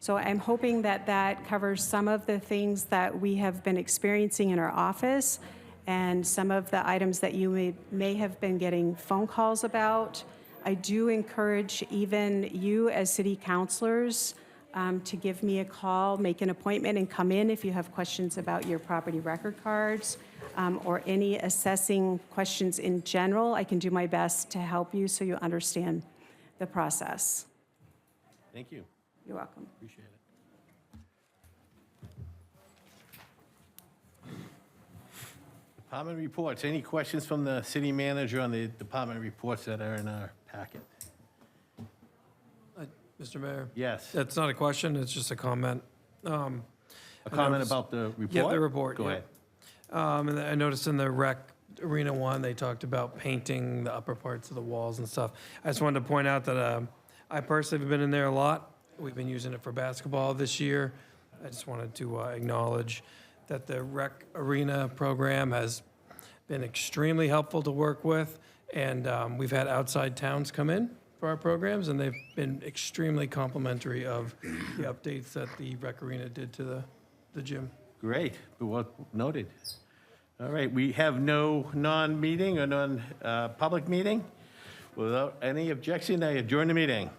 So I'm hoping that that covers some of the things that we have been experiencing in our office and some of the items that you may have been getting phone calls about. I do encourage even you as city councilors to give me a call, make an appointment, and come in if you have questions about your property record cards or any assessing questions in general. I can do my best to help you so you understand the process. Thank you. You're welcome. Appreciate it. Department reports. Any questions from the city manager on the department reports that are in our packet? Mr. Mayor? Yes. That's not a question, it's just a comment. A comment about the report? Yeah, the report. Go yeah. ahead. And I noticed in the rec arena one, they talked about painting the upper parts of the walls and stuff. I just wanted to point out that I personally have been in there a lot. We've been using it for basketball this year. I just wanted to acknowledge that the rec arena program has been extremely helpful to work with, and we've had outside towns come in for our programs, and they've been extremely complimentary of the updates that the Rec Arena did to the gym. Great, well noted. All right, we have no non-meeting or non-public meeting. Without any objection, I adjourn the meeting.